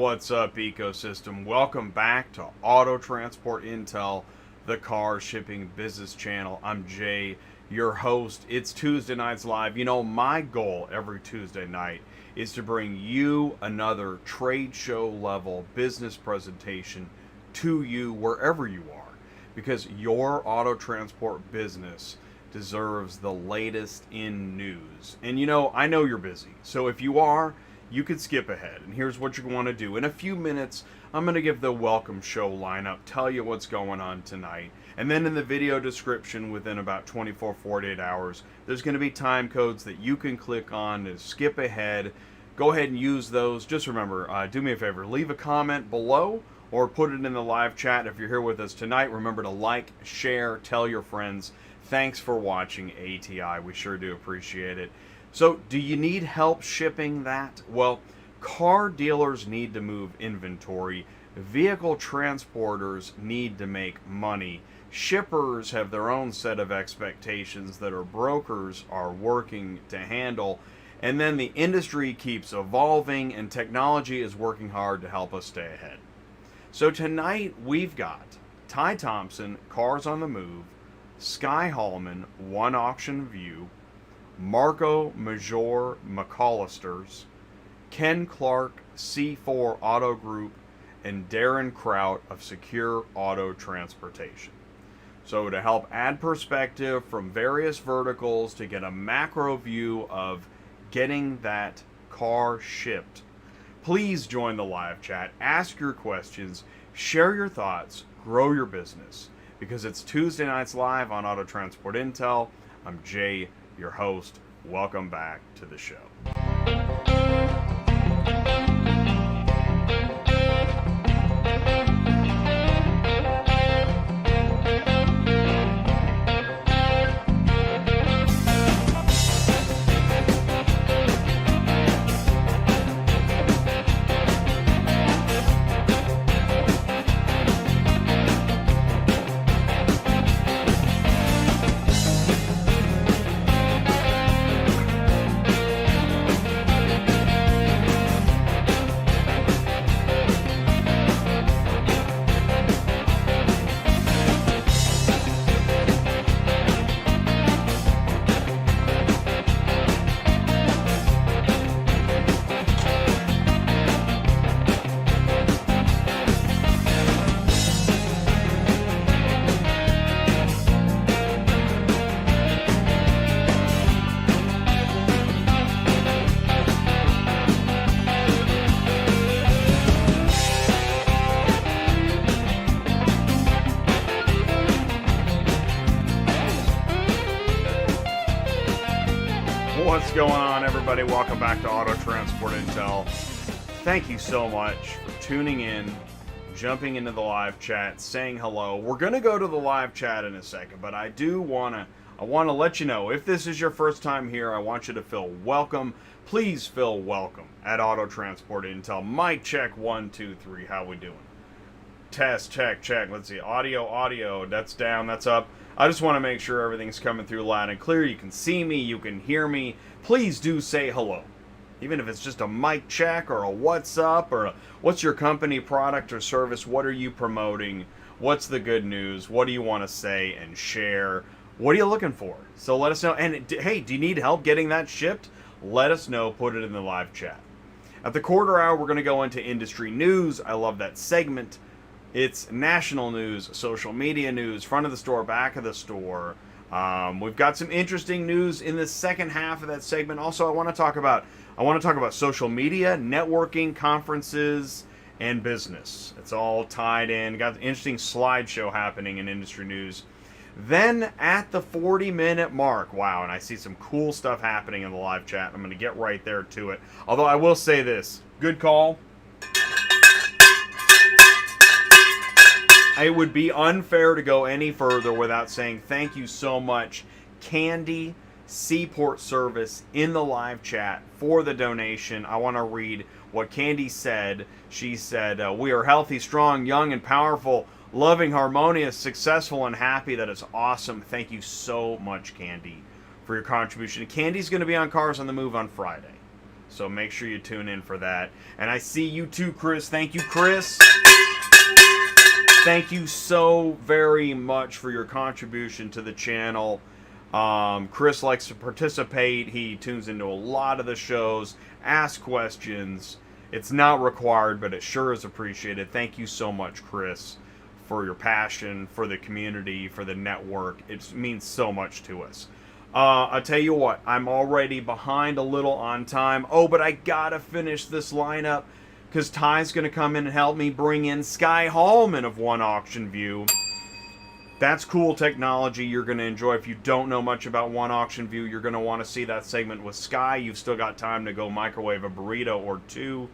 What's up, ecosystem? Welcome back to Auto Transport Intel, the car shipping business channel. I'm Jay, your host. It's Tuesday nights live. You know, my goal every Tuesday night is to bring you another trade show level business presentation to you wherever you are, because your auto transport business deserves the latest in news. And you know, I know you're busy, so if you are, you could skip ahead. And here's what you want to do. In a few minutes, I'm going to give the welcome show lineup, tell you what's going on tonight. And then in the video description, within about 48 hours, there's going to be time codes that you can click on to skip ahead. Go ahead and use those. Just remember, do me a favor, leave a comment below or put it in the live chat. If you're here with us tonight, remember to like, share, tell your friends. Thanks for watching ATI. We sure do appreciate it. So, do you need help shipping that? Well, car dealers need to move inventory. Vehicle transporters need to make money. Shippers have their own set of expectations that our brokers are working to handle. And then the industry keeps evolving and technology is working hard to help us stay ahead. So tonight we've got Thompson, Cars on the Move, Skye Haulman, One Auction View, Marco Maggiore McCollisters, Ken Clark, C4 Auto Group, and Darrin Krout of Secure Auto Transportation. So to help add perspective from various verticals to get a macro view of getting that car shipped, please join the live chat, ask your questions, share your thoughts, grow your business. Because it's Tuesday nights live on Auto Transport Intel. I'm Jay, your host. Welcome back to the show. What's going on, everybody? Welcome back to Auto Transport Intel. Thank you so much for tuning in, jumping into the live chat, saying hello. We're going to go to the live chat in a second, but I want to let you know, if this is your first time here, I want you to feel welcome. Please feel welcome at Auto Transport Intel. Mic check 1 2 3. How we doing? Test, check. Let's see. Audio. That's down, that's up. I just want to make sure everything's coming through loud and clear. You can see me, you can hear me. Please do say hello. Even if it's just a mic check or a what's up or a, what's your company product or service? What are you promoting? What's the good news? What do you want to say and share? What are you looking for? So let us know. And hey, do you need help getting that shipped? Let us know. Put it in the live chat. At the quarter hour, we're going to go into industry news. I love that segment. It's national news, social media news, front of the store, back of the store. We've got some interesting news in the second half of that segment. Also, I want to talk about social media, networking, conferences, and business. It's all tied in. Got an interesting slideshow happening in industry news. Then at the 40-minute mark, wow, and I see some cool stuff happening in the live chat. I'm going to get right there to it. Although I will say this, good call. It would be unfair to go any further without saying thank you so much, Candy Seaport Service, in the live chat for the donation. I want to read what Candy said. She said, we are healthy, strong, young, and powerful, loving, harmonious, successful, and happy. That is awesome. Thank you so much, Candy, for your contribution. Candy's going to be on Cars on the Move on Friday. So make sure you tune in for that. And I see you too, Chris. Thank you, Chris. Thank you so very much for your contribution to the channel. Chris likes to participate. He tunes into a lot of the shows, asks questions. It's not required, but it sure is appreciated. Thank you so much, Chris, for your passion, for the community, for the network. It means so much to us. I'll tell you what, I'm already behind a little on time. Oh, but I gotta finish this lineup because Ty's gonna come in and help me bring in Skye Haulman of One Auction View. That's cool technology you're going to enjoy. If you don't know much about One Auction View, you're going to want to see that segment with Skye. You've still got time to go microwave a burrito or two.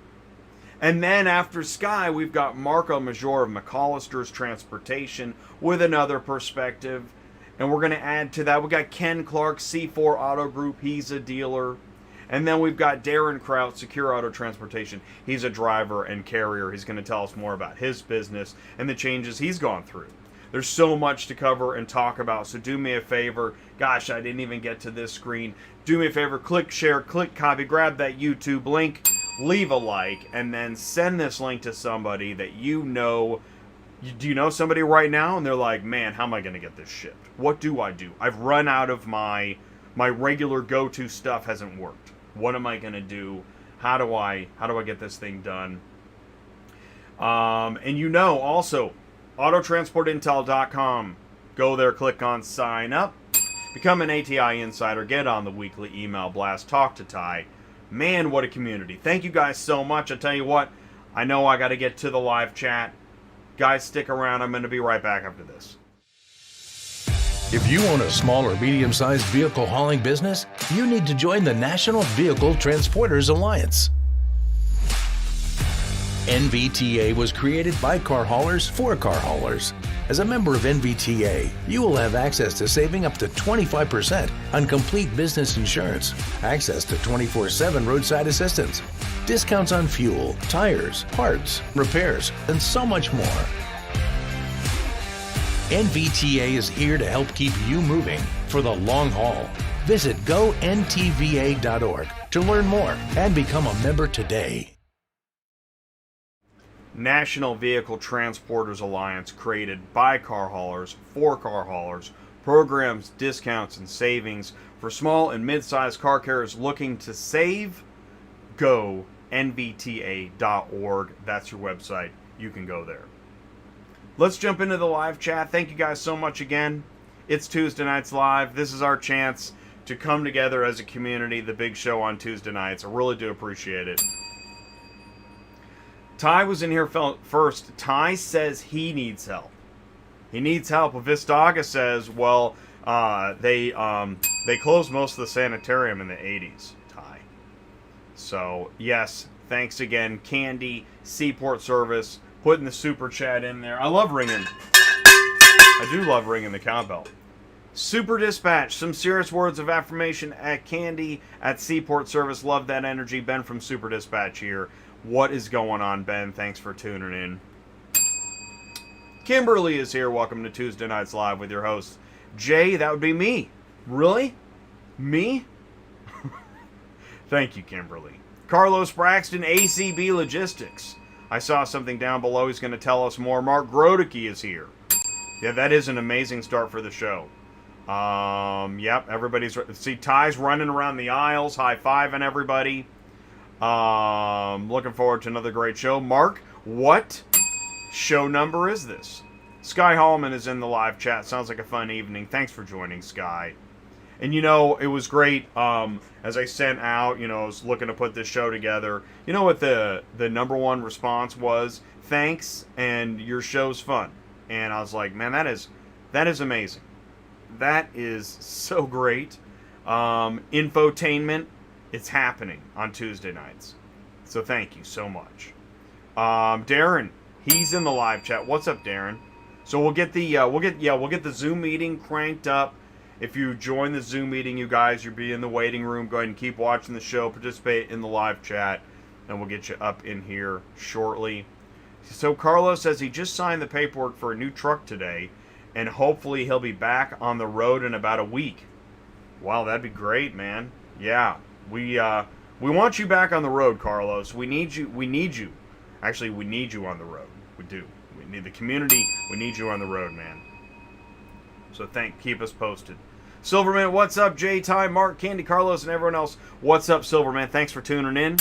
And then after Skye, we've got Marco Maggiore of McCollister's Transportation with another perspective. And we're going to add to that, we got Ken Clark, C4 Auto Group. He's a dealer. And then we've got Darrin Krout, Secure Auto Transportation. He's a driver and carrier. He's going to tell us more about his business and the changes he's gone through. There's so much to cover and talk about, so do me a favor. Gosh, I didn't even get to this screen. Do me a favor, click share, click copy, grab that YouTube link, leave a like, and then send this link to somebody that you know. Do you know somebody right now? And they're like, man, how am I going to get this shipped? What do? I've run out of my regular go-to stuff hasn't worked. What am I going to do? How do I get this thing done? And you know, also, Autotransportintel.com. Go there, click on sign up. Become an ATI insider. Get on the weekly email blast. Talk to Ty. Man, what a community. Thank you guys so much. I tell you what, I know I got to get to the live chat. Guys, stick around. I'm going to be right back after this. If you own a small or medium-sized vehicle hauling business, you need to join the National Vehicle Transporters Alliance. NVTA was created by car haulers for car haulers. As a member of NVTA, you will have access to saving up to 25% on complete business insurance, access to 24/7 roadside assistance, discounts on fuel, tires, parts, repairs, and so much more. NVTA is here to help keep you moving for the long haul. Visit GoNTVA.org to learn more and become a member today. National Vehicle Transporters Alliance, created by car haulers for car haulers, programs, discounts, and savings for small and mid-sized car carriers looking to save. Go nvta.org. That's your website. You can go there. Let's jump into the live chat. Thank you guys so much again. It's Tuesday Nights Live. This is our chance to come together as a community, the big show on Tuesday nights. I really do appreciate it. Ty was in here first. Ty says he needs help. He needs help. Vistaga says, well, they closed most of the sanitarium in the 80s, Ty. So, yes, thanks again. Candy, Seaport Service, putting the super chat in there. I love ringing. I do love ringing the cowbell. Super Dispatch, some serious words of affirmation at Candy at Seaport Service. Love that energy. Ben from Super Dispatch here. What is going on, Ben? Thanks for tuning in. Kimberly is here. Welcome to Tuesday Nights Live with your host, Jay. That would be me. Really? Me? Thank you, Kimberly. Carlos Braxton, ACB Logistics. I saw something down below. He's going to tell us more. Mark Grodicke is here. Yeah, that is an amazing start for the show. Yep, everybody's... See, Ty's running around the aisles, high-fiving everybody. Looking forward to another great show. Mark, what show number is this? Skye Haulman is in the live chat. Sounds like a fun evening. Thanks for joining, Skye. And, you know, it was great. As I sent out, you know, I was looking to put this show together. You know what the number one response was? Thanks, and your show's fun. And I was like, man, that is amazing. That is so great. Infotainment, it's happening on Tuesday nights. So thank you so much. Darrin, he's in the live chat. What's up, Darrin? So we'll get the Zoom meeting cranked up. If you join the Zoom meeting, you guys, you'll be in the waiting room. Go ahead and keep watching the show. Participate in the live chat, and we'll get you up in here shortly. So Carlos says he just signed the paperwork for a new truck today, and hopefully he'll be back on the road in about a week. Wow, that'd be great, man. Yeah, we We want you back on the road, Carlos. We need you. We need you. Actually, we need you on the road. We do. We need the community. We need you on the road, man. So keep us posted. Silverman, what's up? Jay, Ty, Mark, Candy, Carlos, and everyone else. What's up, Silverman? Thanks for tuning in.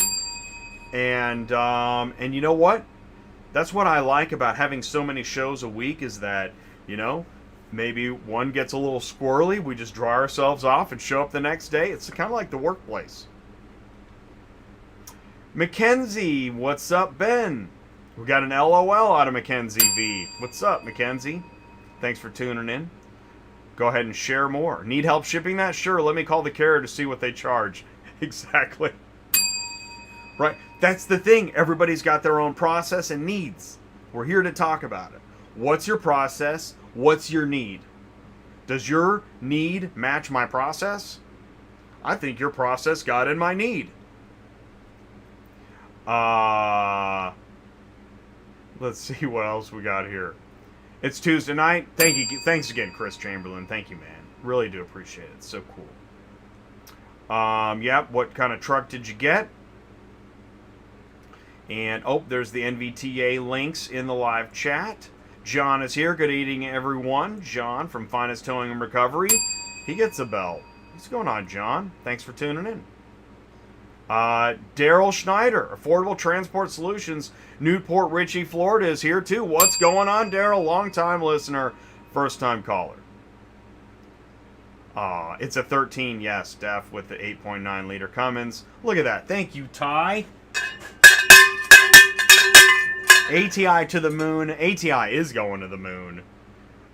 And you know what? That's what I like about having so many shows a week is that, you know, maybe one gets a little squirrely. We just dry ourselves off and show up the next day. It's kind of like the workplace. Mackenzie, what's up, Ben? We got an LOL out of Mackenzie V. What's up, Mackenzie? Thanks for tuning in. Go ahead and share more. Need help shipping that? Sure, let me call the carrier to see what they charge. Exactly. Right? That's the thing. Everybody's got their own process and needs. We're here to talk about it. What's your process? What's your need? Does your need match my process? I think your process got in my need. Let's see what else we got here. It's Tuesday night. Thanks again, Chris Chamberlain. Thank you, man. Really do appreciate it. It's so cool. Yep. What kind of truck did you get? And, there's the NVTA links in the live chat. John is here. Good evening, everyone. John from Finest Towing and Recovery. He gets a bell. What's going on, John? Thanks for tuning in. Daryl Schneider, Affordable Transport Solutions, Newport Richey, Florida, is here too. What's going on, Daryl? Long-time listener, first-time caller. It's a 13, yes, Steph, with the 8.9-liter Cummins. Look at that. Thank you, Ty. ATI to the moon. ATI is going to the moon.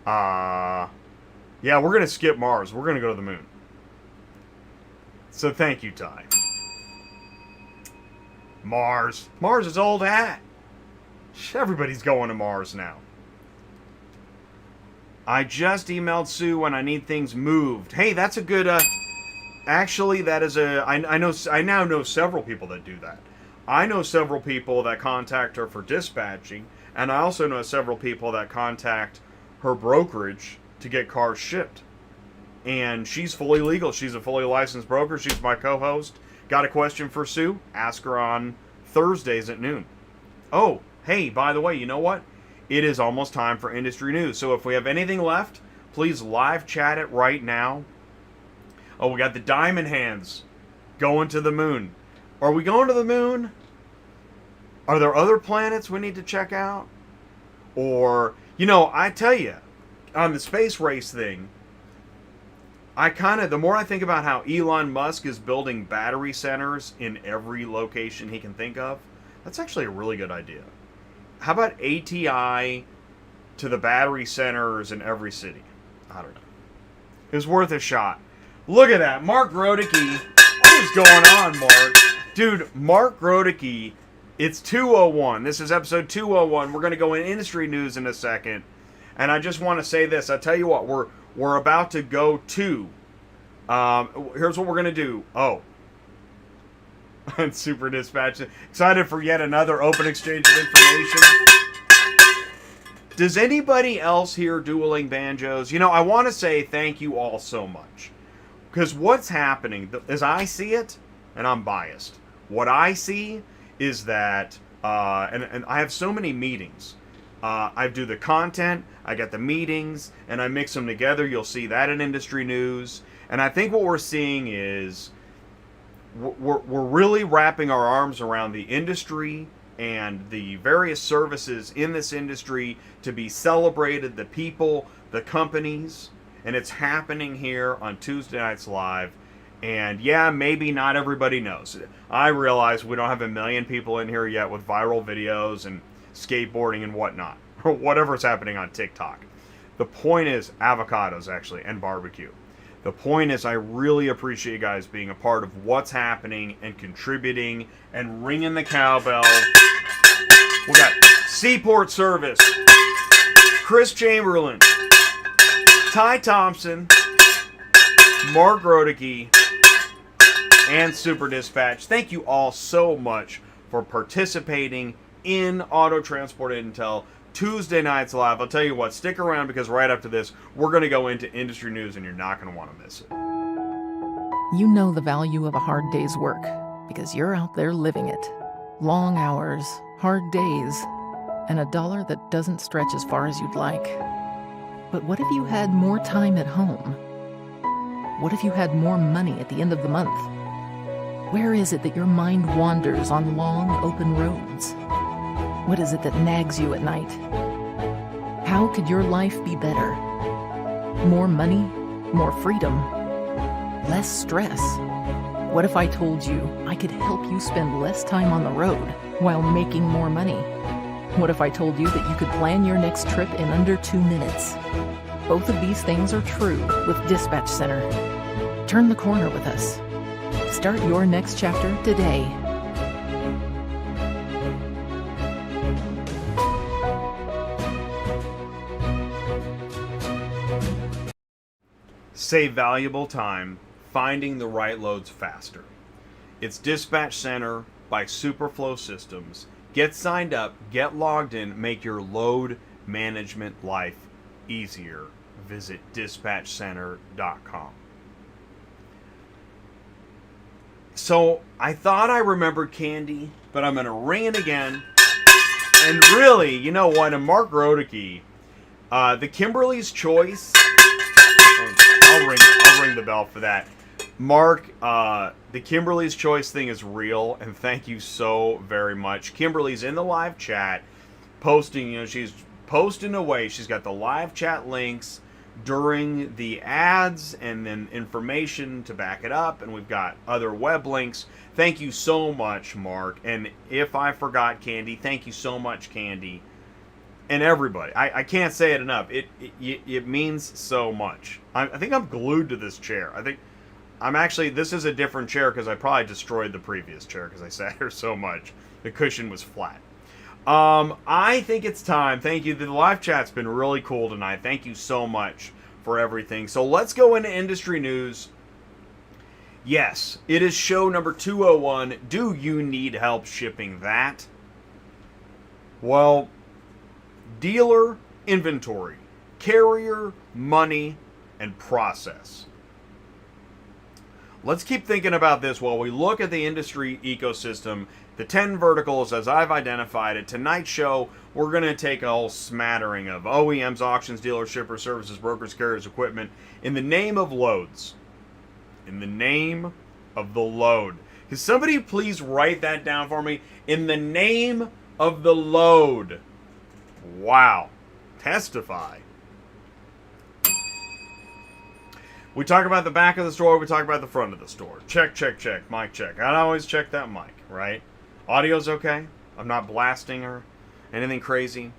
Yeah, we're going to skip Mars. We're going to go to the moon. So thank you, Ty. Mars. Mars is old hat. Everybody's going to Mars now. I just emailed Sue when I need things moved. Hey, that's a good, actually, that is I now know several people that do that. I know several people that contact her for dispatching, and I also know several people that contact her brokerage to get cars shipped. And she's fully legal. She's a fully licensed broker. She's my co-host. Got a question for Sue? Ask her on Thursdays at noon. Oh, hey, by the way, you know what? It is almost time for industry news. So if we have anything left, please live chat it right now. Oh, we got the Diamond Hands going to the moon. Are we going to the moon? Are there other planets we need to check out? Or, you know, I tell you, on the space race thing, the more I think about how Elon Musk is building battery centers in every location he can think of, that's actually a really good idea. How about ATI to the battery centers in every city? I don't know. It was worth a shot. Look at that. Mark Rodicke. What is going on, Mark? Dude, Mark Rodicke, it's 201. This is episode 201. We're going to go in industry news in a second. And I just want to say this. I tell you what, we're about to go to. Here's what we're going to do. And Super Dispatch. Excited for yet another open exchange of information. Does anybody else hear dueling banjos? You know, I want to say thank you all so much. Because what's happening, as I see it, and I'm biased, what I see is that, and I have so many meetings. I do the content, I get the meetings, and I mix them together. You'll see that in industry news. And I think what we're seeing is we're really wrapping our arms around the industry and the various services in this industry to be celebrated, the people, the companies, and it's happening here on Tuesday Nights Live. And yeah, maybe not everybody knows. I realize we don't have 1 million people in here yet with viral videos and skateboarding and whatnot, or whatever's happening on TikTok. The point is avocados, actually, and barbecue. The point is I really appreciate you guys being a part of what's happening and contributing and ringing the cowbell. We got Seaport Service, Chris Chamberlain, Ty Thompson, Mark Rodicke, and Super Dispatch. Thank you all so much for participating in Auto Transport Intel Tuesday Nights Live. I'll tell you what, stick around because right after this, we're going to go into industry news and you're not going to want to miss it. You know the value of a hard day's work. because you're out there living it. Long hours, hard days, and a dollar that doesn't stretch as far as you'd like. But what if you had more time at home? What if you had more money at the end of the month? Where is it that your mind wanders on long, open roads? What is it that nags you at night? How could your life be better? More money, more freedom, less stress. What if I told you I could help you spend less time on the road while making more money? What if I told you that you could plan your next trip in under 2 minutes? Both of these things are true with Dispatch Center. Turn the corner with us. Start your next chapter today. Save valuable time finding the right loads faster. It's Dispatch Center by SuperFlo Systems. Get signed up, get logged in, make your load management life easier. Visit dispatchcenter.com. So I thought I remembered Candy, but I'm going to ring it again. And really, you know what? And Mark Rodeke, the Kimberly's Choice. I'll ring the bell for that. Mark, the Kimberly's Choice thing is real, and thank you so very much. Kimberly's in the live chat, posting, she's posting away. She's got the live chat links during the ads and then information to back it up, and we've got other web links. Thank you so much, Mark. And if I forgot Candy, thank you so much, Candy. And everybody, I can't say it enough. It means so much. I think I'm glued to this chair. I think I'm actually, this is a different chair because I probably destroyed the previous chair because I sat here so much. The cushion was flat. I think it's time. Thank you. The live chat's been really cool tonight. Thank you so much for everything. So let's go into industry news. Yes, it is show number 201. Do you need help shipping that? Well, dealer inventory, carrier money, and process. Let's keep thinking about this while we look at the industry ecosystem, the 10 verticals as I've identified it. Tonight's show, we're going to take a whole smattering of OEMs, auctions, dealers, shippers, services, brokers, carriers, equipment, in the name of loads. In the name of the load. Can somebody please write that down for me? In the name of the load. Wow. Testify. We talk about the back of the store, we talk about the front of the store. Check, check, check. Mic check. I always check that mic, right? Audio's okay. I'm not blasting or anything crazy.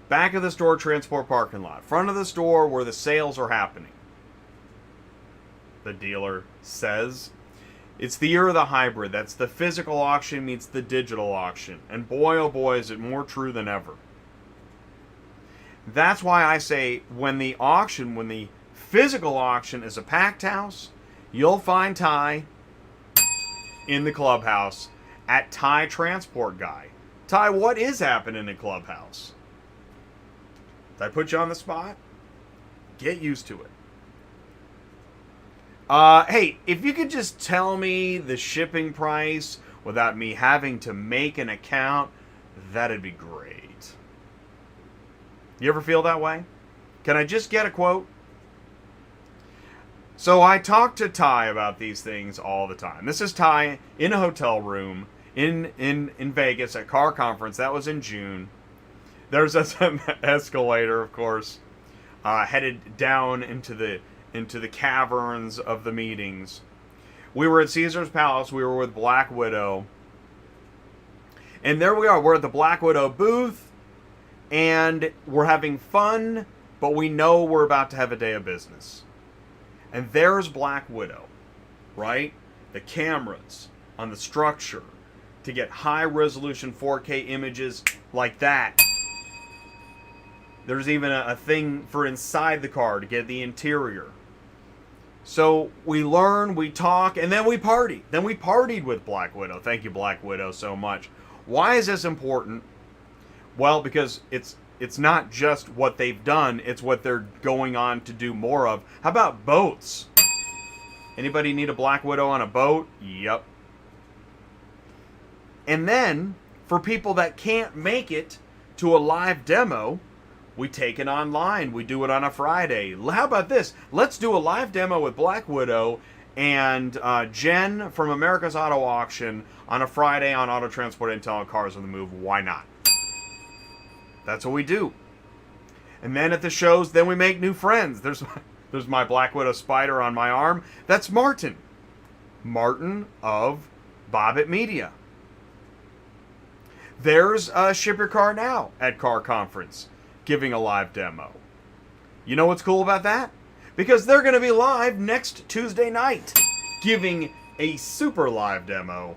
Back of the store, transport parking lot. Front of the store, where the sales are happening. The dealer says. It's the year of the hybrid. That's the physical auction meets the digital auction. And boy, oh boy, is it more true than ever. That's why I say when the physical auction is a packed house, you'll find Ty in the clubhouse at Ty Transport Guy. Ty, what is happening in the clubhouse? Did I put you on the spot? Get used to it. Hey, if you could just tell me the shipping price without me having to make an account, that'd be great. You ever feel that way? Can I just get a quote? So I talk to Ty about these things all the time. This is Ty in a hotel room in Vegas at Car Conference. That was in June. There's an escalator, of course, headed down into the caverns of the meetings. We were at Caesar's Palace. We were with Black Widow. And there we are. We're at the Black Widow booth. And we're having fun, but we know we're about to have a day of business. And there's Black Widow, right? The cameras on the structure to get high-resolution 4K images like that. There's even a thing for inside the car to get the interior. So we learn, we talk, and then we party. Then we partied with Black Widow. Thank you, Black Widow, so much. Why is this important? Well, because it's not just what they've done, it's what they're going on to do more of. How about boats? Anybody need a Black Widow on a boat? Yep. And then, for people that can't make it to a live demo, we take it online. We do it on a Friday. How about this? Let's do a live demo with Black Widow and Jen from America's Auto Auction on a Friday on Auto Transport Intel and Cars on the Move. Why not? That's what we do. And then at the shows, then we make new friends. There's my Black Widow spider on my arm. That's Martin. Martin of Bobbit Media. There's Ship Your Car Now at Car Conference giving a live demo. You know what's cool about that? Because they're going to be live next Tuesday night giving a super live demo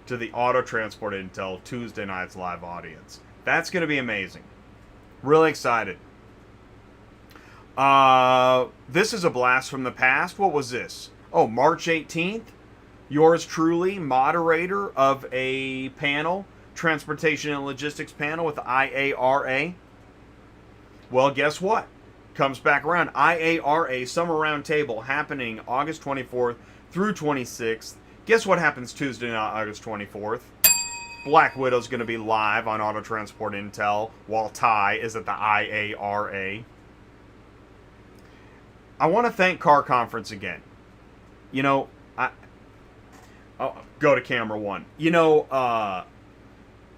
to the Auto Transport Intel Tuesday night's live audience. That's going to be amazing. Really excited. This is a blast from the past. What was this? Oh, March 18th. Yours truly, moderator of a panel, Transportation and Logistics panel with the IARA. Well, guess what? Comes back around. IARA Summer Roundtable happening August 24th through 26th. Guess what happens Tuesday night, August 24th? Black Widow's going to be live on Auto Transport Intel while Ty is at the IARA. I want to thank Car Conference again. You know, I'll go to camera one. You know,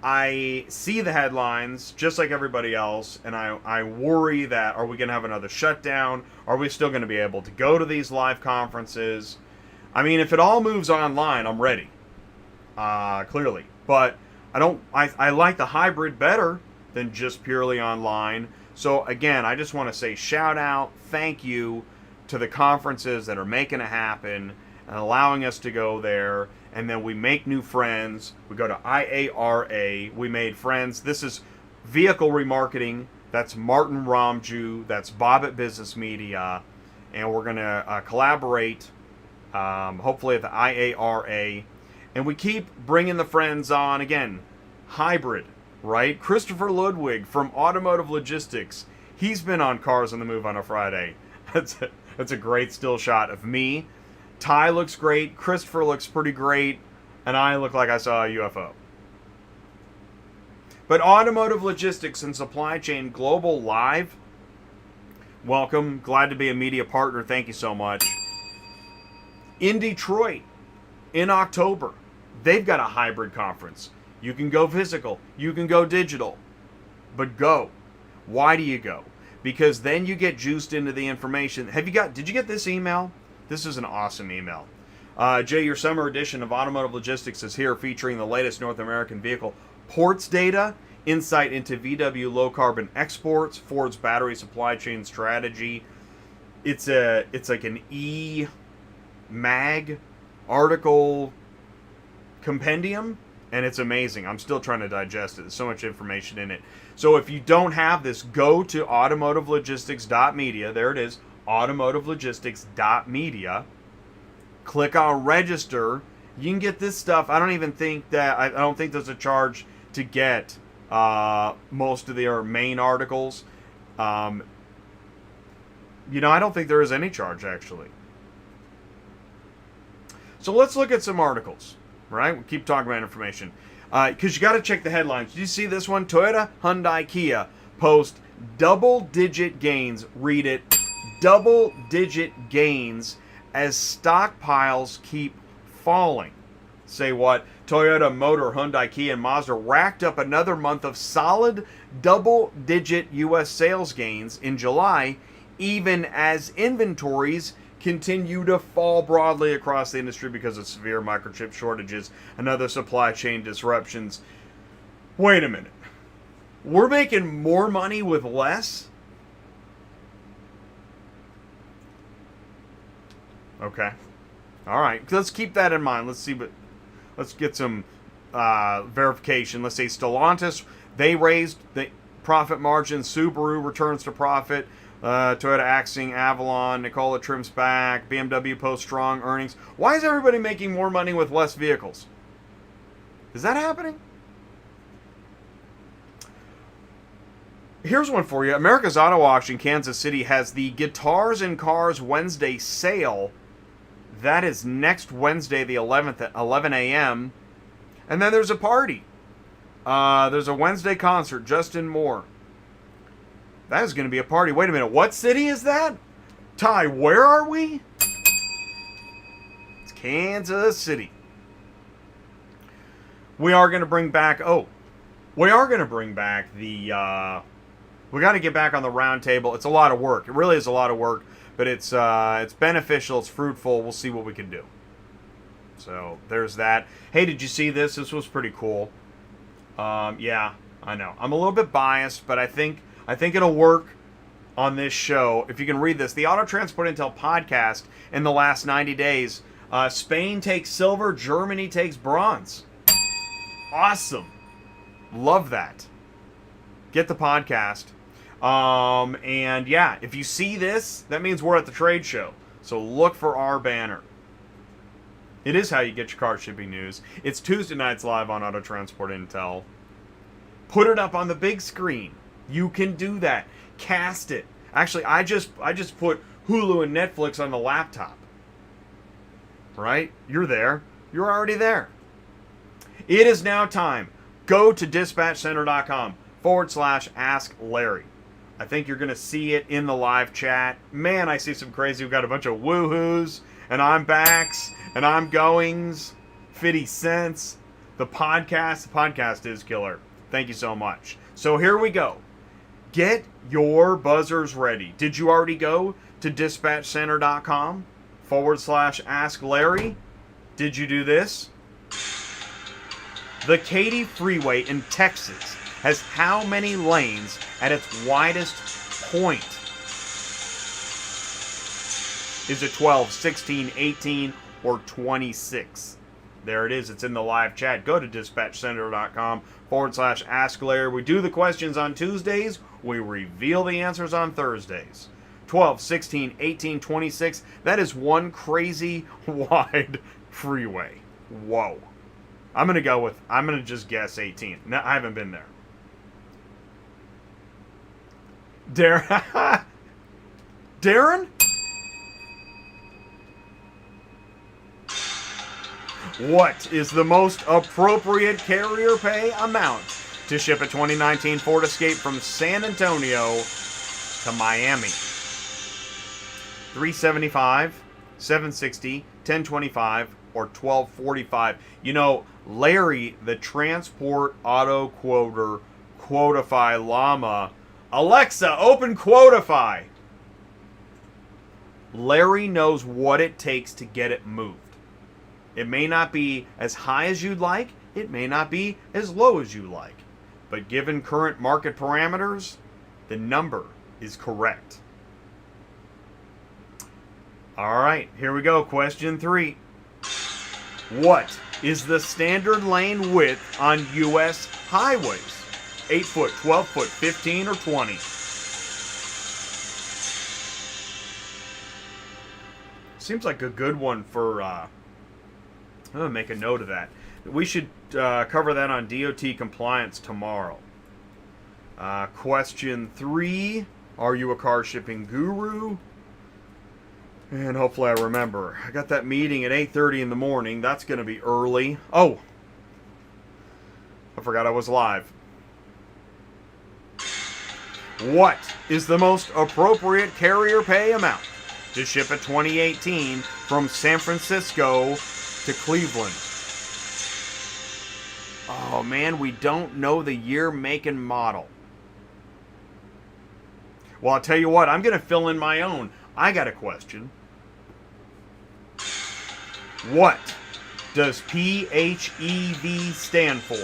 I see the headlines just like everybody else, and I worry that, are we going to have another shutdown? Are we still going to be able to go to these live conferences? I mean, if it all moves online, I'm ready. Clearly. But I like the hybrid better than just purely online. So again, I just want to say shout out, thank you to the conferences that are making it happen and allowing us to go there. And then we make new friends. We go to IARA. We made friends. This is Vehicle Remarketing. That's Martin Romju. That's Bobbit Business Media. And we're going to collaborate, hopefully at the IARA. And we keep bringing the friends on. Again, hybrid, right? Christopher Ludwig from Automotive Logistics. He's been on Cars on the Move on a Friday. That's a great still shot of me. Ty looks great, Christopher looks pretty great, and I look like I saw a UFO. But Automotive Logistics and Supply Chain Global Live, welcome. Glad to be a media partner. Thank you so much. In Detroit, in October, they've got a hybrid conference. You can go physical, you can go digital, but go. Why do you go? Because then you get juiced into the information. Did you get this email? This is an awesome email. Jay, your summer edition of Automotive Logistics is here, featuring the latest North American vehicle ports data, insight into VW low carbon exports, Ford's battery supply chain strategy. It's like an e-mag article compendium, and it's amazing. I'm still trying to digest it. There's so much information in it. So if you don't have this, go to automotivelogistics.media. There it is, automotivelogistics.media. Click on register. You can get this stuff. I don't think there's a charge to get most of their main articles. I don't think there is any charge, actually. So let's look at some articles, right? We'll keep talking about information. Because you got to check the headlines. Did you see this one? Toyota, Hyundai, Kia post double-digit gains. Read it. Double-digit gains as stockpiles keep falling. Say what? Toyota, Motor, Hyundai, Kia, and Mazda racked up another month of solid double-digit U.S. sales gains in July, even as inventories continue to fall broadly across the industry because of severe microchip shortages and other supply chain disruptions. Wait a minute. We're making more money with less? Okay. All right. Let's keep that in mind. Let's get some verification. Let's say Stellantis, they raised the profit margin. Subaru returns to profit. Toyota axing, Avalon, Nikola trims back, BMW posts strong earnings. Why is everybody making more money with less vehicles? Is that happening? Here's one for you. America's Auto Auction, Kansas City, has the Guitars and Cars Wednesday sale. That is next Wednesday, the 11th at 11 a.m. And then there's a party. There's a Wednesday concert, Justin Moore. That is going to be a party. Wait a minute, what city is that? Ty, where are we? It's Kansas City. We are going to bring back, the, we got to get back on the round table. It's a lot of work. It really is a lot of work, but it's beneficial, it's fruitful. We'll see what we can do. So there's that. Hey, did you see this? This was pretty cool. Yeah, I know. I'm a little bit biased, but I think it'll work on this show. If you can read this, the Auto Transport Intel podcast in the last 90 days, Spain takes silver, Germany takes bronze. Awesome. Love that. Get the podcast. And yeah, if you see this, that means we're at the trade show. So look for our banner. It is how you get your car shipping news. It's Tuesday nights live on Auto Transport Intel. Put it up on the big screen. You can do that. Cast it. Actually, I just put Hulu and Netflix on the laptop. Right? You're there. You're already there. It is now time. Go to dispatchcenter.com/Ask Larry. I think you're going to see it in the live chat. Man, I see some crazy. We've got a bunch of woohoos, and I'm backs, and I'm goings, 50 cents. The podcast is killer. Thank you so much. So here we go. Get your buzzers ready. Did you already go to dispatchcenter.com/Ask Larry? Did you do this? The Katy Freeway in Texas has how many lanes at its widest point? Is it 12, 16, 18, or 26? There it is. It's in the live chat. Go to dispatchcenter.com/Ask Larry. We do the questions on Tuesdays. We reveal the answers on Thursdays. 12, 16, 18, 26. That is one crazy wide freeway. Whoa. I'm going to just guess 18. No, I haven't been there. Darrin? What is the most appropriate carrier pay amount to ship a 2019 Ford Escape from San Antonio to Miami? $375, $760, $1025, or $1245. You know, Larry, the transport auto quoter, Quotify llama. Alexa, open Quotify. Larry knows what it takes to get it moved. It may not be as high as you'd like. It may not be as low as you like. But given current market parameters, the number is correct. All right, here we go. Question 3. What is the standard lane width on U.S. highways? 8 foot, 12 foot, 15, or 20? Seems like a good one for, I'm going to make a note of that. We should cover that on DOT compliance tomorrow. Question 3. Are you a car shipping guru? And hopefully I remember. I got that meeting at 8:30 in the morning. That's going to be early. Oh, I forgot I was live. What is the most appropriate carrier pay amount to ship a 2018 from San Francisco to Cleveland? Oh man, we don't know the year, make, and model. Well, I'll tell you what, I'm going to fill in my own. I got a question. What does PHEV stand for?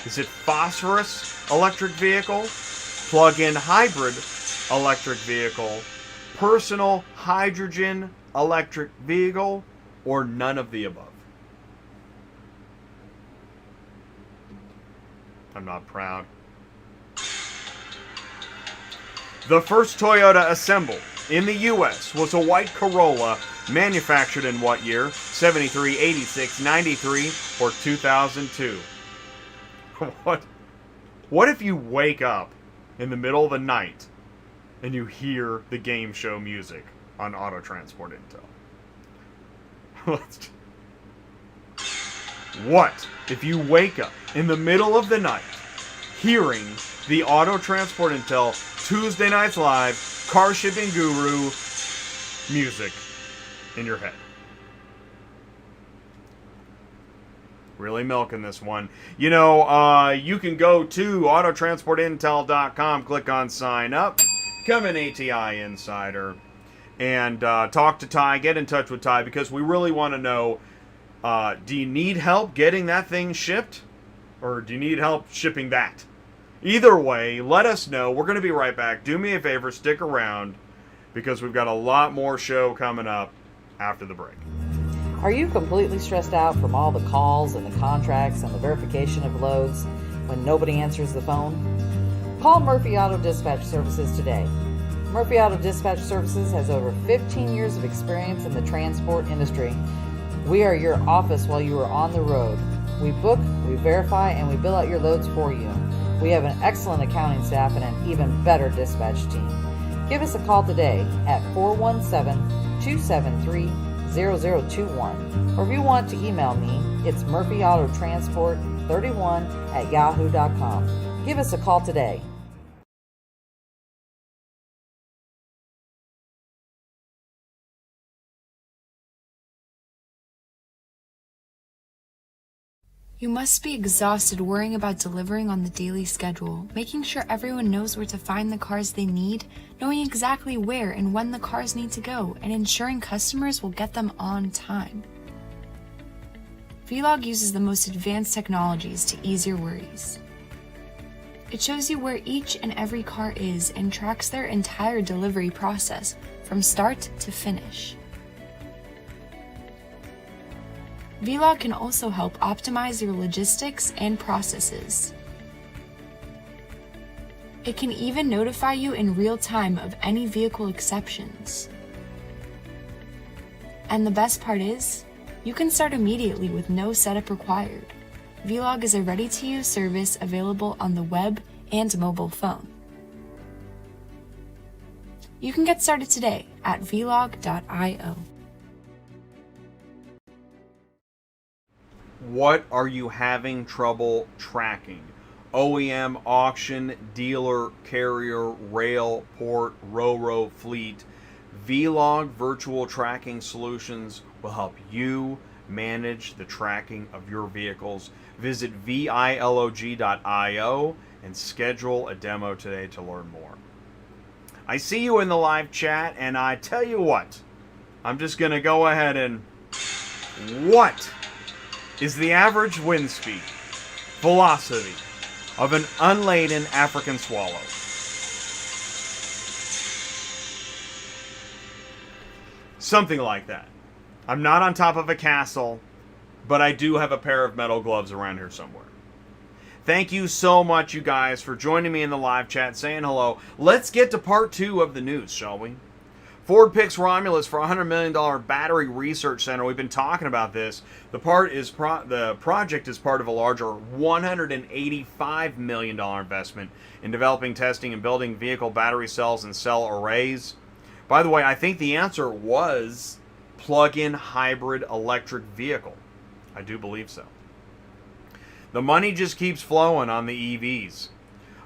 Is it phosphorus electric vehicle, plug-in hybrid electric vehicle, personal hydrogen electric vehicle, or none of the above? I'm not proud. The first Toyota assembled in the U.S. was a white Corolla manufactured in what year? 73, 86, 93, or 2002? What if you wake up in the middle of the night and you hear the game show music on Auto Transport Intel? What if you wake up in the middle of the night hearing the Auto Transport Intel Tuesday Nights Live Car Shipping Guru music in your head. Really milking this one. You know, you can go to autotransportintel.com, click on sign up, become an ATI insider, and talk to Ty, get in touch with Ty, because we really want to know, do you need help getting that thing shipped? Or do you need help shipping that? Either way, let us know. We're going to be right back. Do me a favor, stick around, because we've got a lot more show coming up after the break. Are you completely stressed out from all the calls and the contracts and the verification of loads when nobody answers the phone? Call Murphy Auto Dispatch Services today. Murphy Auto Dispatch Services has over 15 years of experience in the transport industry. We are your office while you are on the road. We book, we verify, and we bill out your loads for you. We have an excellent accounting staff and an even better dispatch team. Give us a call today at 417-273-0021. Or if you want to email me, it's murphyautotransport31@yahoo.com. Give us a call today. You must be exhausted worrying about delivering on the daily schedule, making sure everyone knows where to find the cars they need, knowing exactly where and when the cars need to go, and ensuring customers will get them on time. ViLOG uses the most advanced technologies to ease your worries. It shows you where each and every car is and tracks their entire delivery process from start to finish. ViLOG can also help optimize your logistics and processes. It can even notify you in real time of any vehicle exceptions. And the best part is, you can start immediately with no setup required. ViLOG is a ready-to-use service available on the web and mobile phone. You can get started today at ViLOG.io. What are you having trouble tracking? OEM, auction, dealer, carrier, rail, port, ro-ro, fleet. ViLOG Virtual Tracking Solutions will help you manage the tracking of your vehicles. Visit ViLOG.io and schedule a demo today to learn more. I see you in the live chat, and I tell you what, I'm just going to go ahead and... What is the average wind speed, velocity, of an unladen African swallow? Something like that. I'm not on top of a castle, but I do have a pair of metal gloves around here somewhere. Thank you so much, you guys, for joining me in the live chat, saying hello. Let's get to part 2 of the news, shall we? Ford picks Romulus for $100 million battery research center. We've been talking about this. The project is part of a larger $185 million investment in developing, testing, and building vehicle battery cells and cell arrays. By the way, I think the answer was plug-in hybrid electric vehicle. I do believe so. The money just keeps flowing on the EVs.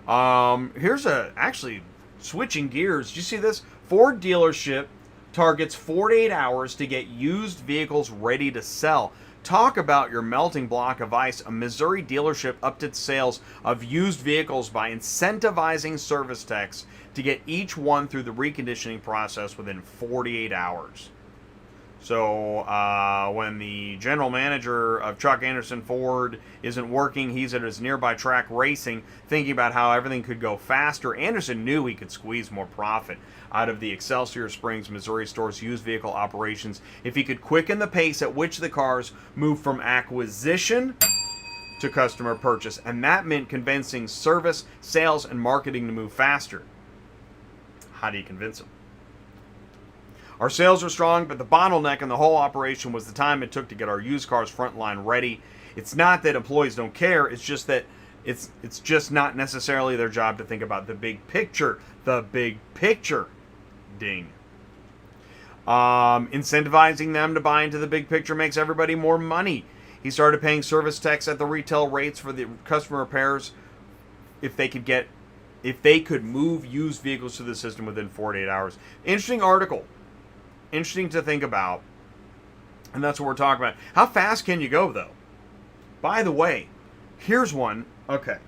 Actually, switching gears. Did you see this? Ford dealership targets 48 hours to get used vehicles ready to sell. Talk about your melting block of ice. A Missouri dealership upped its sales of used vehicles by incentivizing service techs to get each one through the reconditioning process within 48 hours. So when the general manager of Chuck Anderson Ford isn't working, he's at his nearby track racing, thinking about how everything could go faster. Anderson knew he could squeeze more profit out of the Excelsior Springs, Missouri store's used vehicle operations if he could quicken the pace at which the cars move from acquisition to customer purchase. And that meant convincing service, sales, and marketing to move faster. How do you convince them? Our sales are strong, but the bottleneck in the whole operation was the time it took to get our used cars frontline ready. It's not that employees don't care, it's just that it's just not necessarily their job to think about the big picture. The big picture. Ding. Incentivizing them to buy into the big picture makes everybody more money. He started paying service techs at the retail rates for the customer repairs if they could move used vehicles to the system within 48 hours. Interesting article. Interesting to think about. And that's what we're talking about. How fast can you go, though? By the way, here's one. Okay.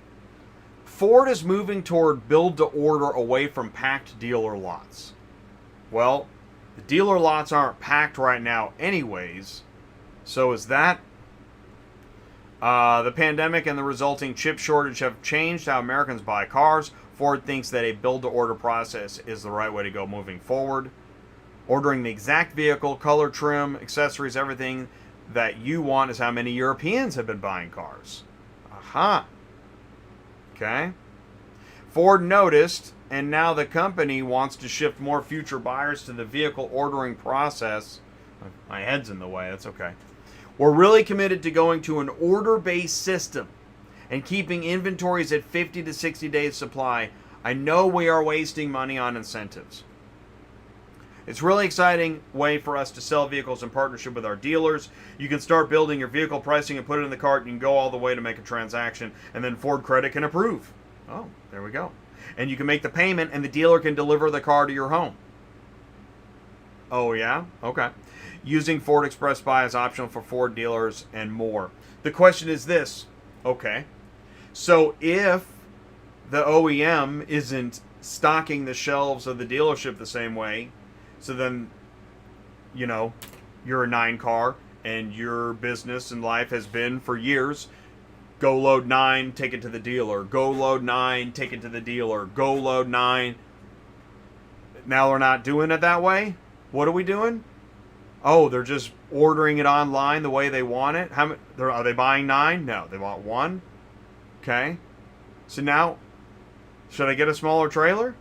Ford is moving toward build-to-order away from packed dealer lots. Well, the dealer lots aren't packed right now anyways. So is that... the pandemic and the resulting chip shortage have changed how Americans buy cars. Ford thinks that a build-to-order process is the right way to go moving forward. Ordering the exact vehicle, color, trim, accessories, everything that you want is how many Europeans have been buying cars. Aha. Okay. Ford noticed, and now the company wants to shift more future buyers to the vehicle ordering process. My head's in the way, that's okay. We're really committed to going to an order-based system and keeping inventories at 50 to 60 days supply. I know we are wasting money on incentives. It's a really exciting way for us to sell vehicles in partnership with our dealers. You can start building your vehicle pricing and put it in the cart, and you can go all the way to make a transaction, and then Ford Credit can approve. Oh, there we go. And you can make the payment, and the dealer can deliver the car to your home. Oh, yeah? Okay. Using Ford Express Buy is optional for Ford dealers and more. The question is this. Okay. So if the OEM isn't stocking the shelves of the dealership the same way, so then, you know, you're a 9 car and your business and life has been for years, go load 9, take it to the dealer. Go load 9, take it to the dealer. Go load 9. Now they're not doing it that way. What are we doing? Oh, they're just ordering it online the way they want it. How many, are they buying 9? No, they want 1. Okay. So now, should I get a smaller trailer?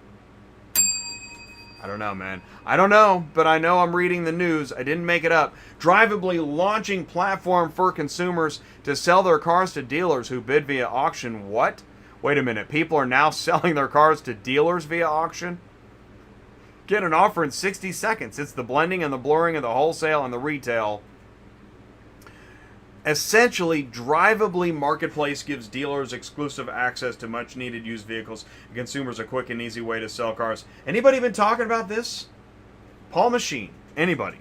I don't know, man. I don't know, but I know I'm reading the news. I didn't make it up. Drivably launching platform for consumers to sell their cars to dealers who bid via auction. What? Wait a minute. People are now selling their cars to dealers via auction? Get an offer in 60 seconds. It's the blending and the blurring of the wholesale and the retail. Essentially, Drivably Marketplace gives dealers exclusive access to much-needed used vehicles, and consumers a quick and easy way to sell cars. Anybody been talking about this? Paul Machine. Anybody.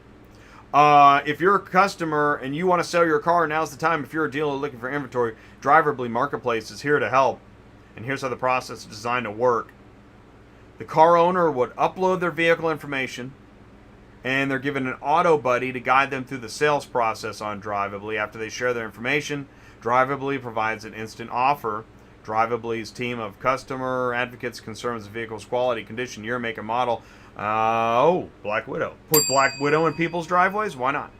If you're a customer and you want to sell your car, now's the time. If you're a dealer looking for inventory, Drivably Marketplace is here to help. And here's how the process is designed to work. The car owner would upload their vehicle information, and they're given an auto buddy to guide them through the sales process on Drivably. After they share their information, Drivably provides an instant offer. Drivably's team of customer advocates concerns the vehicle's quality, condition, year, make, and model. Black Widow. Put Black Widow in people's driveways? Why not?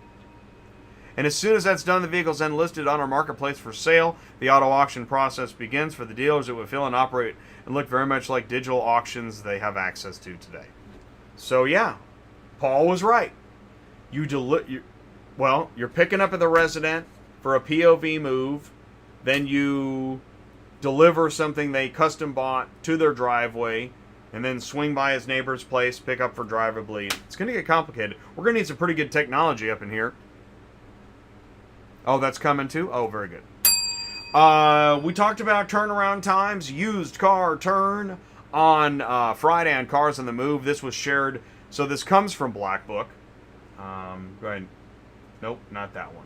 And as soon as that's done, the vehicle's then listed on our marketplace for sale. The auto auction process begins. For the dealers, it would feel and operate and look very much like digital auctions they have access to today. So yeah, Paul was right. You're picking up at the resident for a POV move, then you deliver something they custom bought to their driveway, and then swing by his neighbor's place, pick up for Drivably. It's going to get complicated. We're going to need some pretty good technology up in here. Oh, that's coming too? Oh, very good. We talked about turnaround times, used car turn on Friday on Cars on the Move. This was shared. So this comes from Black Book. Go ahead. Nope, not that one.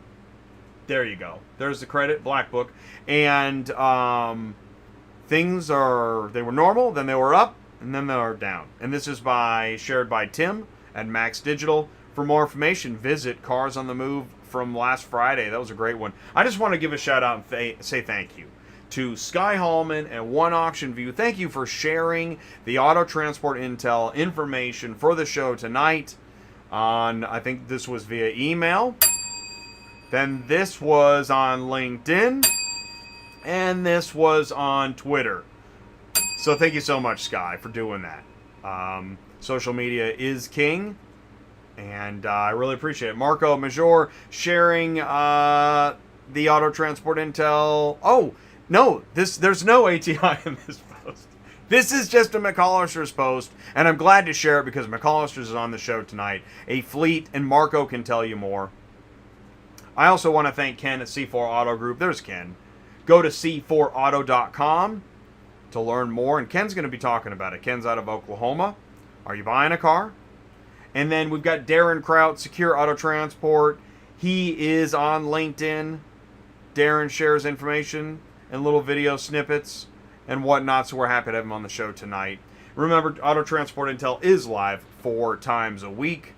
There you go. There's the credit, Black Book. And things they were normal, then they were up, and then they were down. And this is shared by Tim at Max Digital. For more information, visit Cars on the Move from last Friday. That was a great one. I just want to give a shout out and say thank you to Skye, Haulman, and One Auction View. Thank you for sharing the auto transport intel information for the show tonight. I think this was via email. Then this was on LinkedIn. And this was on Twitter. So thank you so much, Skye, for doing that. Social media is king. And I really appreciate it. Marco Maggiore sharing the auto transport intel. Oh, no, there's no ATI in this post. This is just a McCollister's post, and I'm glad to share it because McCollister's is on the show tonight. A fleet, and Marco can tell you more. I also want to thank Ken at C4 Auto Group. There's Ken. Go to c4auto.com to learn more, and Ken's going to be talking about it. Ken's out of Oklahoma. Are you buying a car? And then we've got Darrin Krout, Secure Auto Transport. He is on LinkedIn. Darrin shares information and little video snippets and whatnot, so we're happy to have him on the show tonight. Remember, Auto Transport Intel is live 4 times a week.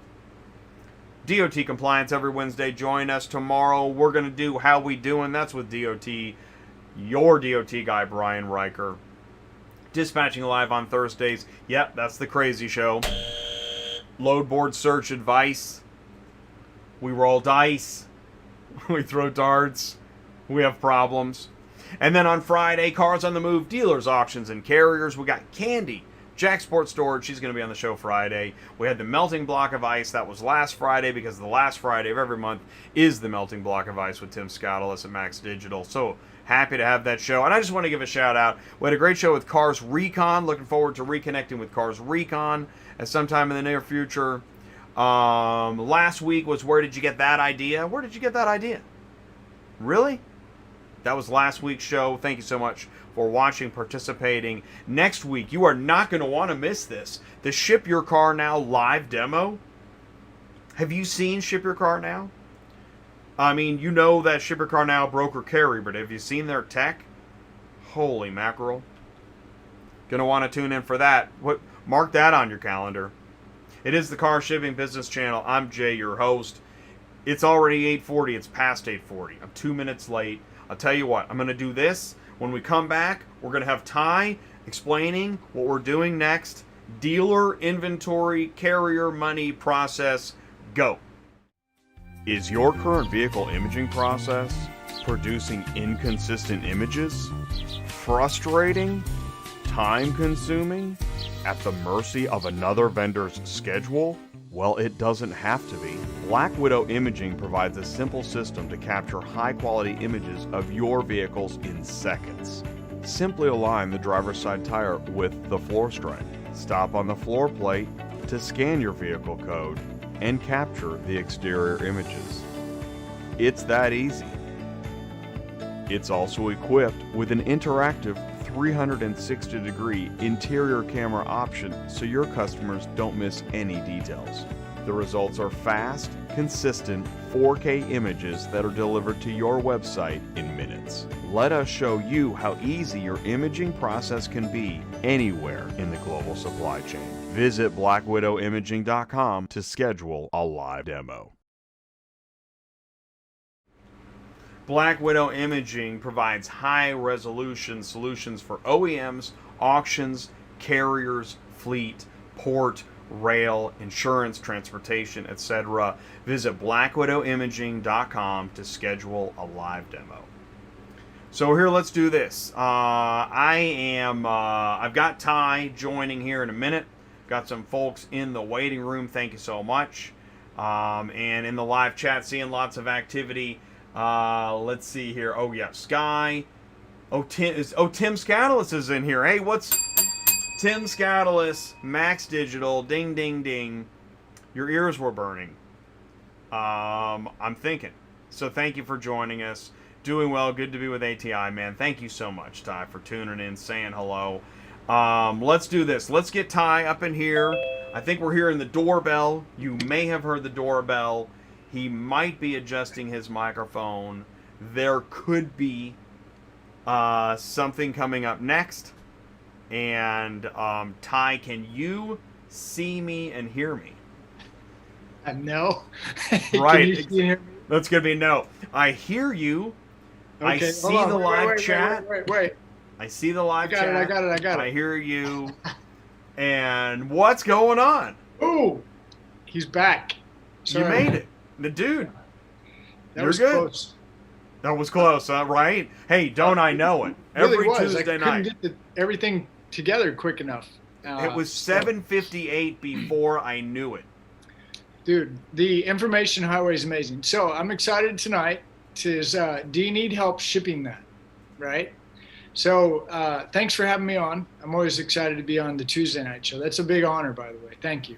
DOT Compliance every Wednesday. Join us tomorrow. We're going to do How We Doing. That's with DOT, your DOT guy, Brian Riker. Dispatching live on Thursdays. Yep, that's the crazy show. Load board search advice. We roll dice. We throw darts. We have problems. And then on Friday, Cars on the Move, dealers, auctions, and carriers. We got Candy, Jack Sports Storage. She's going to be on the show Friday. We had the melting block of ice. That was last Friday, because the last Friday of every month is the melting block of ice with Tim Scottless at Max Digital. So happy to have that show. And I just want to give a shout out. We had a great show with Cars Recon. Looking forward to reconnecting with Cars Recon at sometime in the near future. Last week was Where Did You Get That Idea? Where did you get that idea? Really? That was last week's show. Thank you so much for watching, participating. Next week, you are not going to want to miss this. The Ship Your Car Now live demo. Have you seen Ship Your Car Now? I mean, you know that Ship Your Car Now broker carry, but have you seen their tech? Holy mackerel. Gonna want to tune in for that. Mark that on your calendar. It is the Car Shipping Business Channel. I'm Jay, your host. It's already 8:40. It's past 8:40. I'm 2 minutes late. I'll tell you what, I'm going to do this. When we come back, we're going to have Ty explaining what we're doing next. Dealer, inventory, carrier, money, process, go. Is your current vehicle imaging process producing inconsistent images? Frustrating? Time-consuming? At the mercy of another vendor's schedule? Well, it doesn't have to be. Black Widow Imaging provides a simple system to capture high-quality images of your vehicles in seconds. Simply align the driver's side tire with the floor stripe. Stop on the floor plate to scan your vehicle code and capture the exterior images. It's that easy. It's also equipped with an interactive 360-degree interior camera option so your customers don't miss any details. The results are fast, consistent 4K images that are delivered to your website in minutes. Let us show you how easy your imaging process can be anywhere in the global supply chain. Visit blackwidowimaging.com to schedule a live demo. Black Widow Imaging provides high-resolution solutions for OEMs, auctions, carriers, fleet, port, rail, insurance, transportation, etc. Visit blackwidowimaging.com to schedule a live demo. So here, let's do this. I've got Ty joining here in a minute. Got some folks in the waiting room. Thank you so much. And in the live chat, seeing lots of activity. Let's see here. Oh yeah, Skye. Tim Scatulus is in here. Hey, what's Tim Scatulus, Max Digital, ding ding ding. Your ears were burning. I'm thinking. So thank you for joining us. Doing well, good to be with ATI, man. Thank you so much, Ty, for tuning in, saying hello. Let's do this. Let's get Ty up in here. I think we're hearing the doorbell. You may have heard the doorbell. He might be adjusting his microphone. There could be something coming up next. And Ty, can you see me and hear me? No. Right. Can you see and hear me? That's going to be no. I hear you. Okay, I see the live chat. Wait. I see the live chat. I got it. I hear you. And what's going on? Ooh, he's back. Sorry. You made it. The dude. That You're was good. close. That was close, right? Hey, don't I know it? Really Every was. Tuesday I night. couldn't get everything together quick enough. It was 7:58 before I knew it. Dude, the information highway is amazing. So I'm excited tonight. Do you need help shipping that? Right? So thanks for having me on. I'm always excited to be on the Tuesday night show. That's a big honor, by the way. Thank you.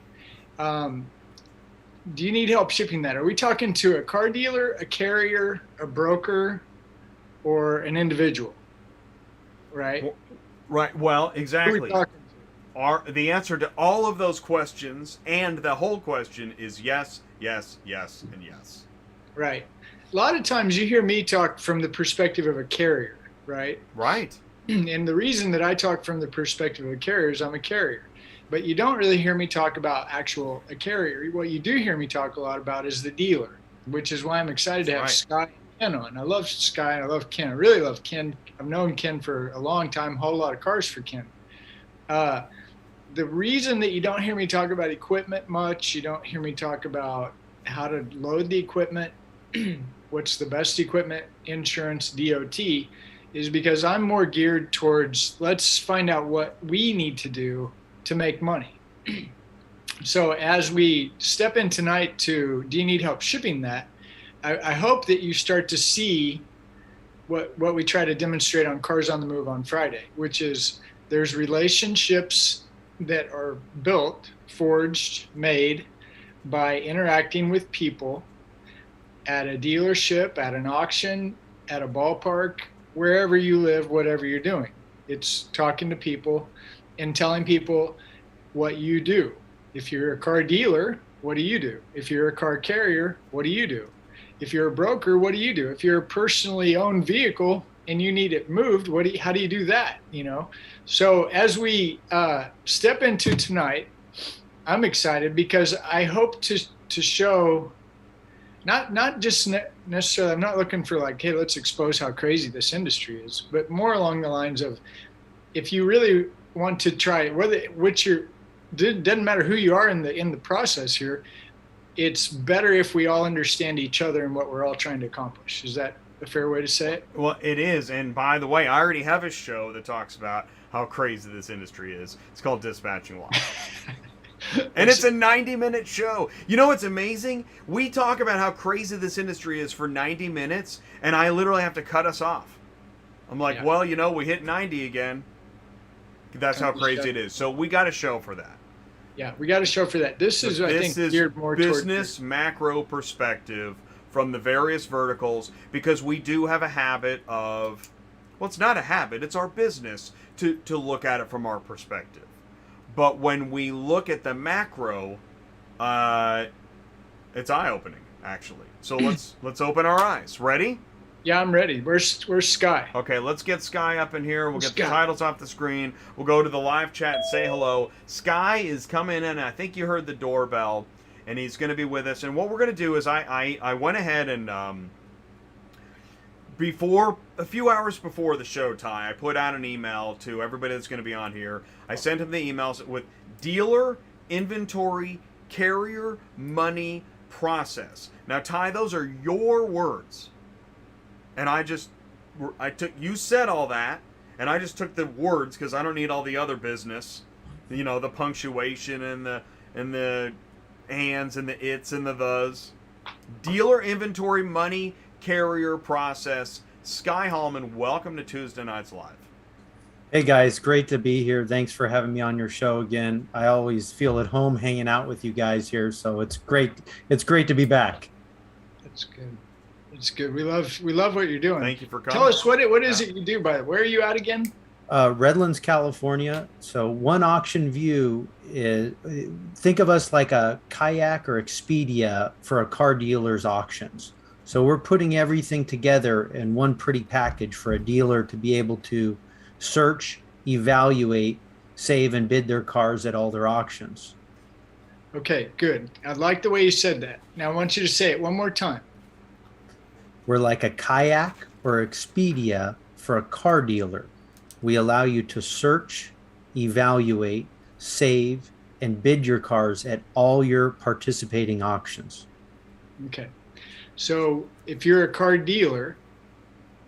do you need help shipping that? Are we talking to a car dealer, a carrier, a broker, or an individual? Right? Right. Well, Who are we exactly. talking to? The answer to all of those questions and the whole question is yes, yes, yes, and yes. Right. A lot of times you hear me talk from the perspective of a carrier, right? Right. And the reason that I talk from the perspective of a carrier is I'm a carrier. But you don't really hear me talk about a carrier. What you do hear me talk a lot about is the dealer, which is why I'm excited to have Skye and Ken on. I love Skye and I love Ken. I really love Ken. I've known Ken for a long time, hauled a lot of cars for Ken. The reason that you don't hear me talk about equipment much, you don't hear me talk about how to load the equipment, what's the best equipment, insurance, DOT, is because I'm more geared towards let's find out what we need to do to make money. So as we step in tonight to, do you need help shipping that? I hope that you start to see what we try to demonstrate on Cars on the Move on Friday, which is there's relationships that are built, forged, made by interacting with people at a dealership, at an auction, at a ballpark, wherever you live, whatever you're doing. It's talking to people and telling people what you do. If you're a car dealer, what do you do? If you're a car carrier, what do you do? If you're a broker, what do you do? If you're a personally owned vehicle and you need it moved, how do you do that? You know? So as we step into tonight, I'm excited because I hope to show not just necessarily, I'm not looking for like, hey, let's expose how crazy this industry is, but more along the lines of, if you really want to try doesn't matter who you are in the process here, it's better if we all understand each other and what we're all trying to accomplish. Is that a fair way to say it? Well, it is. And by the way, I already have a show that talks about how crazy this industry is. It's called Dispatching Live. And it's a 90-minute show. You know what's amazing? We talk about how crazy this industry is for 90 minutes, and I literally have to cut us off. I'm like, well, we hit 90 again. That's how crazy it is. So we got a show for that. Yeah, we got a show for that. This is geared more towards business macro perspective from the various verticals, because we do have a habit of, well, it's not a habit, it's our business to look at it from our perspective. But when we look at the macro, it's eye-opening, actually. So let's open our eyes. Ready? Yeah, I'm ready. Where's Skye? Okay, let's get Skye up in here. We'll get Skye. the titles off the screen. We'll go to the live chat and say hello. Skye is coming in. I think you heard the doorbell, and he's going to be with us. And what we're going to do is I went ahead and a few hours before the show, Ty, I put out an email to everybody that's going to be on here. I sent him the emails with dealer, inventory, carrier, money, process. Now, Ty, those are your words. And you said all that, and I just took the words because I don't need all the other business, the punctuation and the ands and the its and the thes. Dealer, inventory, money, carrier, process. Skye Haulman, welcome to Tuesday Nights Live. Hey guys, great to be here. Thanks for having me on your show again. I always feel at home hanging out with you guys here, so it's great. It's great to be back. That's good. It's good. We love what you're doing. Thank you for coming. Tell us what is it you do, by the way? Where are you at again? Redlands, California. So one auction view is, think of us like a kayak or Expedia for a car dealer's auctions. So we're putting everything together in one pretty package for a dealer to be able to search, evaluate, save, and bid their cars at all their auctions. Okay, good. I like the way you said that. Now I want you to say it one more time. We're like a kayak or Expedia for a car dealer. We allow you to search, evaluate, save, and bid your cars at all your participating auctions. Okay. So if you're a car dealer,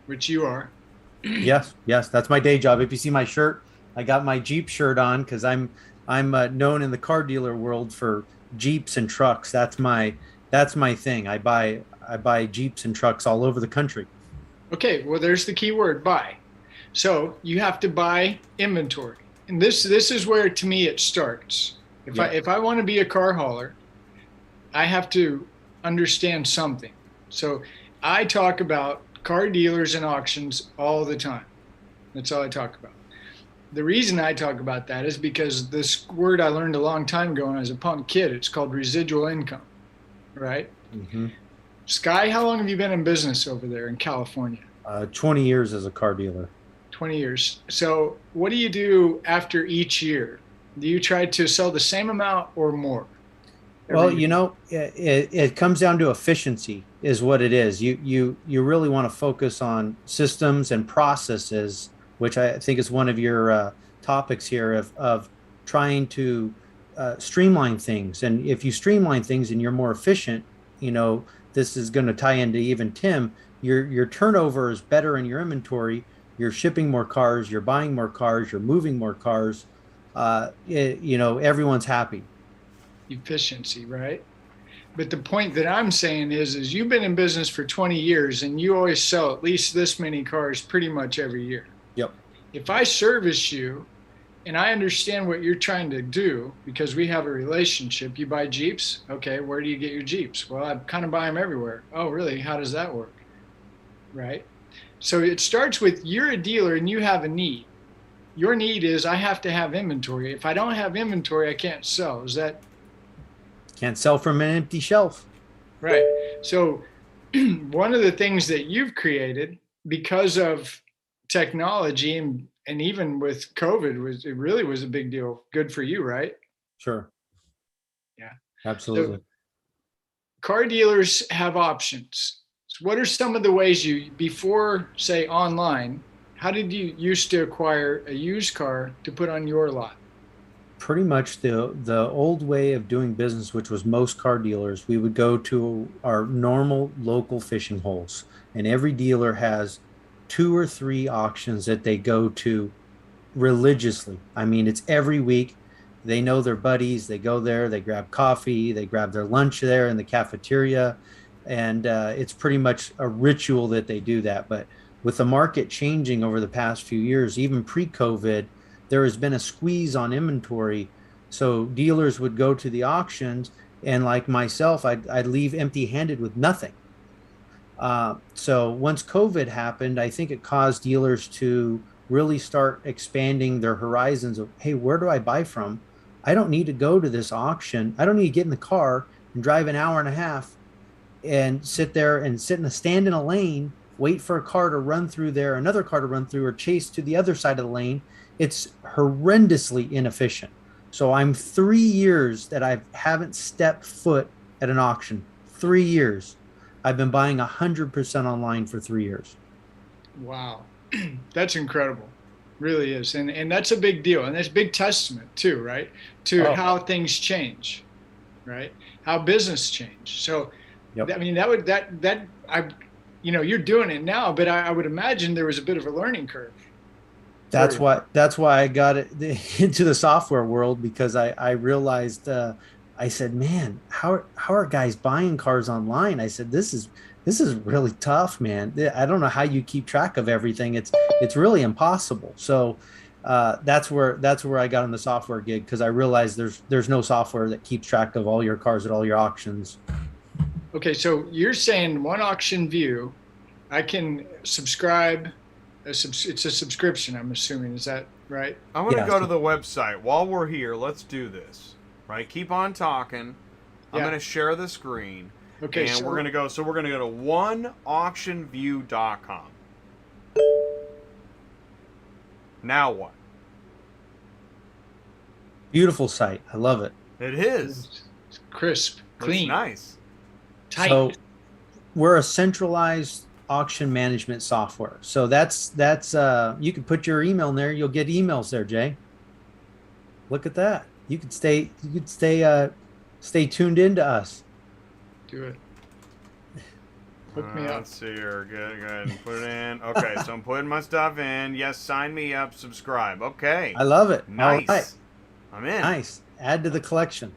which you are. Yes, that's my day job. If you see my shirt, I got my Jeep shirt on because I'm known in the car dealer world for Jeeps and trucks. That's my thing. I buy Jeeps and trucks all over the country. Okay, well, there's the key word, buy. So you have to buy inventory. And this is where, to me, it starts. If I want to be a car hauler, I have to understand something. So I talk about car dealers and auctions all the time. That's all I talk about. The reason I talk about that is because this word I learned a long time ago when I was a punk kid. It's called residual income, right? Mm-hmm. Skye, how long have you been in business over there in California? 20 years as a car dealer. 20 years. So what do you do after each year? Do you try to sell the same amount or more? Well, you know, it comes down to efficiency is what it is. You really want to focus on systems and processes, which I think is one of your topics here of trying to streamline things. And if you streamline things and you're more efficient, you know, this is going to tie into even Tim, your turnover is better in your inventory. You're shipping more cars, you're buying more cars, you're moving more cars. You know, everyone's happy. Efficiency, right? But the point that I'm saying is you've been in business for 20 years and you always sell at least this many cars pretty much every year. Yep. If I service you and I understand what you're trying to do because we have a relationship, you buy Jeeps. Okay, where do you get your Jeeps? Well, I kind of buy them everywhere. Oh, really? How does that work? Right? So it starts with you're a dealer and you have a need. Your need is I have to have inventory. If I don't have inventory, I can't sell. Is that? Can't sell from an empty shelf. Right. So one of the things that you've created because of technology and even with COVID it really was a big deal. Good for you, right? Sure. Yeah. Absolutely. So car dealers have options. So what are some of the ways before, say, online, how did you used to acquire a used car to put on your lot? Pretty much the old way of doing business, which was most car dealers, we would go to our normal local fishing holes, and every dealer has 2 or 3 auctions that they go to religiously. I mean, it's every week. They know their buddies. They go there, they grab coffee, they grab their lunch there in the cafeteria, and it's pretty much a ritual that they do that. But with the market changing over the past few years, even pre-COVID, there has been a squeeze on inventory. So dealers would go to the auctions, and like myself, I'd leave empty-handed with nothing. So once COVID happened, I think it caused dealers to really start expanding their horizons of, hey, where do I buy from? I don't need to go to this auction. I don't need to get in the car and drive an hour and a half and sit there and stand in a lane, wait for a car to run through there, another car to run through, or chase to the other side of the lane. It's horrendously inefficient. So I'm 3 years that I haven't stepped foot at an auction. 3 years. I've been buying 100% online for 3 years. Wow. That's incredible. Really is. And that's a big deal. And that's a big testament too, right? To how things change, right? How business change. So, yep. I mean, you're doing it now, but I would imagine there was a bit of a learning curve. That's why I got into the software world, because I realized, I said, man, how are guys buying cars online? I said, this is really tough, man. I don't know how you keep track of everything. It's really impossible. So that's where I got in the software gig, because I realized there's no software that keeps track of all your cars at all your auctions. Okay, so you're saying one auction view, I can subscribe. It's a subscription, I'm assuming. Is that right? I'm going to go to the website. While we're here, let's do this. Right? Keep on talking. I'm going to share the screen. Okay. And we're going to go to oneauctionview.com. Now what? Beautiful site. I love it. It is. It's crisp, clean. It's nice. Tight. So we're a centralized auction management software. So that's you can put your email in there. You'll get emails there, Jay. Look at that. You could stay tuned into us. Do it. Hook me up. Let's see here. Good. Put it in. Okay, so I'm putting my stuff in. Yes, sign me up. Subscribe. Okay. I love it. Nice. Right. I'm in. Nice. Add to the collection.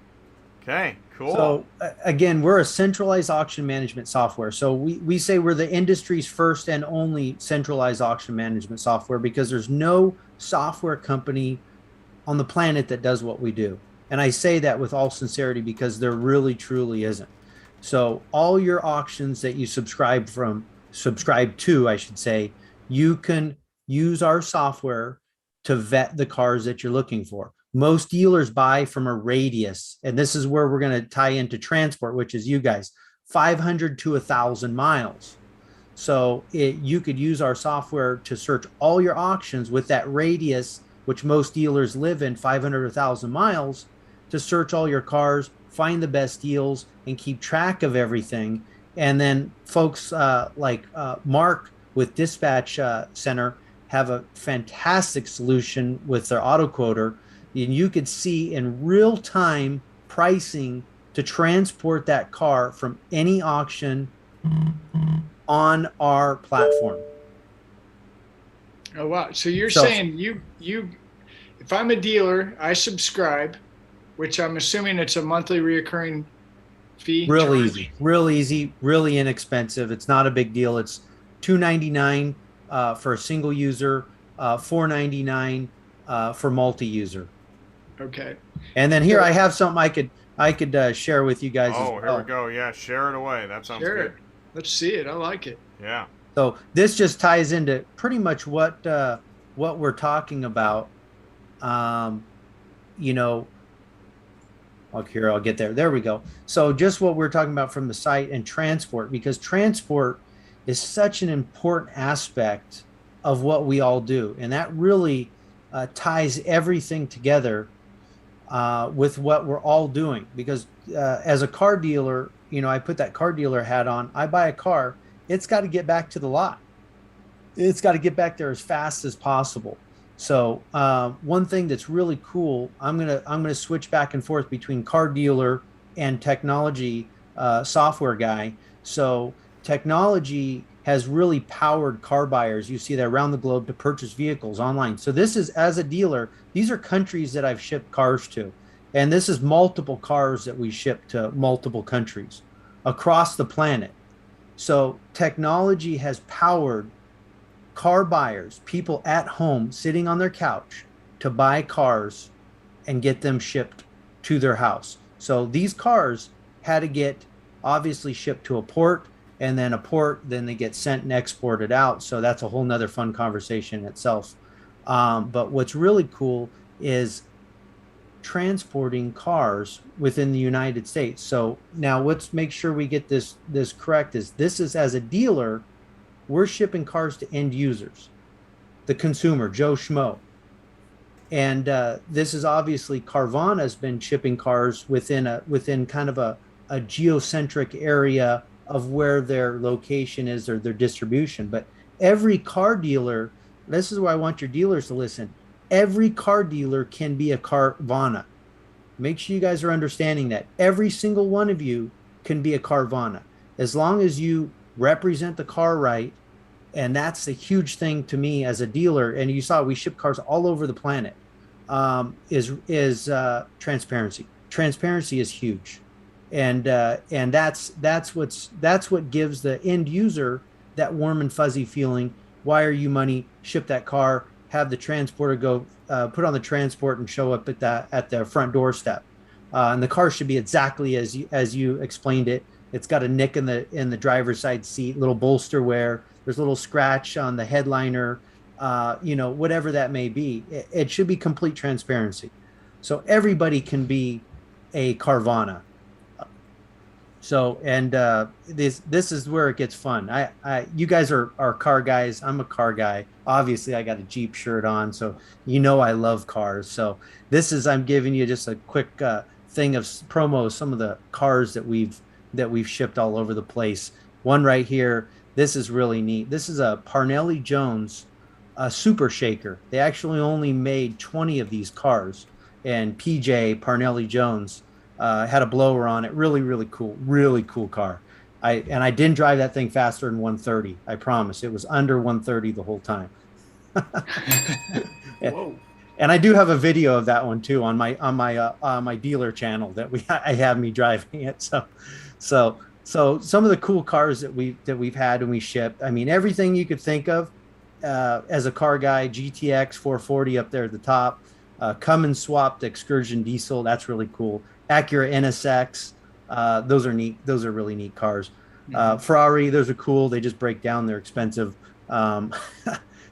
Okay, cool. So again, we're a centralized auction management software. So we say we're the industry's first and only centralized auction management software, because there's no software company on the planet that does what we do. And I say that with all sincerity because there really truly isn't. So all your auctions that you subscribe to, I should say, you can use our software to vet the cars that you're looking for. Most dealers buy from a radius, and this is where we're going to tie into transport, which is you guys, 500 to 1,000 miles. So you could use our software to search all your auctions with that radius, which most dealers live in, 500 or 1,000 miles, to search all your cars, find the best deals, and keep track of everything. And then folks like Mark with Dispatch Center have a fantastic solution with their auto quoter. And you could see in real time pricing to transport that car from any auction on our platform. Oh, wow. So you're saying you, if I'm a dealer, I subscribe, which I'm assuming it's a monthly reoccurring fee. Real easy, really inexpensive. It's not a big deal. It's $2.99 for a single user, $4.99 for multi-user. Okay. And then here I have something I could share with you guys. Oh, here we go. Yeah, share it away. That sounds good. Let's see it. I like it. Yeah. So this just ties into pretty much what we're talking about. You know, here, I'll get there. There we go. So just what we're talking about from the site and transport, because transport is such an important aspect of what we all do. And that really ties everything together with what we're all doing. Because as a car dealer, you know, I put that car dealer hat on. I buy a car. It's got to get back to the lot. It's got to get back there as fast as possible. So one thing that's really cool, I'm gonna switch back and forth between car dealer and technology software guy. So technology has really powered car buyers. You see that around the globe to purchase vehicles online. So this is, as a dealer, these are countries that I've shipped cars to. And this is multiple cars that we ship to multiple countries across the planet. So technology has powered car buyers, people at home sitting on their couch, to buy cars and get them shipped to their house. So these cars had to get obviously shipped to a port, and then a port, then they get sent and exported out. So that's a whole nother fun conversation in itself. But what's really cool is transporting cars within the United States. So now let's make sure we get this correct. This is as a dealer, we're shipping cars to end users, the consumer, Joe Schmo. And this is obviously Carvana's been shipping cars within kind of a geocentric area of where their location is or their distribution. But every car dealer, this is where I want your dealers to listen. Every car dealer can be a Carvana. Make sure you guys are understanding that. Every single one of you can be a Carvana, as long as you represent the car right. And that's a huge thing to me as a dealer. And you saw we ship cars all over the planet. Is transparency. Transparency is huge. And that's what gives the end user that warm and fuzzy feeling. Wire you money, ship that car, have the transporter go put on the transport and show up at the front doorstep. And the car should be exactly as you explained it. It's got a nick in the driver's side seat, little bolster wear. There's a little scratch on the headliner, whatever that may be. It should be complete transparency. So everybody can be a Carvana. So, and this is where it gets fun. You guys are car guys. I'm a car guy. Obviously, I got a Jeep shirt on, so I love cars. So I'm giving you just a quick thing of promo, some of the cars that we've shipped all over the place. One right here. This is really neat. This is a Parnelli Jones Super Shaker. They actually only made 20 of these cars, and PJ Parnelli Jones had a blower on it. Really, really cool car. I didn't drive that thing faster than 130. I promise. It was under 130 the whole time. Whoa. And I do have a video of that one too on my dealer channel that I have me driving it. So some of the cool cars that we've had and we shipped. I mean, everything you could think of as a car guy. GTX 440 up there at the top. Cummins swapped Excursion diesel. That's really cool. Acura NSX. Those are neat. Those are really neat cars. Ferrari, those are cool. They just break down. They're expensive.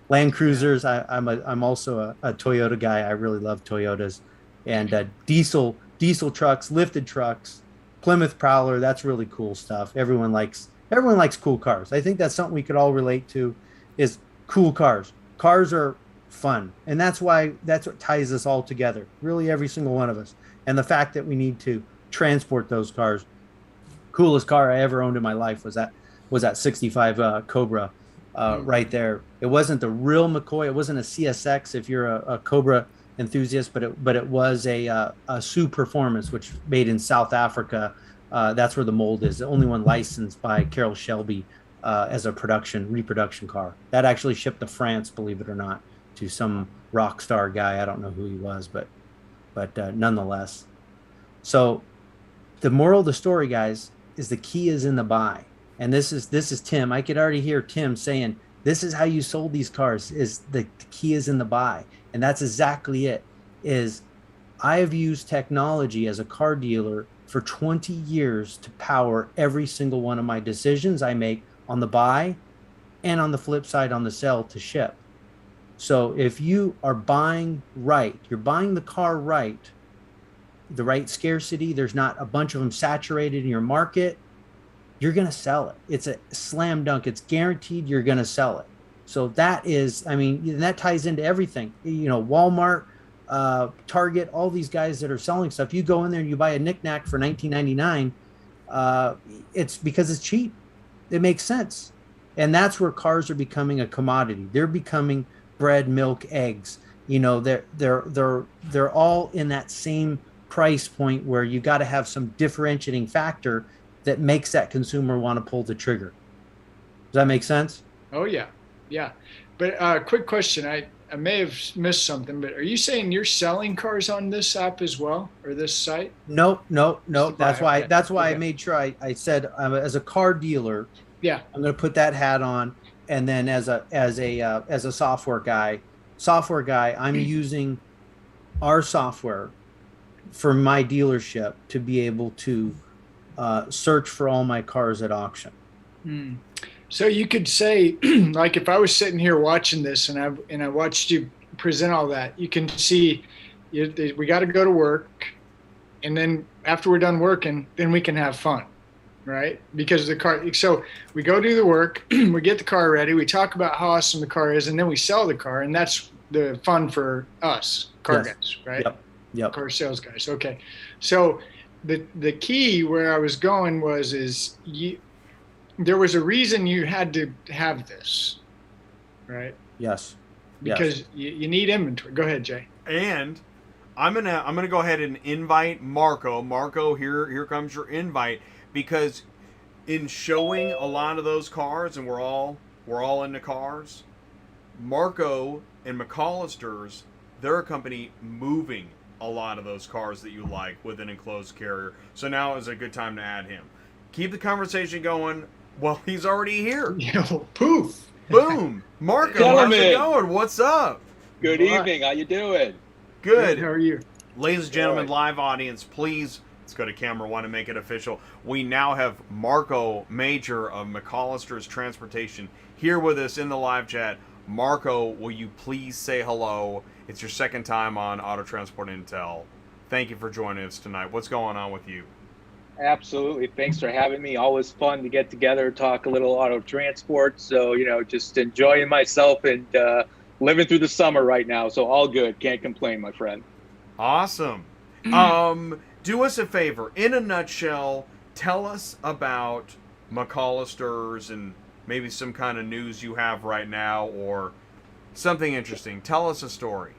Land Cruisers. I'm also a Toyota guy. I really love Toyotas, and diesel trucks, lifted trucks, Plymouth Prowler. That's really cool stuff. Everyone likes cool cars. I think that's something we could all relate to, is cool cars. Cars are fun, and that's what ties us all together. Really, every single one of us, and the fact that we need to transport those cars. Coolest car I ever owned in my life was that 65 Cobra. Right there. It wasn't the real McCoy. It wasn't a CSX if you're a Cobra enthusiast, but it was a Sue Performance, which made in South Africa. That's where the mold is. The only one licensed by Carroll Shelby as a reproduction car. That actually shipped to France, believe it or not, to some rock star guy. I don't know who he was, but nonetheless. So the moral of the story, guys, is the key is in the buy. And this is Tim. I could already hear Tim saying, this is how you sold these cars, is the key is in the buy. And that's exactly it. Is I have used technology as a car dealer for 20 years to power every single one of my decisions I make on the buy and on the flip side on the sell to ship. So if you are buying right, you're buying the car right, the right scarcity, there's not a bunch of them saturated in your market, you're going to sell it. It's a slam dunk. It's guaranteed you're going to sell it. So that is, I mean, that ties into everything. You know, Walmart, Target, all these guys that are selling stuff. You go in there and you buy a knickknack for $19.99. It's because it's cheap. It makes sense. And that's where cars are becoming a commodity. They're becoming bread, milk, eggs. You know, they're all in that same price point where you got to have some differentiating factor that makes that consumer want to pull the trigger. Does that make sense? Oh yeah. But quick question. I may have missed something, but are you saying you're selling cars on this app as well, or this site? No. That's why I made sure I said as a car dealer, yeah, I'm going to put that hat on. And then as a software guy, I'm using our software for my dealership to be able to search for all my cars at auction. So you could say, like, if I was sitting here watching this and I watched you present all that, you can see we got to go to work, and then after we're done working, then we can have fun, right? Because the car. So we go do the work, we get the car ready, we talk about how awesome the car is, and then we sell the car, and that's the fun for us car guys, right? Yep. Car sales guys. Okay, so. The key where I was going there was a reason you had to have this, right? Yes. Because you need inventory. Go ahead, Jay. And I'm gonna go ahead and invite Marco. Marco, here comes your invite, because in showing a lot of those cars, and we're all into cars, Marco and McCollister's, they're a company moving a lot of those cars that you like with an enclosed carrier. So now is a good time to add him. Keep the conversation going. Well, he's already here. Poof. Boom. Marco, how's it going? What's up? Good evening. How you doing? Good. How are you? Ladies and gentlemen, live audience, please, let's go to camera one and make it official. We now have Marco Major of McCollister's Transportation here with us in the live chat. Marco, will you please say hello? It's your second time on Auto Transport Intel. Thank you for joining us tonight. What's going on with you? Absolutely. Thanks for having me. Always fun to get together, talk a little auto transport. So, just enjoying myself and living through the summer right now. So all good. Can't complain, my friend. Awesome. Do us a favor. In a nutshell, tell us about McCollister's and maybe some kind of news you have right now or something interesting. Tell us a story.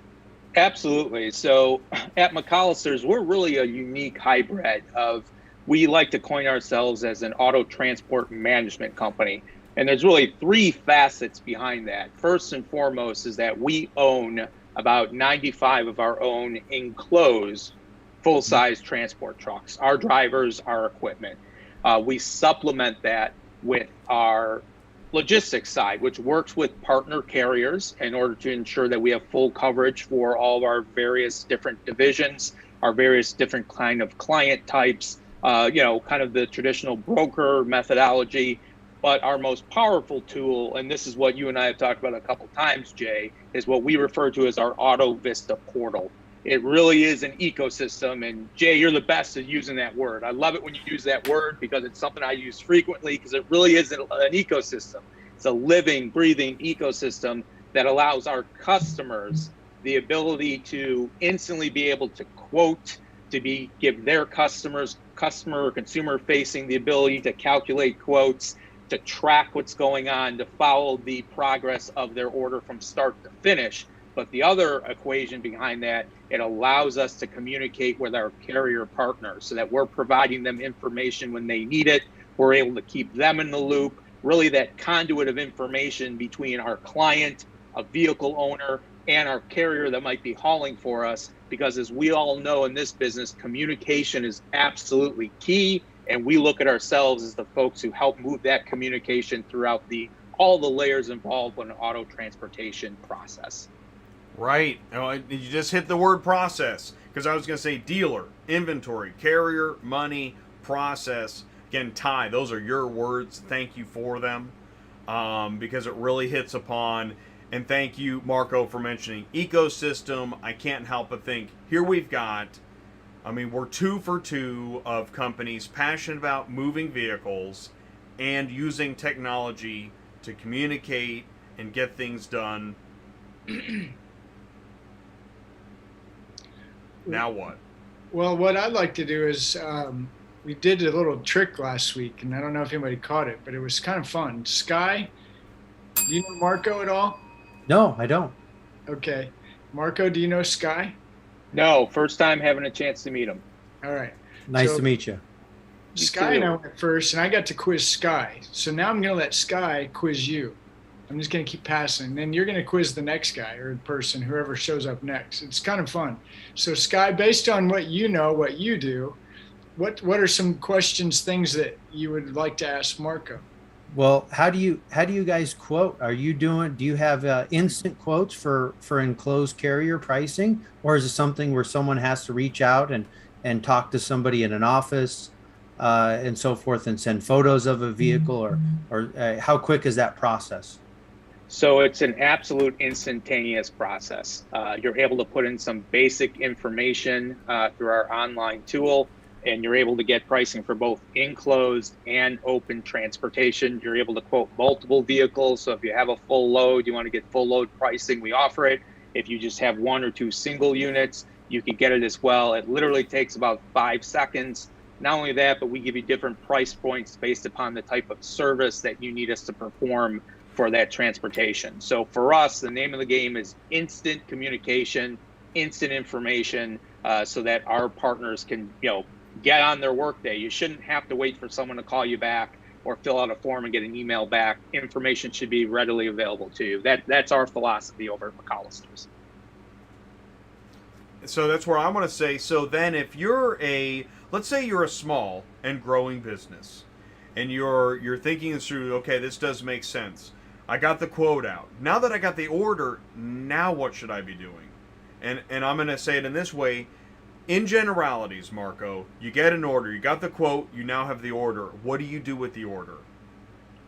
Absolutely. So at McCollister's, we're really a unique hybrid of, we like to coin ourselves as an auto transport management company. And there's really three facets behind that. First and foremost is that we own about 95 of our own enclosed full-size transport trucks, our drivers, our equipment. We supplement that with our logistics side, which works with partner carriers in order to ensure that we have full coverage for all of our various different divisions, our various different kind of client types, kind of the traditional broker methodology. But our most powerful tool, and this is what you and I have talked about a couple times, Jay, is what we refer to as our Auto Vista portal. It really is an ecosystem, and Jay, you're the best at using that word. I love it when you use that word because it's something I use frequently, because it really is an ecosystem. It's a living, breathing ecosystem that allows our customers the ability to instantly be able to quote, give their customer or consumer facing the ability to calculate quotes, to track what's going on, to follow the progress of their order from start to finish. But the other equation behind that, it allows us to communicate with our carrier partners so that we're providing them information when they need it. We're able to keep them in the loop, really that conduit of information between our client, a vehicle owner, and our carrier that might be hauling for us. Because as we all know in this business, communication is absolutely key. And we look at ourselves as the folks who help move that communication throughout all the layers involved in an auto transportation process. Right. You just hit the word process, because I was going to say dealer, inventory, carrier, money, process. Again, Ty, those are your words. Thank you for them, because it really hits upon, and thank you, Marco, for mentioning ecosystem. I can't help but think, here we're 2 for 2 of companies passionate about moving vehicles and using technology to communicate and get things done. Now what? Well, what I'd like to do is, we did a little trick last week, and I don't know if anybody caught it, but it was kind of fun. Skye, do you know Marco at all? No, I don't. Okay. Marco, do you know Skye? No, first time having a chance to meet him. All right. Nice to meet you. Skye and I went first, and I got to quiz Skye. So now I'm going to let Skye quiz you. I'm just going to keep passing. Then you're going to quiz the next guy or person, whoever shows up next. It's kind of fun. So Skye, based on what you know, what you do, what are some questions, things that you would like to ask Marco? Well, how do you guys quote? Do you have instant quotes for enclosed carrier pricing, or is it something where someone has to reach out and talk to somebody in an office and so forth and send photos of a vehicle, or how quick is that process? So it's an absolute instantaneous process. You're able to put in some basic information through our online tool, and you're able to get pricing for both enclosed and open transportation. You're able to quote multiple vehicles. So if you have a full load, you want to get full load pricing, we offer it. If you just have 1 or 2 single units, you can get it as well. It literally takes about 5 seconds. Not only that, but we give you different price points based upon the type of service that you need us to perform for that transportation. So for us, the name of the game is instant communication, instant information, so that our partners can, get on their workday. You shouldn't have to wait for someone to call you back or fill out a form and get an email back. Information should be readily available to you. That's our philosophy over at McCollister's. So that's where I want to say, so then if you're let's say you're a small and growing business, and you're thinking this through, okay, this does make sense. I got the quote out. Now that I got the order, now what should I be doing? And I'm going to say it in this way. In generalities, Marco, you get an order, you got the quote, you now have the order. What do you do with the order?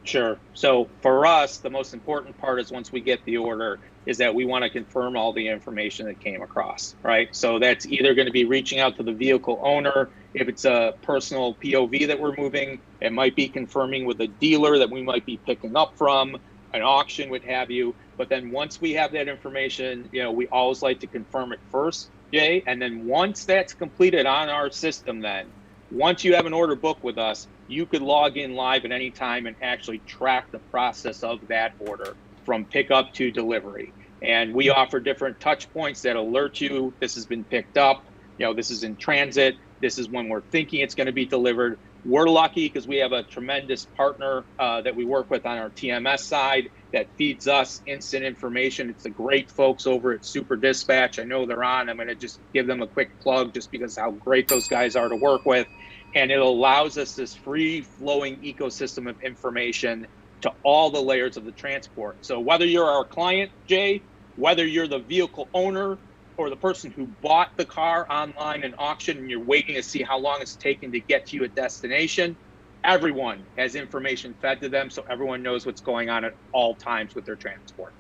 Sure. So for us, the most important part is once we get the order is that we want to confirm all the information that came across, right? So that's either going to be reaching out to the vehicle owner. If it's a personal POV that we're moving, it might be confirming with a dealer that we might be picking up from, an auction, what have you. But then once we have that information, we always like to confirm it first, Jay. And then once that's completed on our system, then once you have an order book with us, you could log in live at any time and actually track the process of that order from pickup to delivery. And we offer different touch points that alert you, this has been picked up, this is in transit, this is when we're thinking it's going to be delivered. We're lucky because we have a tremendous partner that we work with on our TMS side that feeds us instant information. It's the great folks over at Super Dispatch. I know they're on. I'm going to just give them a quick plug just because how great those guys are to work with. And it allows us this free flowing ecosystem of information to all the layers of the transport. So whether you're our client, Jay, whether you're the vehicle owner or the person who bought the car online in auction and you're waiting to see how long it's taken to get to you a destination, everyone has information fed to them so everyone knows what's going on at all times with their transport.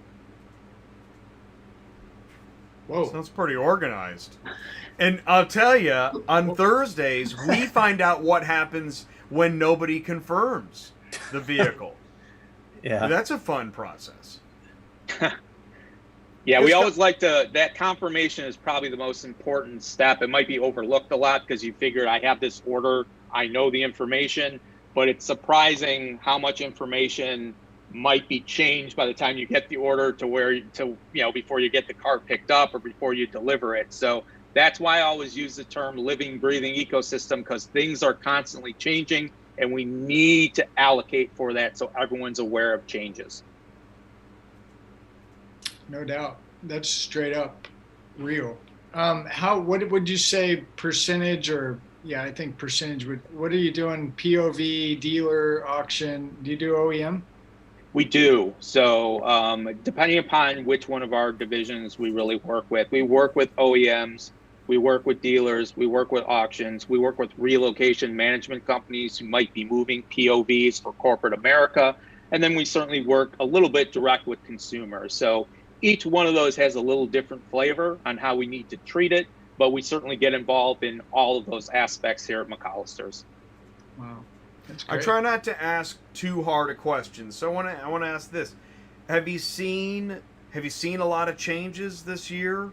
Whoa. Sounds pretty organized. And I'll tell you, on Thursdays, we find out what happens when nobody confirms the vehicle. Yeah. That's a fun process. Yeah, we always like to, that confirmation is probably the most important step. It might be overlooked a lot because you figure I have this order, I know the information, but it's surprising how much information might be changed by the time you get the order to where, before you get the car picked up or before you deliver it. So that's why I always use the term living, breathing ecosystem, because things are constantly changing and we need to allocate for that so everyone's aware of changes. No doubt. That's straight up real. What would you say percentage or, I think percentage what are you doing? POV, dealer, auction? Do you do OEM? We do. So depending upon which one of our divisions we really work with OEMs, we work with dealers, we work with auctions, we work with relocation management companies who might be moving POVs for corporate America. And then we certainly work a little bit direct with consumers. So each one of those has a little different flavor on how we need to treat it, but we certainly get involved in all of those aspects here at McCollister's. Wow. That's great. I try not to ask too hard a question, so I want to ask this: Have you seen a lot of changes this year?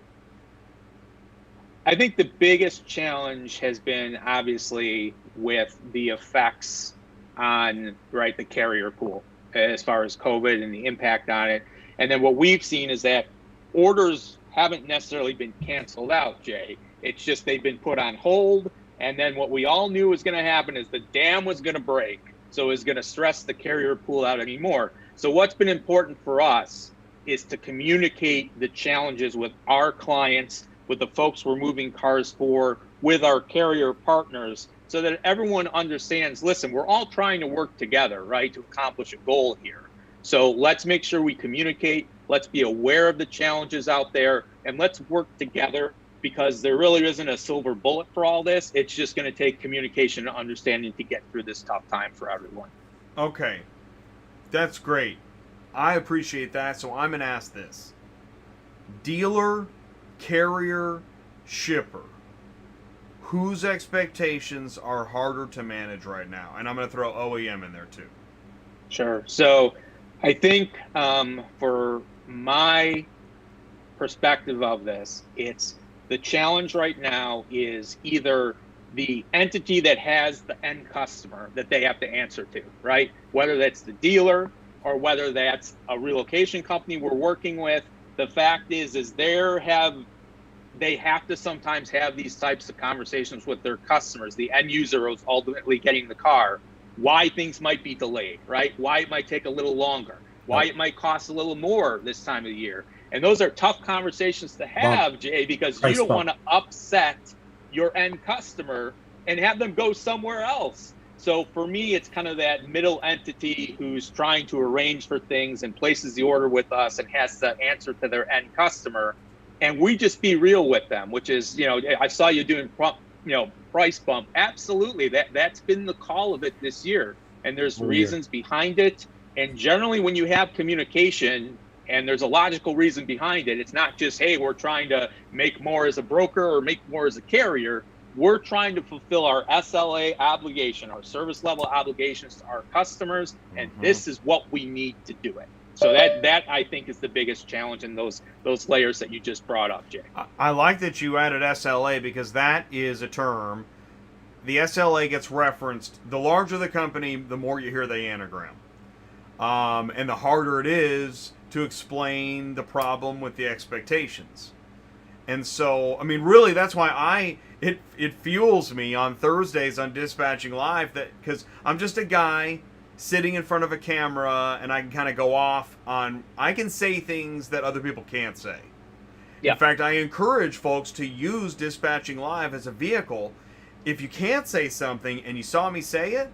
I think the biggest challenge has been obviously with the effects on the carrier pool as far as COVID and the impact on it. And then what we've seen is that orders haven't necessarily been canceled out, Jay. It's just they've been put on hold. And then what we all knew was going to happen is the dam was going to break. So it's going to stress the carrier pool out anymore. So what's been important for us is to communicate the challenges with our clients, with the folks we're moving cars for, with our carrier partners, so that everyone understands, listen, we're all trying to work together, right, to accomplish a goal here. So let's make sure we communicate, let's be aware of the challenges out there, and let's work together, because there really isn't a silver bullet for all this. It's just going to take communication and understanding to get through this tough time for everyone. Okay, that's great. I appreciate that, so I'm going to ask this. Dealer, carrier, shipper, whose expectations are harder to manage right now? And I'm going to throw OEM in there too. Sure. So I think for my perspective of this, it's the challenge right now is either the entity that has the end customer that they have to answer to, right? Whether that's the dealer or whether that's a relocation company we're working with. The fact is they have to sometimes have these types of conversations with their customers, the end user who's ultimately getting the car, why things might be delayed, right? Why it might take a little longer, why it might cost a little more this time of the year. And those are tough conversations to have, Jay, because you don't want to upset your end customer and have them go somewhere else. So for me, it's kind of that middle entity who's trying to arrange for things and places the order with us and has to answer to their end customer. And we just be real with them, which is, I saw you doing, price bump. Absolutely. That's been the call of it this year. And there's reasons behind it. And generally when you have communication and there's a logical reason behind it, it's not just, hey, we're trying to make more as a broker or make more as a carrier. We're trying to fulfill our SLA obligation, our service level obligations to our customers. And this is what we need to do it. So that I think is the biggest challenge in those layers that you just brought up, Jay. I like that you added SLA, because that is a term. The SLA gets referenced. The larger the company, the more you hear the anagram. And the harder it is to explain the problem with the expectations. And so, really, that's why it fuels me on Thursdays on Dispatching Live, because I'm just a guy sitting in front of a camera, and I can kind of go off on, I can say things that other people can't say. Yeah. In fact, I encourage folks to use Dispatching Live as a vehicle. If you can't say something and you saw me say it,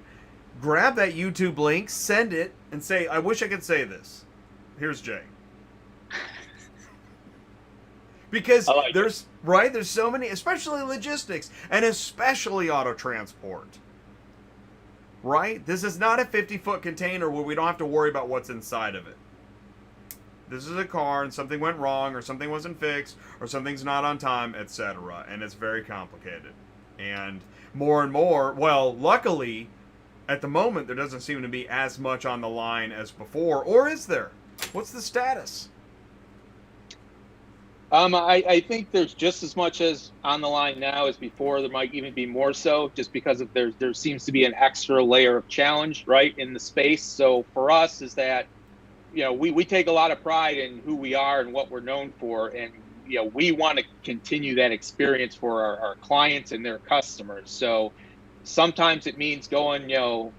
grab that YouTube link, send it, and say, I wish I could say this. Here's Jay. Because there's so many, especially logistics, and especially auto transport. Right? This is not a 50-foot container where we don't have to worry about what's inside of it. This is a car and something went wrong or something wasn't fixed or something's not on time, etc. And it's very complicated. And more, well, luckily, at the moment, there doesn't seem to be as much on the line as before. Or is there? What's the status? I think there's just as much as on the line now as before. There might even be more so, just because of there seems to be an extra layer of challenge, right, in the space. So for us, is that, you know, we take a lot of pride in who we are and what we're known for, and you know, we want to continue that experience for our clients and their customers. So sometimes it means going, you know,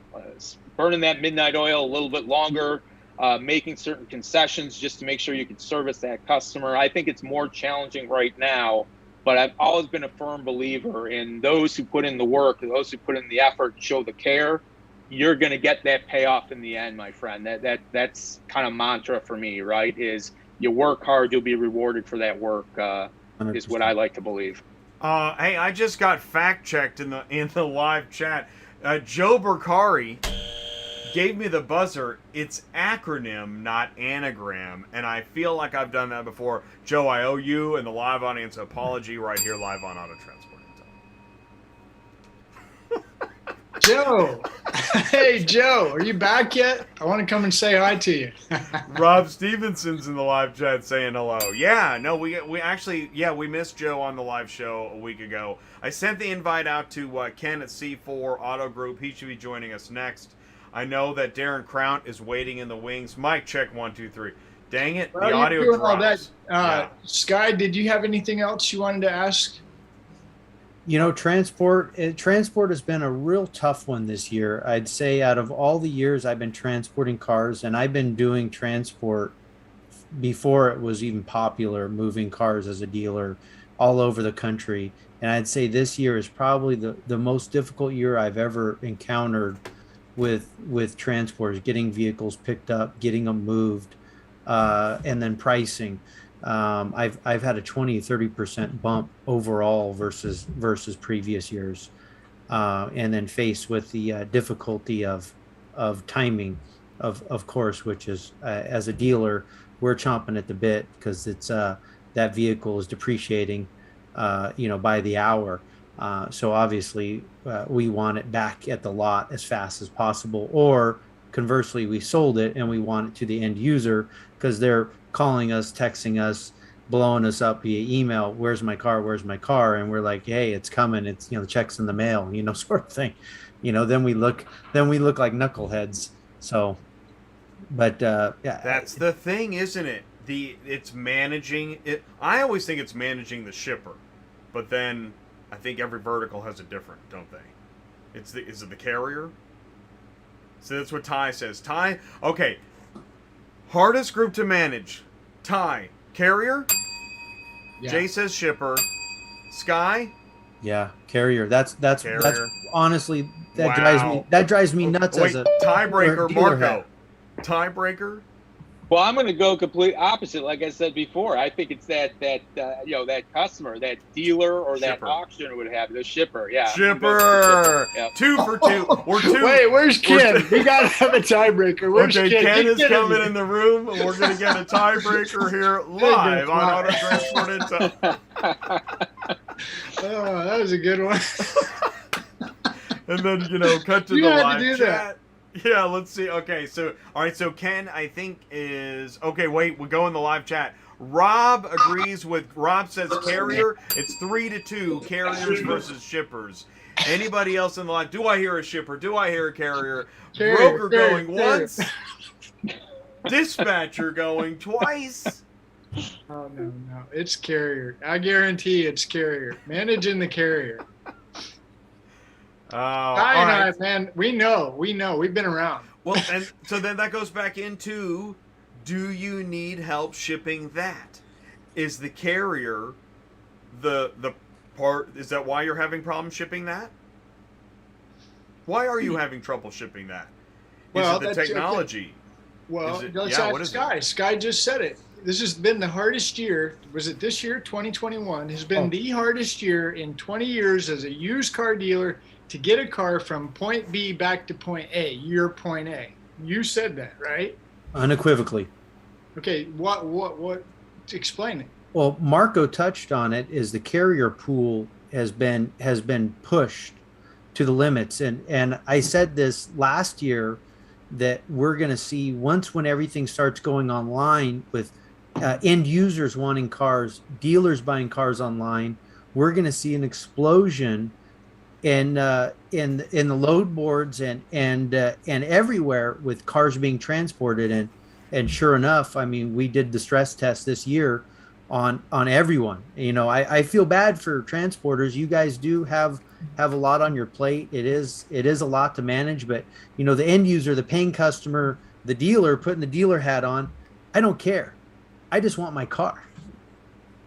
burning that midnight oil a little bit longer. Making certain concessions just to make sure you can service that customer. I think it's more challenging right now, but I've always been a firm believer in those who put in the work, those who put in the effort, show the care. You're going to get that payoff in the end, my friend. That's kind of mantra for me, right? Is you work hard, you'll be rewarded for that work. Is what I like to believe. Hey, I just got fact checked in the live chat. Joe Burkari gave me the buzzer. It's acronym, not anagram, and I feel like I've done that before. Joe, I owe you and the live audience an apology right here live on Auto Transport. Joe, hey Joe, are you back yet? I want to come and say hi to you. Rob Stevenson's in the live chat saying hello. Yeah, no, we actually, yeah, we missed Joe on the live show a week ago. I sent the invite out to Ken at C4 Auto Group. He should be joining us next. I know that Darrin Krout is waiting in the wings. Mic check 1 2 3. Dang it, well, the audio drops. All that. Skye, did you have anything else you wanted to ask? You know, transport has been a real tough one this year. I'd say out of all the years I've been transporting cars, and I've been doing transport before it was even popular, moving cars as a dealer all over the country. And I'd say this year is probably the most difficult year I've ever encountered with transporters, getting vehicles picked up, getting them moved, and then pricing. I've had a 20-30% bump overall versus previous years, and then faced with the difficulty of timing, of course, which is as a dealer we're chomping at the bit because it's that vehicle is depreciating, by the hour. So obviously we want it back at the lot as fast as possible, or conversely, we sold it and we want it to the end user because they're calling us, texting us, blowing us up via email. Where's my car? Where's my car? And we're like, hey, it's coming. It's, the check's in the mail, sort of thing. Then we look like knuckleheads. So, but yeah, that's the thing, isn't it? It's managing it. I always think it's managing the shipper, but then I think every vertical has a different, don't they? Is it the carrier? So that's what Ty says. Ty, okay. Hardest group to manage. Ty, carrier. Yeah. Jay says shipper. Skye. Yeah, carrier. That's honestly wow. drives me nuts. Wait, as a tiebreaker, Marco. Tiebreaker. Well, I'm going to go complete opposite. Like I said before, I think it's that customer, that dealer, or shipper. That auctioner would have the shipper. Yeah, shipper. Yep. 2 for 2. We're 2. Wait, where's Ken? We got to have a tiebreaker. Where's okay, Ken is coming in the room. We're going to get a tiebreaker here live on Auto Transport Intel. Oh, that was a good one. And then cut to the live chat. Yeah, let's see. Okay, so all right, so Ken, I think is okay. Wait, we go in the live chat. Rob agrees with. Rob says carrier. It's 3-2. Carriers versus shippers. Anybody else in the line? Do I hear a shipper? Do I hear a carrier? Broker going once. Dispatcher going twice. Oh no, it's carrier. I guarantee it's carrier. Managing the carrier. Skye and I, man, we know. We've been around. Well, and so then that goes back into, do you need help shipping that? Is the carrier the part? Is that why you're having problems shipping that? Why are you having trouble shipping that? Well, is it the that's technology? Well, Is it- let's yeah, ask what is Skye. Skye just said it. This has been the hardest year. Was it this year? 2021 has been the hardest year in 20 years as a used car dealer to get a car from point B back to point A. Your point A. You said that, right? Unequivocally. Okay. What? Explain it. Well, Marco touched on it. Is the carrier pool has been pushed to the limits, and I said this last year that we're going to see when everything starts going online with end users wanting cars, dealers buying cars online, we're going to see an explosion in the load boards and everywhere with cars being transported. And sure enough, I mean, we did the stress test this year on everyone. You know, I feel bad for transporters. You guys do have a lot on your plate. It is a lot to manage, but you know, the end user, the paying customer, the dealer putting the dealer hat on, I don't care. I just want my car.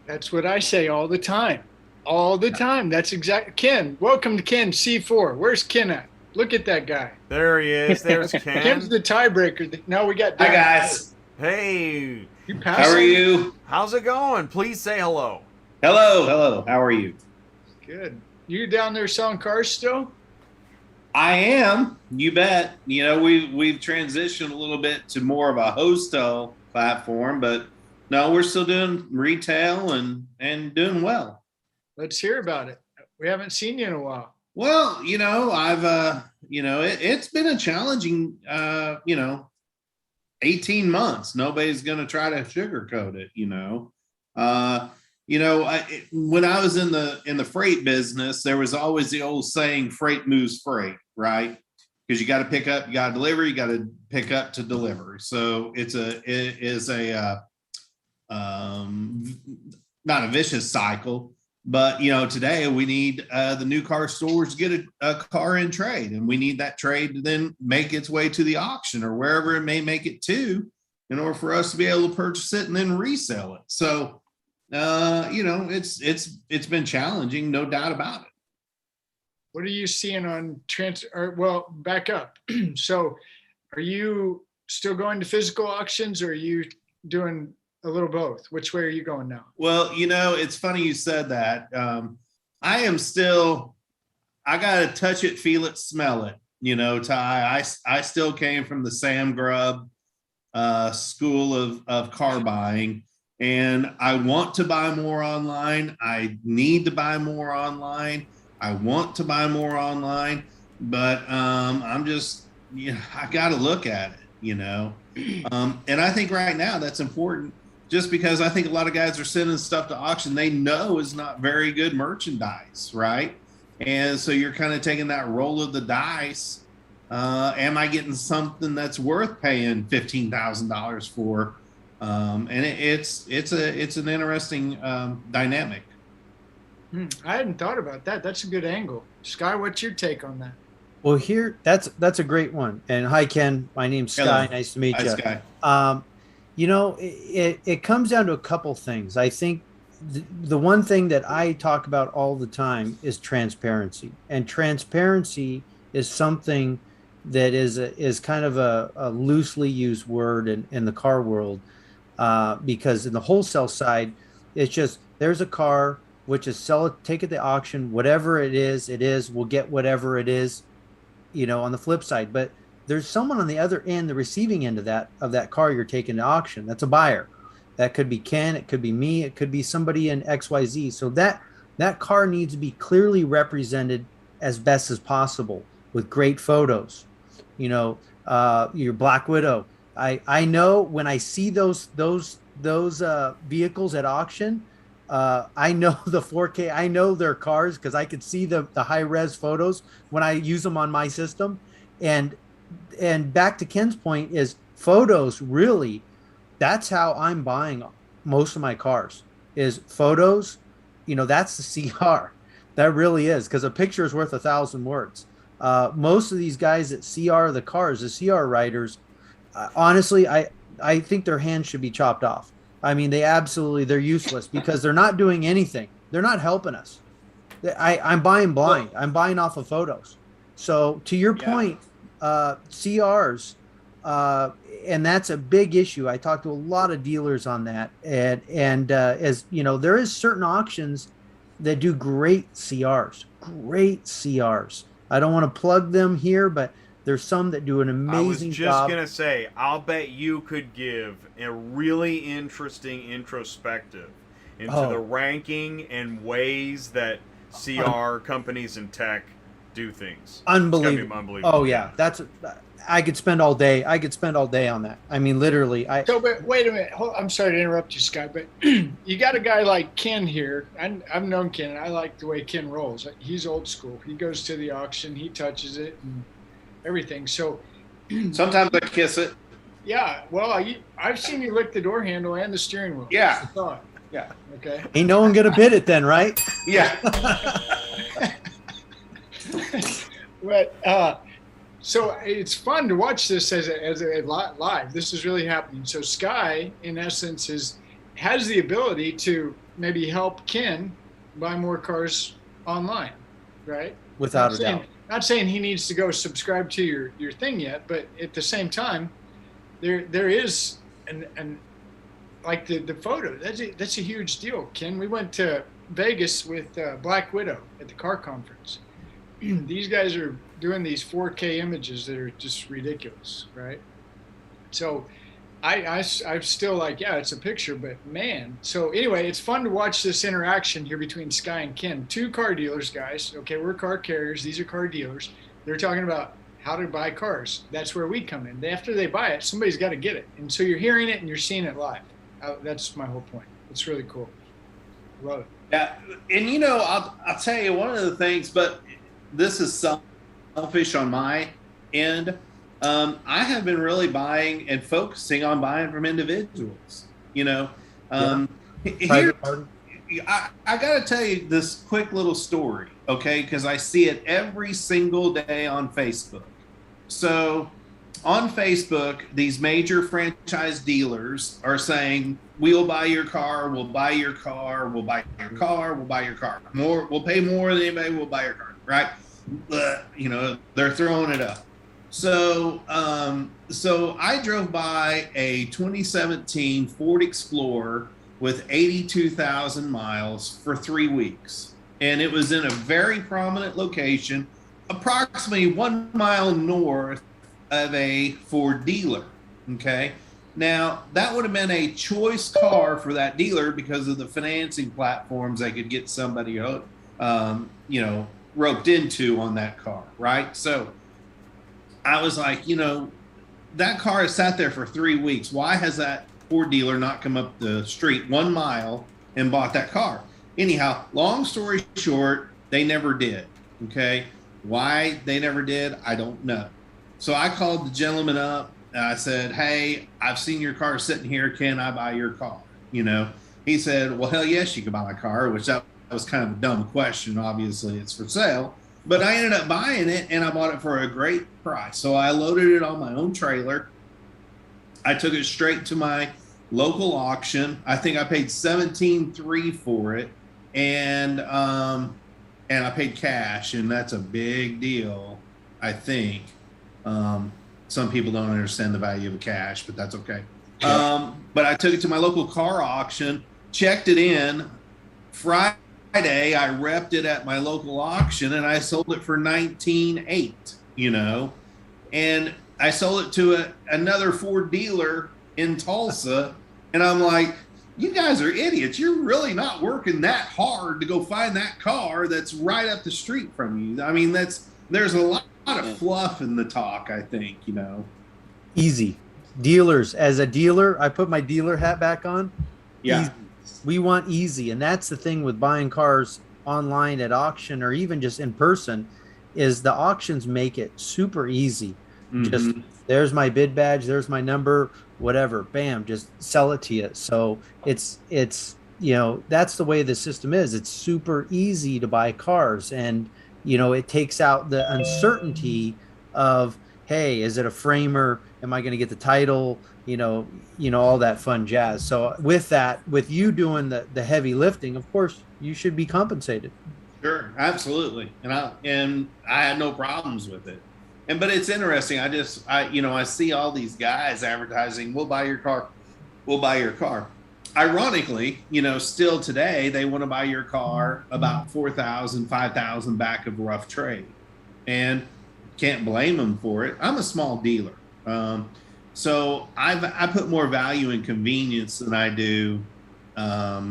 That's what I say all the time. All the time. That's exact. Ken, welcome to Ken C4. Where's Ken at? Look at that guy. There he is. There's Ken. Ken's the tiebreaker. Now we got Hi, Darrin. guys. Hey, You How passed are him? you? how's it going? Please say hello. Hello. How are you? Good. You down there selling cars still? I am. You bet. You know, we've transitioned a little bit to more of a wholesale platform, but no, we're still doing retail and doing well. Let's hear about it. We haven't seen you in a while. Well, you know, I've it's been a challenging 18 months. Nobody's going to try to sugarcoat it, you know. When I was in the freight business, there was always the old saying, freight moves freight, right? Because you got to pick up, you got to deliver, you got to pick up to deliver. So it is not a vicious cycle, but you know, today we need the new car stores to get a car in trade, and we need that trade to then make its way to the auction or wherever it may make it to, in order for us to be able to purchase it and then resell it. So it's been challenging, no doubt about it. What are you seeing on well, back up. So are you still going to physical auctions, or are you doing a little both? Which way are you going now? Well, you know, it's funny you said that. I got to touch it, feel it, smell it. You know, Ty, I still came from the Sam Grubb school of car buying, and I want to buy more online. I need to buy more online. I want to buy more online, but I'm just, I got to look at it, you know. And I think right now that's important, just because I think a lot of guys are sending stuff to auction they know is not very good merchandise, right? And so you're kind of taking that roll of the dice. Am I getting something that's worth paying $15,000 for? And it's an interesting dynamic. I hadn't thought about that. That's a good angle. Skye, what's your take on that? Well, that's a great one. And hi, Ken. My name's Skye. Hello. Nice to meet Hi, you. Skye. You know, it comes down to a couple things. I think the one thing that I talk about all the time is transparency. And transparency is something that is kind of a loosely used word in the car world, because in the wholesale side, it's just, there's a car, which is sell it, take it to auction, whatever it is, we'll get whatever it is, you know, on the flip side. But there's someone on the other end, the receiving end of that car you're taking to auction. That's a buyer. That could be Ken, it could be me, it could be somebody in XYZ. So that car needs to be clearly represented as best as possible with great photos. You know, your Black Widow. I know when I see those vehicles at auction, I know the 4K, I know their cars because I could see the high res photos when I use them on my system. And back to Ken's point is photos, really, that's how I'm buying most of my cars is photos. You know, that's the CR. That really is, because a picture is worth 1,000 words. Most of these guys that CR the cars, the CR writers, honestly, I think their hands should be chopped off. I mean, they're useless because they're not doing anything. They're not helping us. I'm buying blind. I'm buying off of photos. So to your point, CRs, and that's a big issue. I talked to a lot of dealers on that, and as you know, there is certain auctions that do great CRs. I don't want to plug them here, but there's some that do an amazing job. I was just gonna say, I'll bet you could give a really interesting introspective into the ranking and ways that CR companies and tech do things. Unbelievable. Oh yeah, I could spend all day. On that. I mean, literally. So, but wait a minute. I'm sorry to interrupt you, Skye, but you got a guy like Ken here. I've known Ken, and I like the way Ken rolls. He's old school. He goes to the auction, he touches it, and everything. So sometimes I kiss it. Yeah. Well, I've seen you lick the door handle and the steering wheel. Yeah. Yeah. Okay. Ain't no one gonna bid it then, right? Yeah. But so it's fun to watch this as a live. This is really happening. So Skye, in essence, has the ability to maybe help Ken buy more cars online, right? Without a doubt. Not saying he needs to go subscribe to your thing yet, but at the same time, there is an like the photo. That's a huge deal, Ken. We went to Vegas with Black Widow at the car conference. These guys are doing these 4K images that are just ridiculous, right? So I'm still like, yeah, it's a picture, but man. So anyway, it's fun to watch this interaction here between Skye and Ken. Two car dealers, guys. Okay, we're car carriers. These are car dealers. They're talking about how to buy cars. That's where we come in. After they buy it, somebody's got to get it. And so you're hearing it and you're seeing it live. That's my whole point. It's really cool. Love it. Yeah, and you know, I'll tell you one of the things, but this is selfish on my end. I have been really buying and focusing on buying from individuals. You know, here, I got to tell you this quick little story, okay? Because I see it every single day on Facebook. So on Facebook, these major franchise dealers are saying, we'll buy your car, we'll buy your car, we'll buy your car, we'll buy your car. We'll pay more than anybody, we'll buy your car, right? You know, they're throwing it up. So I drove by a 2017 Ford Explorer with 82,000 miles for 3 weeks. And it was in a very prominent location, approximately 1 mile north of a Ford dealer. Okay. Now that would have been a choice car for that dealer because of the financing platforms they could get somebody, you know, roped into on that car. Right. So I was like, you know, that car has sat there for 3 weeks. Why has that Ford dealer not come up the street 1 mile and bought that car? Anyhow, long story short, they never did. Okay. Why they never did, I don't know. So I called the gentleman up and I said, hey, I've seen your car sitting here. Can I buy your car? You know, he said, well, hell yes, you can buy my car, which that was kind of a dumb question. Obviously it's for sale, but I ended up buying it and I bought it for a great price. So I loaded it on my own trailer. I took it straight to my local auction. I think I paid $17,300 for it. And I paid cash, and that's a big deal, I think. Some people don't understand the value of cash, but that's okay. But I took it to my local car auction, checked it in. Friday, I repped it at my local auction, and I sold it for $19,800, you know. And I sold it to another Ford dealer in Tulsa, and I'm like, you guys are idiots. You're really not working that hard to go find that car that's right up the street from you. I mean, there's a lot of fluff in the talk, I think, you know. Easy. Dealers. As a dealer, I put my dealer hat back on. Yeah. Easy. We want easy. And that's the thing with buying cars online at auction or even just in person is the auctions make it super easy. Mm-hmm. Just there's my bid badge, there's my number, whatever, bam, just sell it to you. So it's you know, that's the way the system is. It's super easy to buy cars, and you know, it takes out the uncertainty of, hey, is it a framer? Am I going to get the title? You know, all that fun jazz. So with that, with you doing the heavy lifting, of course, you should be compensated. Sure. absolutely. And I had no problems with it. But it's interesting. I see all these guys advertising, "We'll buy your car. We'll buy your car." Ironically, still today they want to buy your car about 4,000, 5,000 back of rough trade, and can't blame them for it. I'm a small dealer, so I put more value in convenience than I do. I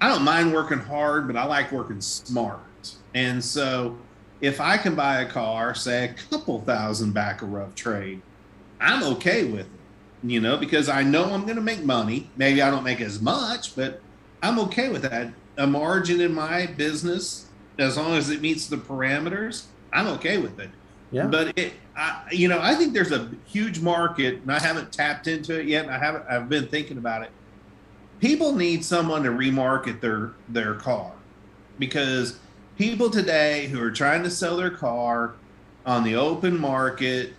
don't mind working hard, but I like working smart. And so if I can buy a car, say a couple thousand back of rough trade, I'm okay with it, because I know I'm going to make money. Maybe I don't make as much, but I'm okay with that. A margin in my business, as long as it meets the parameters, I'm okay with it. Yeah. But I think there's a huge market, and I haven't tapped into it yet. I've been thinking about it. People need someone to remarket their car, because people today who are trying to sell their car on the open market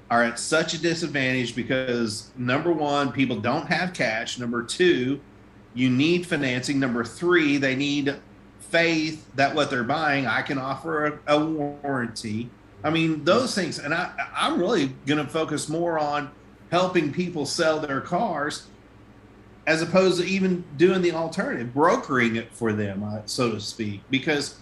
are at such a disadvantage because, number one, people don't have cash. Number two, you need financing. Number three, they need faith that what they're buying, I can offer a warranty. I mean, those things. And I'm really going to focus more on helping people sell their cars as opposed to even doing the alternative, brokering it for them, so to speak. Because,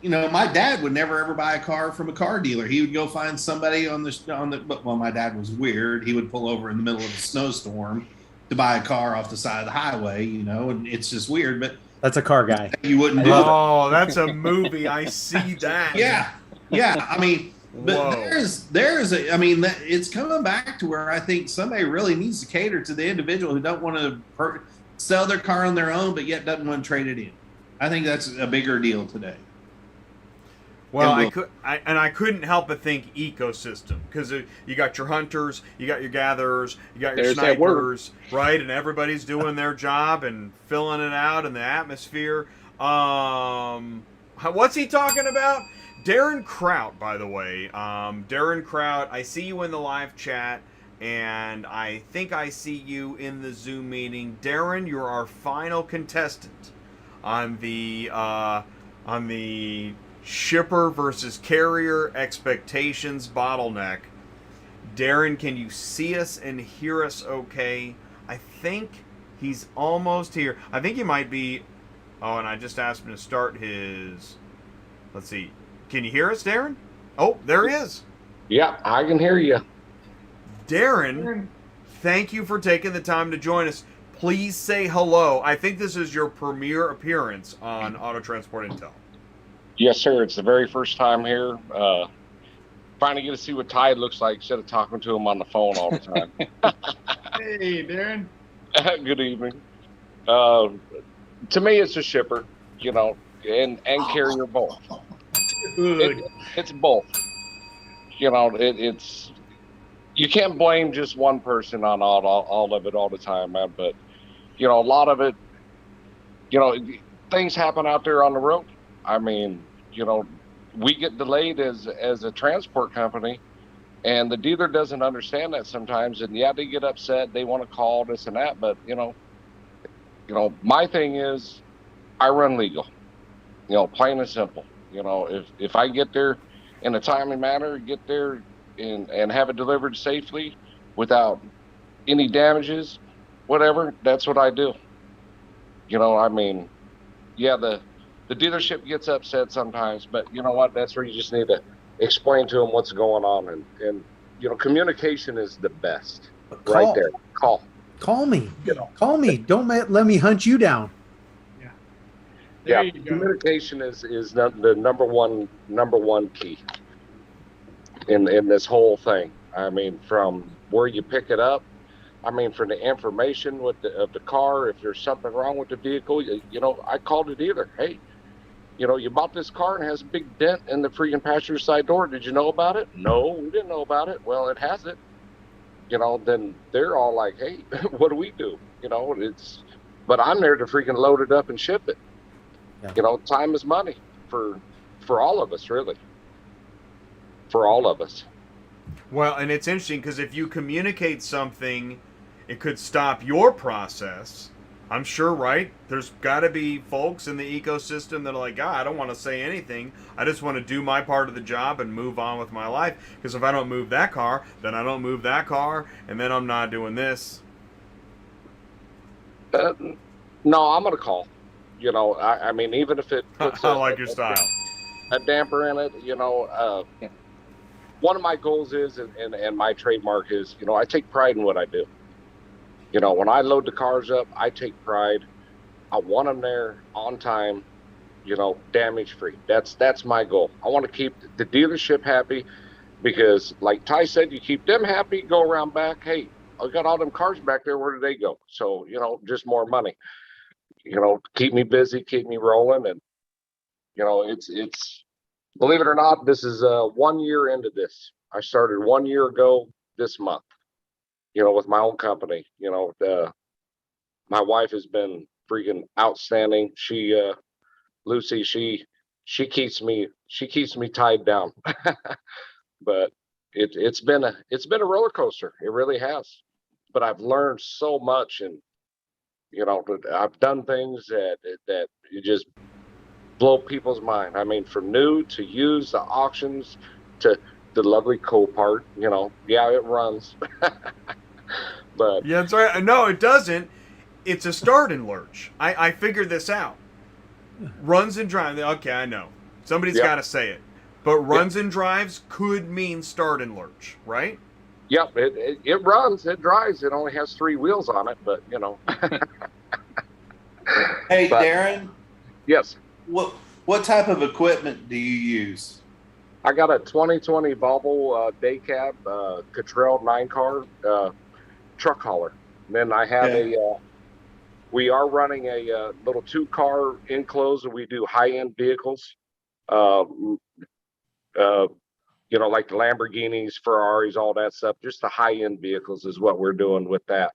my dad would never ever buy a car from a car dealer. He would go find somebody well, my dad was weird. He would pull over in the middle of a snowstorm to buy a car off the side of the highway, and it's just weird. But that's a car guy. You wouldn't do that. Oh, that's a movie. I see that. Yeah. I mean, but it's coming back to where I think somebody really needs to cater to the individual who don't want to sell their car on their own, but yet doesn't want to trade it in. I think that's a bigger deal today. Well, I couldn't help but think ecosystem, because you got your hunters, you got your gatherers, you got your snipers, right? And everybody's doing their job and filling it out in the atmosphere. What's he talking about? Darrin Krout, by the way. Darrin Krout, I see you in the live chat, and I think I see you in the Zoom meeting. Darrin, you're our final contestant on the shipper versus carrier expectations bottleneck. Darrin, can you see us and hear us okay? I think he's almost here. I think he might be. Oh, and I just asked him to start his. Let's see. Can you hear us, Darrin? Oh, there he is. Yeah, I can hear you. Darrin, thank you for taking the time to join us. Please say hello. I think this is your premiere appearance on Auto Transport Intel. Yes, sir. It's the very first time here. Finally get to see what Ty looks like instead of talking to him on the phone all the time. Hey, Darrin. Good evening. To me, it's a shipper, and carrier both. It's both. It's you can't blame just one person on all of it all the time, man. But a lot of it, things happen out there on the road. I mean, we get delayed as a transport company, and the dealer doesn't understand that sometimes. And yeah, they get upset. They want to call this and that. But my thing is, I run legal. Plain and simple. If I get there in a timely manner, get there and have it delivered safely without any damages, whatever, that's what I do. I mean, yeah, the dealership gets upset sometimes, but you know what? That's where you just need to explain to them what's going on. And communication is the best. Right there. Call me. Call me. Don't let me hunt you down. Yeah, communication is the number one key in this whole thing. I mean, from where you pick it up, I mean, for the information of the car, if there's something wrong with the vehicle, I call the dealer. Hey, you bought this car and it has a big dent in the freaking passenger side door. Did you know about it? No, we didn't know about it. Well, it has it. Then they're all like, hey, what do we do? But I'm there to freaking load it up and ship it. Yeah. Time is money for all of us, really. For all of us. Well, and it's interesting because if you communicate something, it could stop your process I'm sure, right? There's got to be folks in the ecosystem that are like, I don't want to say anything. I just want to do my part of the job and move on with my life. Because if I don't move that car, then I don't move that car, and then I'm not doing this. No, I'm going to call. You know, I mean, even if it puts I like your style. A damper in it, you know, one of my goals is, and my trademark is, you know, I take pride in what I do. You know, when I load the cars up, I take pride. I want them there on time, you know, damage free. That's my goal. I want to keep the dealership happy because, like Ty said, you keep them happy, go around back. Hey, I got all them cars back there. Where did they go? So, you know, just more money. You know, keep me busy, keep me rolling. And, you know, it's believe it or not, this is 1 year into this. I started 1 year ago this month. You know, with my own company, you know, my wife has been freaking outstanding. She, Lucy, she keeps me tied down, but it's been a roller coaster. It really has, but I've learned so much, and, you know, I've done things that you just blow people's mind. I mean, from new to used, the auctions to the lovely cool part, you know, yeah, it runs. But yeah, that's right. No, it doesn't. It's a start and lurch. I figured this out. Runs and drives. Okay, I know. Somebody's got to say it. But runs and drives could mean start and lurch, right? Yep, it runs, it drives. It only has 3 wheels on it, but, you know. Hey, Darrin. Yes. What type of equipment do you use? I got a 2020 Volvo day cab, Cottrell 9-car truck hauler. And then I have we are running a little 2-car enclosed, and we do high-end vehicles. You know, like the Lamborghinis, Ferraris, all that stuff. Just the high-end vehicles is what we're doing with that.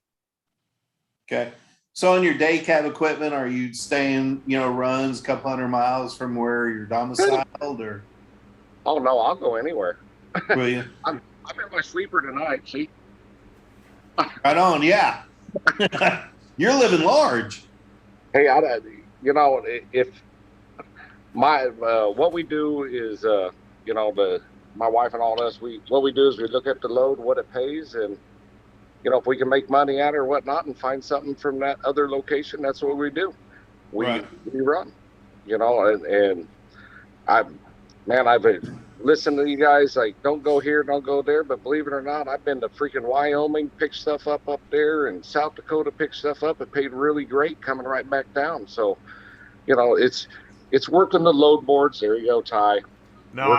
Okay. So on your day cab equipment, are you staying, you know, runs a couple hundred miles from where you're domiciled, or? Oh no, I'll go anywhere. Will you? I'm in my sleeper tonight. See. Right on. Yeah. You're living large. Hey, you know, if my what we do is, you know, my wife and all us, what we do is we look at the load, what it pays, and, you know, if we can make money at it or whatnot and find something from that other location, that's what we do. We run, you know, and I've listened to you guys, like, don't go here, don't go there, but believe it or not, I've been to freaking Wyoming, picked stuff up there, and South Dakota, picked stuff up. It paid really great coming right back down. So, you know, it's working the load boards. There you go, Ty. No,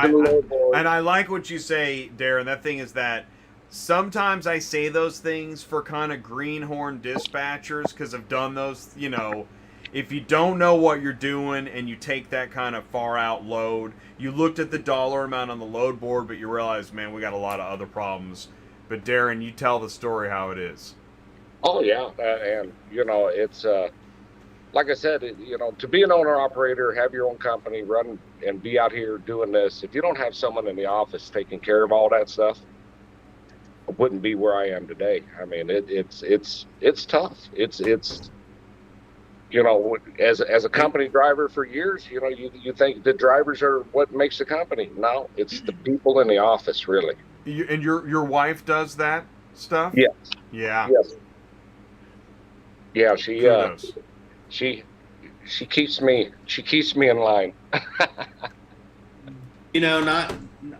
and I like what you say, Darrin. That thing is that sometimes I say those things for kind of greenhorn dispatchers because I've done those, you know, if you don't know what you're doing and you take that kind of far out load, you looked at the dollar amount on the load board, but you realize, man, we got a lot of other problems. But Darrin, you tell the story how it is. Oh yeah, and you know, it's like I said, you know, to be an owner operator, have your own company, run and be out here doing this. If you don't have someone in the office taking care of all that stuff, I wouldn't be where I am today. I mean, it's tough. It's you know, as a company driver for years, you know, you think the drivers are what makes the company. No, it's the people in the office, really. And your wife does that stuff? Yes. Yeah. Yes. Yeah, she keeps me in line. You know,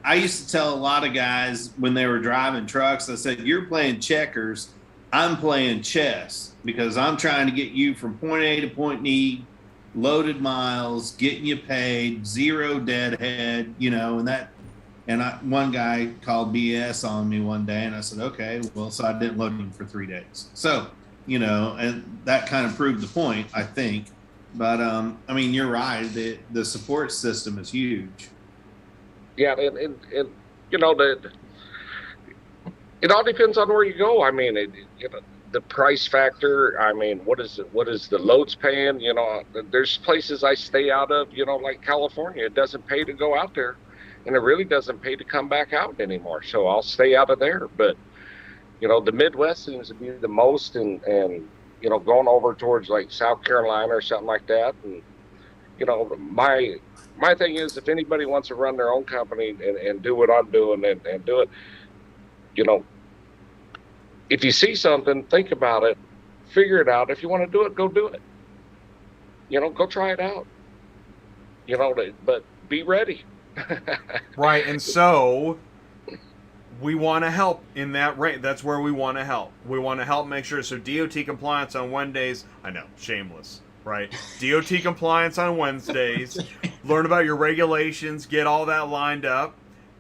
I used to tell a lot of guys when they were driving trucks, I said, you're playing checkers, I'm playing chess, because I'm trying to get you from point A to point E, loaded miles, getting you paid, 0 deadhead, you know, one guy called BS on me one day, and I said, okay, well, so I didn't load him for 3 days. So, you know, and that kind of proved the point, I think. But, I mean, you're right. The support system is huge. Yeah, and you know, it all depends on where you go. I mean, you know, the price factor. I mean, what is the loads paying? You know, there's places I stay out of, you know, like California. It doesn't pay to go out there, and it really doesn't pay to come back out anymore. So I'll stay out of there. But, you know, the Midwest seems to be the most, and going over towards like South Carolina or something like that. And, my thing is, if anybody wants to run their own company and do what I'm doing and do it, if you see something, think about it, figure it out. If you want to do it, go do it. Go try it out. But be ready. Right, and so we want to help in that rate. That's where we want to help. We want to help make sure. So DOT compliance on Wednesdays. I know, shameless, right? DOT compliance on Wednesdays. Learn about your regulations. Get all that lined up.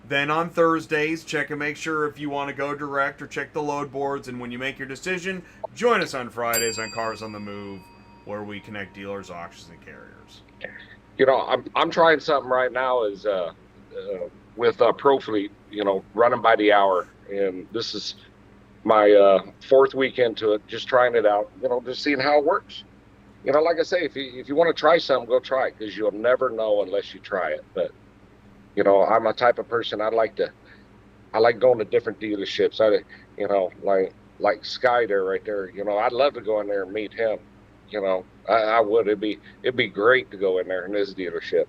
Then on Thursdays, check and make sure if you want to go direct or check the load boards. And when you make your decision, join us on Fridays on Cars on the Move, where we connect dealers, auctions, and carriers. I'm trying something right now is with ProFleet, running by the hour, and this is my fourth week into it, just trying it out, just seeing how it works. Like I say, if you want to try something, go try it, because you'll never know unless you try it. But I'm a type of person, I like going to different dealerships. Like Skye there, right there. I'd love to go in there and meet him. I would. It'd be great to go in there in his dealership.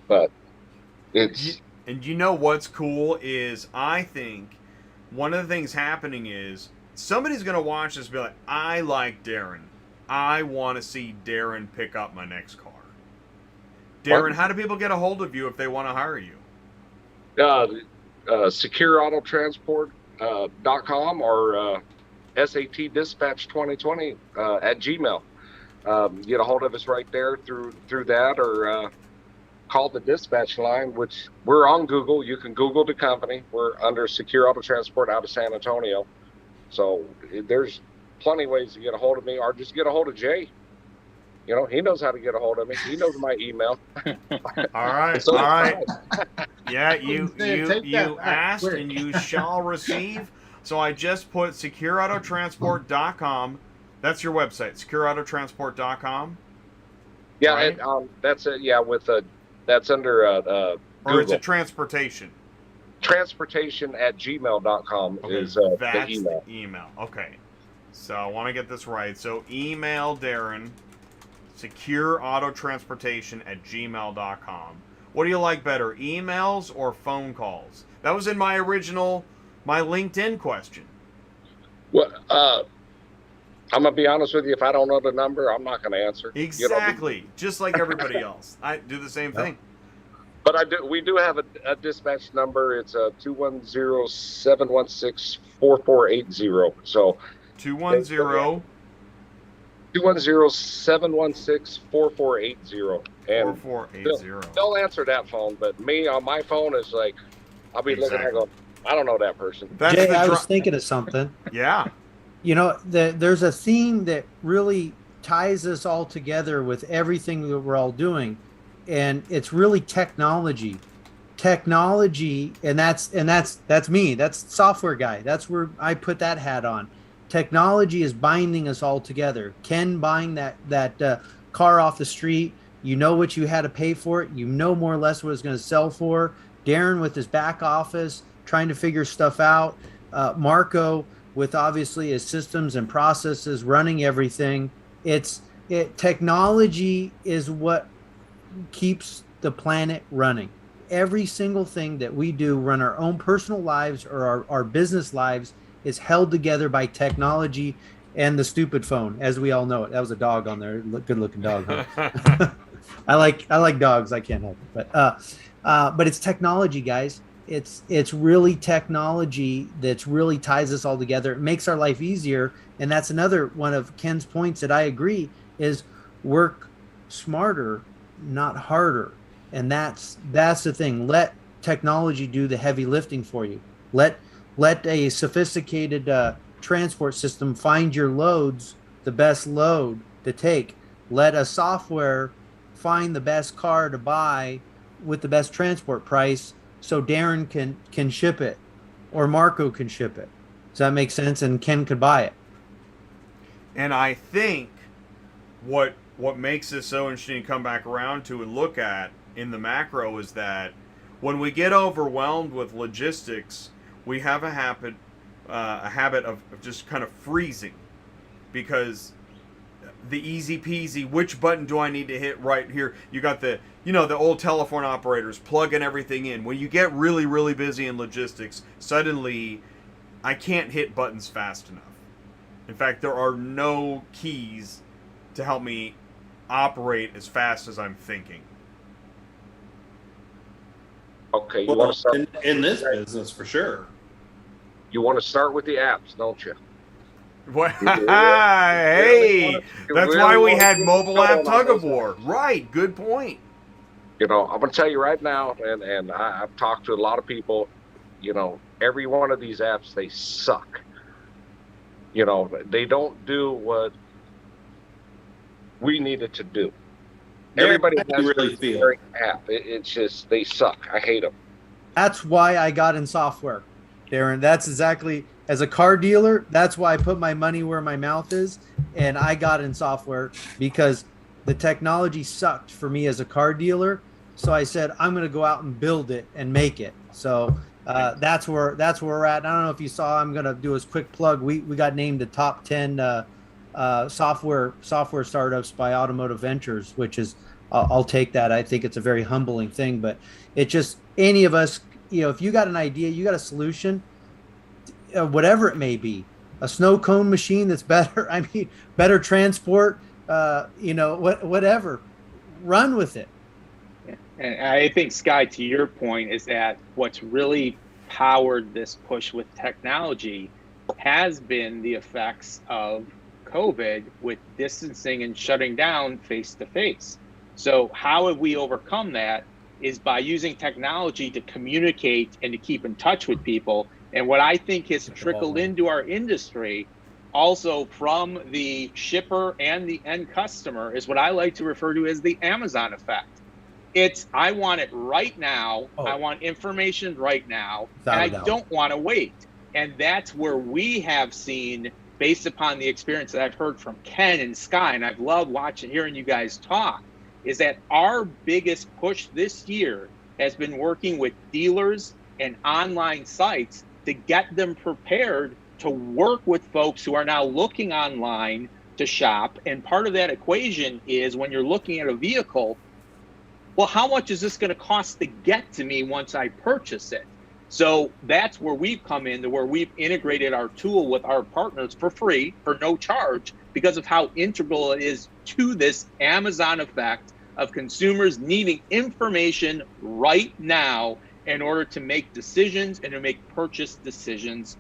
But it's. And what's cool is, I think one of the things happening is somebody's going to watch this and be like, I like Darrin. I want to see Darrin pick up my next car. Darrin, how do people get a hold of you if they want to hire you? SecureAutoTransport.com or SAT Dispatch 2020 at Gmail. Get a hold of us right there through that, or call the dispatch line, which we're on Google. You can Google the company. We're under Secure Auto Transport out of San Antonio. So there's plenty of ways to get a hold of me, or just get a hold of Jay. He knows how to get a hold of me. He knows my email. All right. So, all right. Yeah, you that asked quick. and you shall receive. So I just put secureautotransport.com. That's your website, secureautotransport.com. Yeah, right? that's it. Yeah, that's under Google. Or is it transportation? Transportation at gmail.com is that's the email. The email. Okay. So I want to get this right. So email Darrin, secureautotransportation at gmail.com. What do you like better, emails or phone calls? That was in my LinkedIn question. Well, I'm going to be honest with you. If I don't know the number, I'm not going to answer. Exactly. Just like everybody else. I do the same thing. But we do have a dispatch number. It's 210-716-4480. So 210 210-716-4480. And 4480. they'll answer that phone, but me on my phone is like, I'll be looking at it going, I don't know that person. Jay, I was thinking of something. Yeah. There's a theme that really ties us all together with everything that we're all doing, and it's really technology. And that's me. That's software guy. That's where I put that hat on. Technology is binding us all together. Ken buying that car off the street, what you had to pay for it. More or less what it's going to sell for. Darrin with his back office trying to figure stuff out. Marco with obviously his systems and processes running everything. Technology is what keeps the planet running. Every single thing that we do, run our own personal lives or our business lives, is held together by technology and the stupid phone, as we all know it. That was a dog on there, good looking dog. Huh? I like dogs. I can't help it, but it's technology, guys. It's really technology that's really ties us all together. It makes our life easier, and that's another one of Ken's points that I agree is work smarter, not harder. And that's the thing. Let technology do the heavy lifting for you. Let a sophisticated transport system find your loads, the best load to take. Let a software find the best car to buy with the best transport price, so Darrin can ship it, or Marco can ship it. Does that make sense? And Ken could buy it. And I think what makes this so interesting to come back around to and look at in the macro is that when we get overwhelmed with logistics, we have a habit of just kind of freezing. because the easy peasy, which button do I need to hit right here? You got the, the old telephone operators plugging everything in. When you get really, really busy in logistics, suddenly I can't hit buttons fast enough. In fact, there are no keys to help me operate as fast as I'm thinking. Okay, you Well, want to start in this business for sure. You want to start with the apps, don't you? What? Hey, that's why we had mobile app tug of war. Right, good point. I'm going to tell you right now, and I've talked to a lot of people, every one of these apps, they suck. They don't do what we needed to do. Everybody has really a great app. It's just, they suck. I hate them. That's why I got in software, Darrin. That's exactly, as a car dealer, that's why I put my money where my mouth is. And I got in software because the technology sucked for me as a car dealer. So I said, I'm going to go out and build it and make it. So that's where we're at. And I don't know if you saw, I'm going to do a quick plug. We got named the top 10 software startups by Automotive Ventures, which is, I'll take that. I think it's a very humbling thing, but it just, any of us, if you got an idea, you got a solution, whatever it may be, a snow cone machine that's better, better transport, whatever, run with it. And I think, Skye, to your point, is that what's really powered this push with technology has been the effects of COVID with distancing and shutting down face to face. So how have we overcome that is by using technology to communicate and to keep in touch with people. And what I think has trickled into our industry also from the shipper and the end customer is what I like to refer to as the Amazon effect. It's, I want it right now. I want information right now. And I don't want to wait. And that's where we have seen, based upon the experience that I've heard from Ken and Skye, and I've loved hearing you guys talk, is that our biggest push this year has been working with dealers and online sites to get them prepared to work with folks who are now looking online to shop. And part of that equation is when you're looking at a vehicle, well, how much is this going to cost to get to me once I purchase it? So that's where we've come in, to where we've integrated our tool with our partners for free, for no charge, because of how integral it is to this Amazon effect of consumers needing information right now in order to make decisions and to make purchase decisions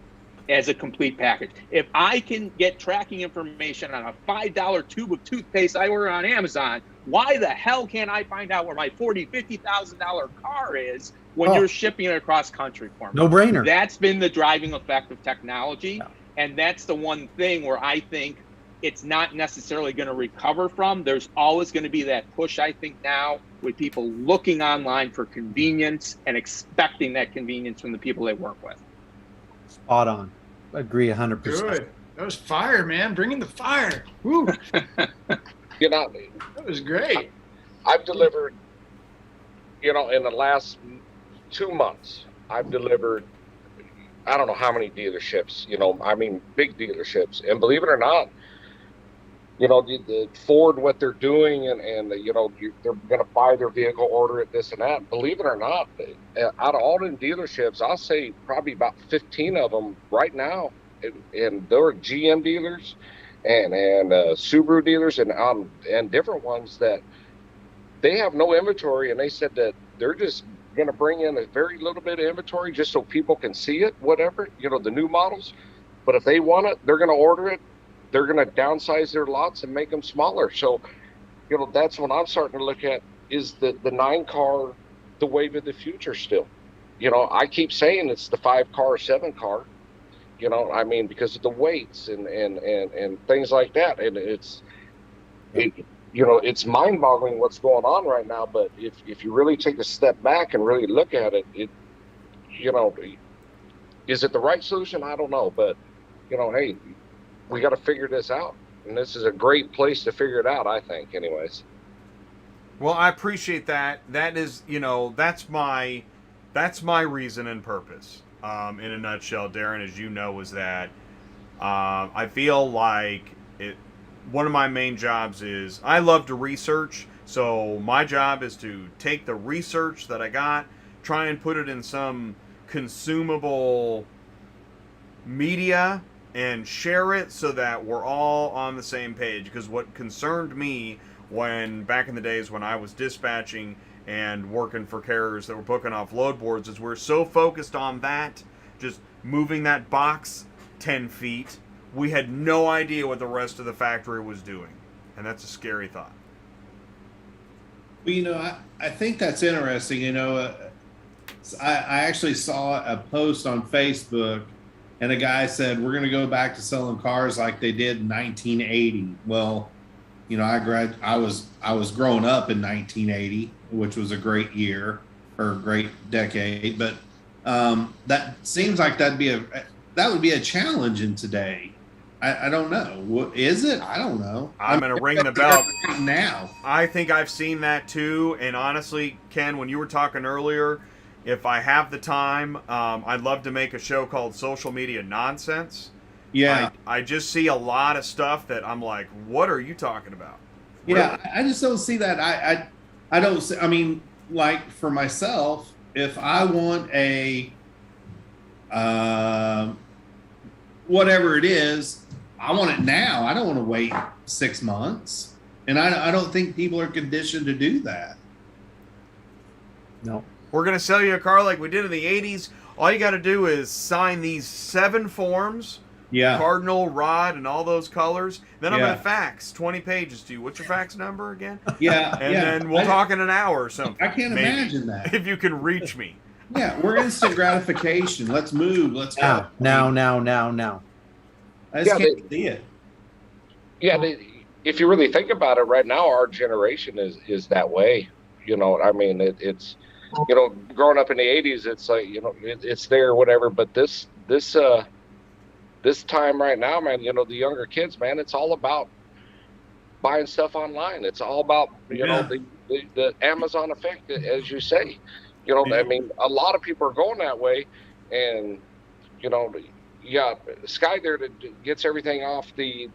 as a complete package. If I can get tracking information on a $5 tube of toothpaste I order on Amazon, why the hell can't I find out where my $40,000, $50,000 car is when you're shipping it across country for me? No brainer. That's been the driving effect of technology. Yeah. And that's the one thing where I think it's not necessarily going to recover from. There's always going to be that push, I think, now with people looking online for convenience and expecting that convenience from the people they work with. Spot on. Agree 100%. Good. That was fire, man. Bring in the fire. Woo. That was great. I've delivered, in the last 2 months, I've delivered, I don't know how many dealerships, big dealerships. And believe it or not, the Ford, what they're doing, and they're going to buy their vehicle, order it, this and that. Believe it or not, out of all the dealerships, I'll say probably about 15 of them right now, and there are GM dealers and Subaru dealers and different ones that they have no inventory, and they said that they're just going to bring in a very little bit of inventory just so people can see it, whatever, the new models. But if they want it, they're going to order it. They're going to downsize their lots and make them smaller. So, that's what I'm starting to look at, is the 9-car, the wave of the future still. I keep saying it's the 5-car, 7-car, because of the weights and things like that. And it's mind-boggling what's going on right now. But if you really take a step back and really look at it, is it the right solution? I don't know. But, hey, we got to figure this out, and this is a great place to figure it out, I think, anyways. Well, I appreciate that. That is, that's my reason and purpose, in a nutshell, Darrin, as you know, is that I feel like one of my main jobs is I love to research. So my job is to take the research that I got, try and put it in some consumable media and share it so that we're all on the same page. Because what concerned me when back in the days when I was dispatching and working for carriers that were booking off load boards is we're so focused on that, just moving that box 10 feet, we had no idea what the rest of the factory was doing. And that's a scary thought. Well, you know, I think that's interesting. You know, I actually saw a post on Facebook, and a guy said, we're going to go back to selling cars like they did in 1980. Well, you know, I was growing up in 1980, which was a great year or a great decade. But that seems like that would be a challenge in today. I don't know. What is it? I don't know. I'm going to ring the bell now. I think I've seen that too. And honestly, Ken, when you were talking earlier, if I have the time, I'd love to make a show called Social Media Nonsense. Yeah. I just see a lot of stuff that I'm like, what are you talking about? Yeah, Really? I just don't see that. I don't see, I mean, like for myself, if I want a whatever it is, I want it now. I don't want to wait 6 months. And I don't think people are conditioned to do that. No. We're going to sell you a car like we did in the 80s. All you got to do is sign these 7 forms. Yeah. Cardinal, rod, and all those colors. Then I'm Yeah. going to fax 20 pages to you. What's your fax number again? Yeah. And yeah. then we'll talk in an hour or something. I can't maybe, imagine that. if you can reach me. Yeah, we're instant gratification. Let's move. Let's go. Now. I just Yeah, can't see it. Yeah, if you really think about it, right now our generation is that way. You know, I mean, it's you know, growing up in the '80s, it's like, you know, it's there, whatever. But this time right now, man, you know, the younger kids, man, it's all about buying stuff online. It's all about, you know, the Amazon effect, as you say. You know, I mean, a lot of people are going that way, and you know, yeah, Skye there that gets everything off the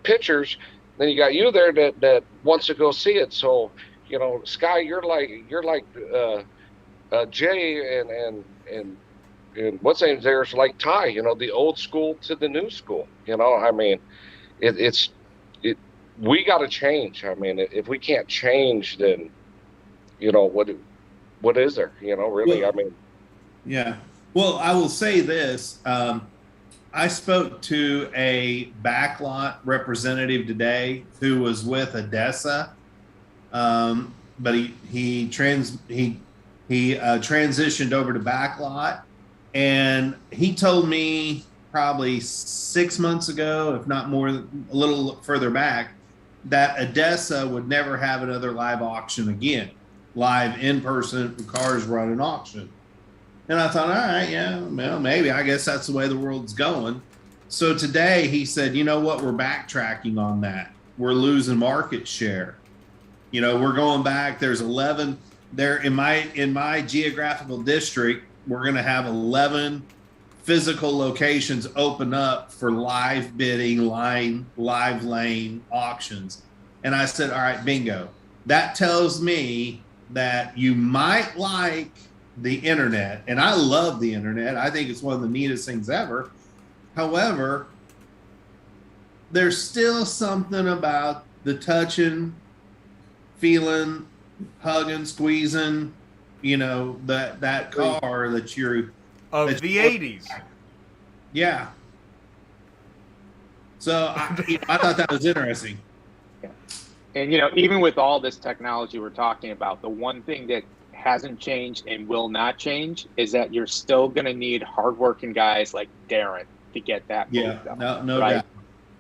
pictures. Then you got you there that wants to go see it. So, you know, Skye, you're like Jay and what's name's there's like Ty. You know, the old school to the new school. You know, I mean, we got to change. I mean, if we can't change, then you know what is there? You know, really. Well, I mean, yeah. Well, I will say this. I spoke to a backlot representative today who was with Odessa, but he transitioned over to backlot, and he told me probably 6 months ago, if not more, a little further back, that Odessa would never have another live auction again, live in person cars run an auction. And I thought, all right, yeah, well, maybe. I guess that's the way the world's going. So today he said, you know what? We're backtracking on that. We're losing market share. You know, we're going back. There's 11 there in my geographical district. We're going to have 11 physical locations open up for live bidding, live lane auctions. And I said, all right, bingo. That tells me that you might like the internet, and I love the internet. I think it's one of the neatest things ever. However, there's still something about the touching, feeling, hugging, squeezing, you know, that car that you're of the 80s. Yeah. So I thought that was interesting. Yeah. And, you know, even with all this technology we're talking about, the one thing that hasn't changed and will not change is that you're still going to need hardworking guys like Darrin to get that moved up, no right? doubt.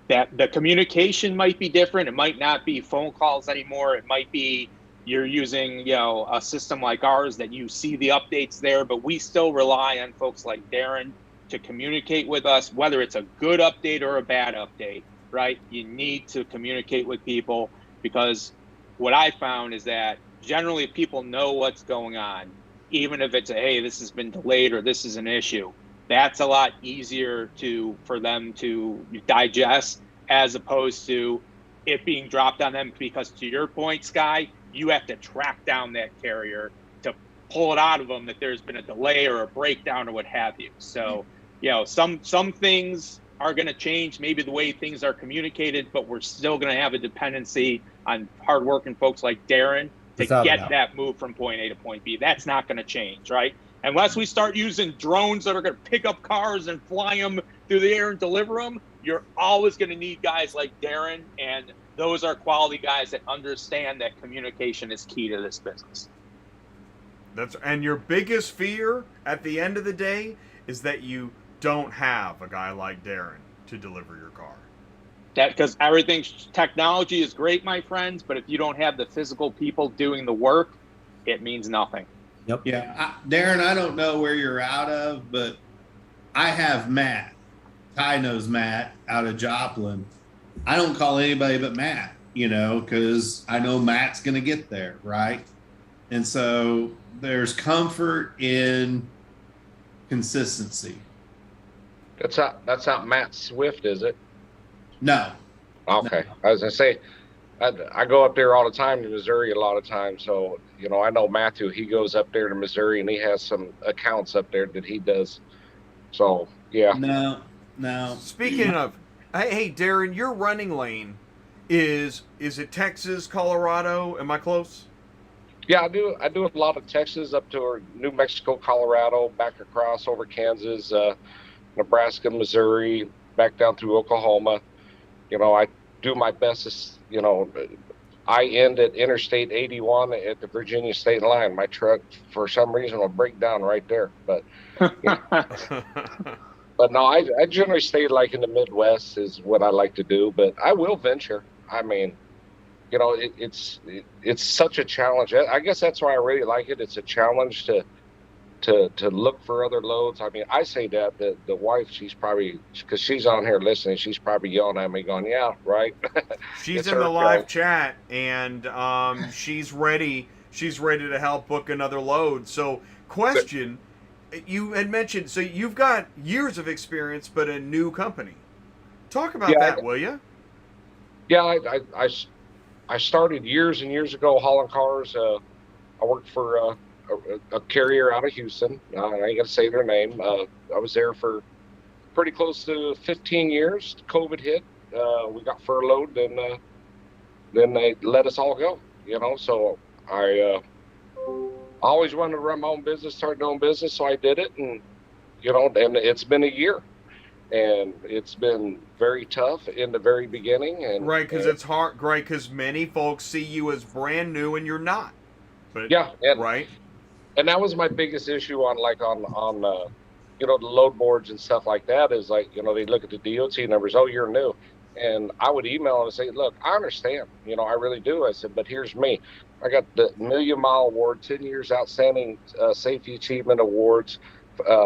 That the communication might be different. It might not be phone calls anymore. It might be you're using, you know, a system like ours that you see the updates there, but we still rely on folks like Darrin to communicate with us, whether it's a good update or a bad update, right? You need to communicate with people, because what I found is that generally people know what's going on, even if it's a, hey, this has been delayed or this is an issue. That's a lot easier for them to digest as opposed to it being dropped on them, because to your point, Skye, you have to track down that carrier to pull it out of them that there's been a delay or a breakdown or what have you. So, some things are going to change, maybe the way things are communicated, but we're still going to have a dependency on hardworking folks like Darrin to get that move from point A to point B. That's not going to change, right? Unless we start using drones that are going to pick up cars and fly them through the air and deliver them, you're always going to need guys like Darrin, and those are quality guys that understand that communication is key to this business. And your biggest fear at the end of the day is that you don't have a guy like Darrin to deliver your car. Because technology is great, my friends, but if you don't have the physical people doing the work, it means nothing. Yep. Yeah, Darrin, I don't know where you're out of, but I have Matt. Ty knows Matt out of Joplin. I don't call anybody but Matt, because I know Matt's going to get there, right? And so there's comfort in consistency. That's not Matt Swift, is it? No. Okay. No. I was going to say, I go up there all the time to Missouri a lot of times. So, I know Matthew, he goes up there to Missouri and he has some accounts up there that he does. So, yeah. No. Speaking of, hey, Darrin, your running lane is it Texas, Colorado? Am I close? Yeah, I do a lot of Texas up to New Mexico, Colorado, back across over Kansas, Nebraska, Missouri, back down through Oklahoma. I do my best to, I end at Interstate 81 at the Virginia state line. My truck, for some reason, will break down right there. But, but no, I generally stay like in the Midwest is what I like to do. But I will venture. I mean, it's such a challenge. I guess that's why I really like it. It's a challenge to look for other loads. I mean, I say that the wife, she's probably, because she's on here listening, she's probably yelling at me going, yeah, right. She's in the live chat, and she's ready to help book another load. So question, you had mentioned, so you've got years of experience, but a new company. Talk about that, will you? Yeah, I started years and years ago hauling cars. I worked for a carrier out of Houston. I ain't going to say their name. I was there for pretty close to 15 years. COVID hit. We got furloughed, and then they let us all go. So I always wanted to run my own business, start my own business, so I did it, and and it's been a year. And it's been very tough in the very beginning. And right, because it's hard, right, because many folks see you as brand new and you're not. But yeah, right. And that was my biggest issue on the load boards and stuff like that is they look at the DOT numbers. Oh, you're new. And I would email them and say, look, I understand. I really do. I said, but here's me. I got the Million Mile Award, 10 years Outstanding Safety Achievement Awards,